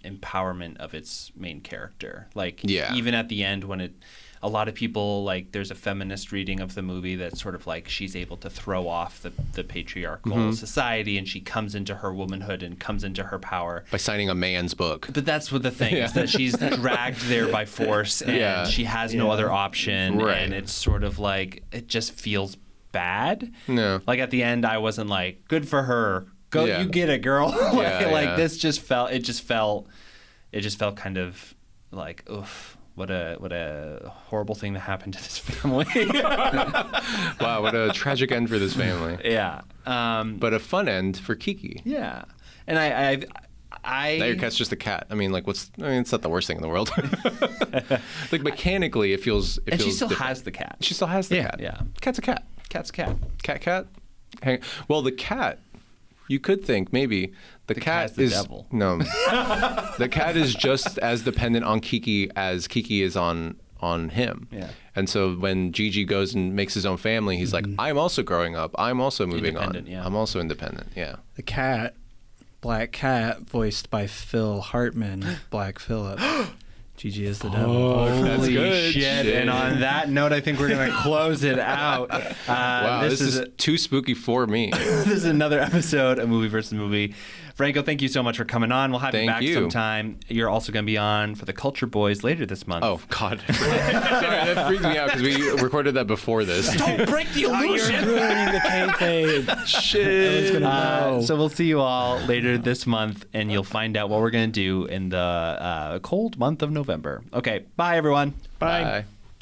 empowerment of its main character. Like even at the end when a lot of people, like, there's a feminist reading of the movie that's sort of like she's able to throw off the patriarchal society, and she comes into her womanhood and comes into her power by signing a man's book. But that's what the thing is, that she's dragged there by force, and she has no other option, and it's sort of like it just feels bad. No, like at the end, I wasn't like, good for her, go, you get it, girl. This just felt kind of like, oof. What a horrible thing to happen to this family. Wow, what a tragic end for this family. Yeah. But a fun end for Kiki. Yeah. And I now your cat's just a cat. I mean, it's not the worst thing in the world. Like mechanically, it feels. And she still has the cat. She still has the cat. Yeah. Cat's a cat. Cat's a cat. Cat. Well, the cat. You could think maybe the cat is devil. No. The cat is just as dependent on Kiki as Kiki is on him. Yeah. And so when Gigi goes and makes his own family, he's like, I'm also growing up. I'm also moving on. Yeah. I'm also independent. Yeah. The cat Black Cat, voiced by Phil Hartman, Black Phillip. Gigi is the devil. Holy good. shit. And on that note, I think we're going to close it out. Wow, this is too spooky for me. This is another episode of Movie versus Movie. Franco, thank you so much for coming on. We'll have you back sometime. You're also going to be on for the Culture Boys later this month. Oh, God. Sorry, that freaked me out because we recorded that before this. Don't break the illusion. You're ruining the kayfabe. Shit. So we'll see you all later this month, and you'll find out what we're going to do in the cold month of November. Okay, bye, everyone. Bye. Bye.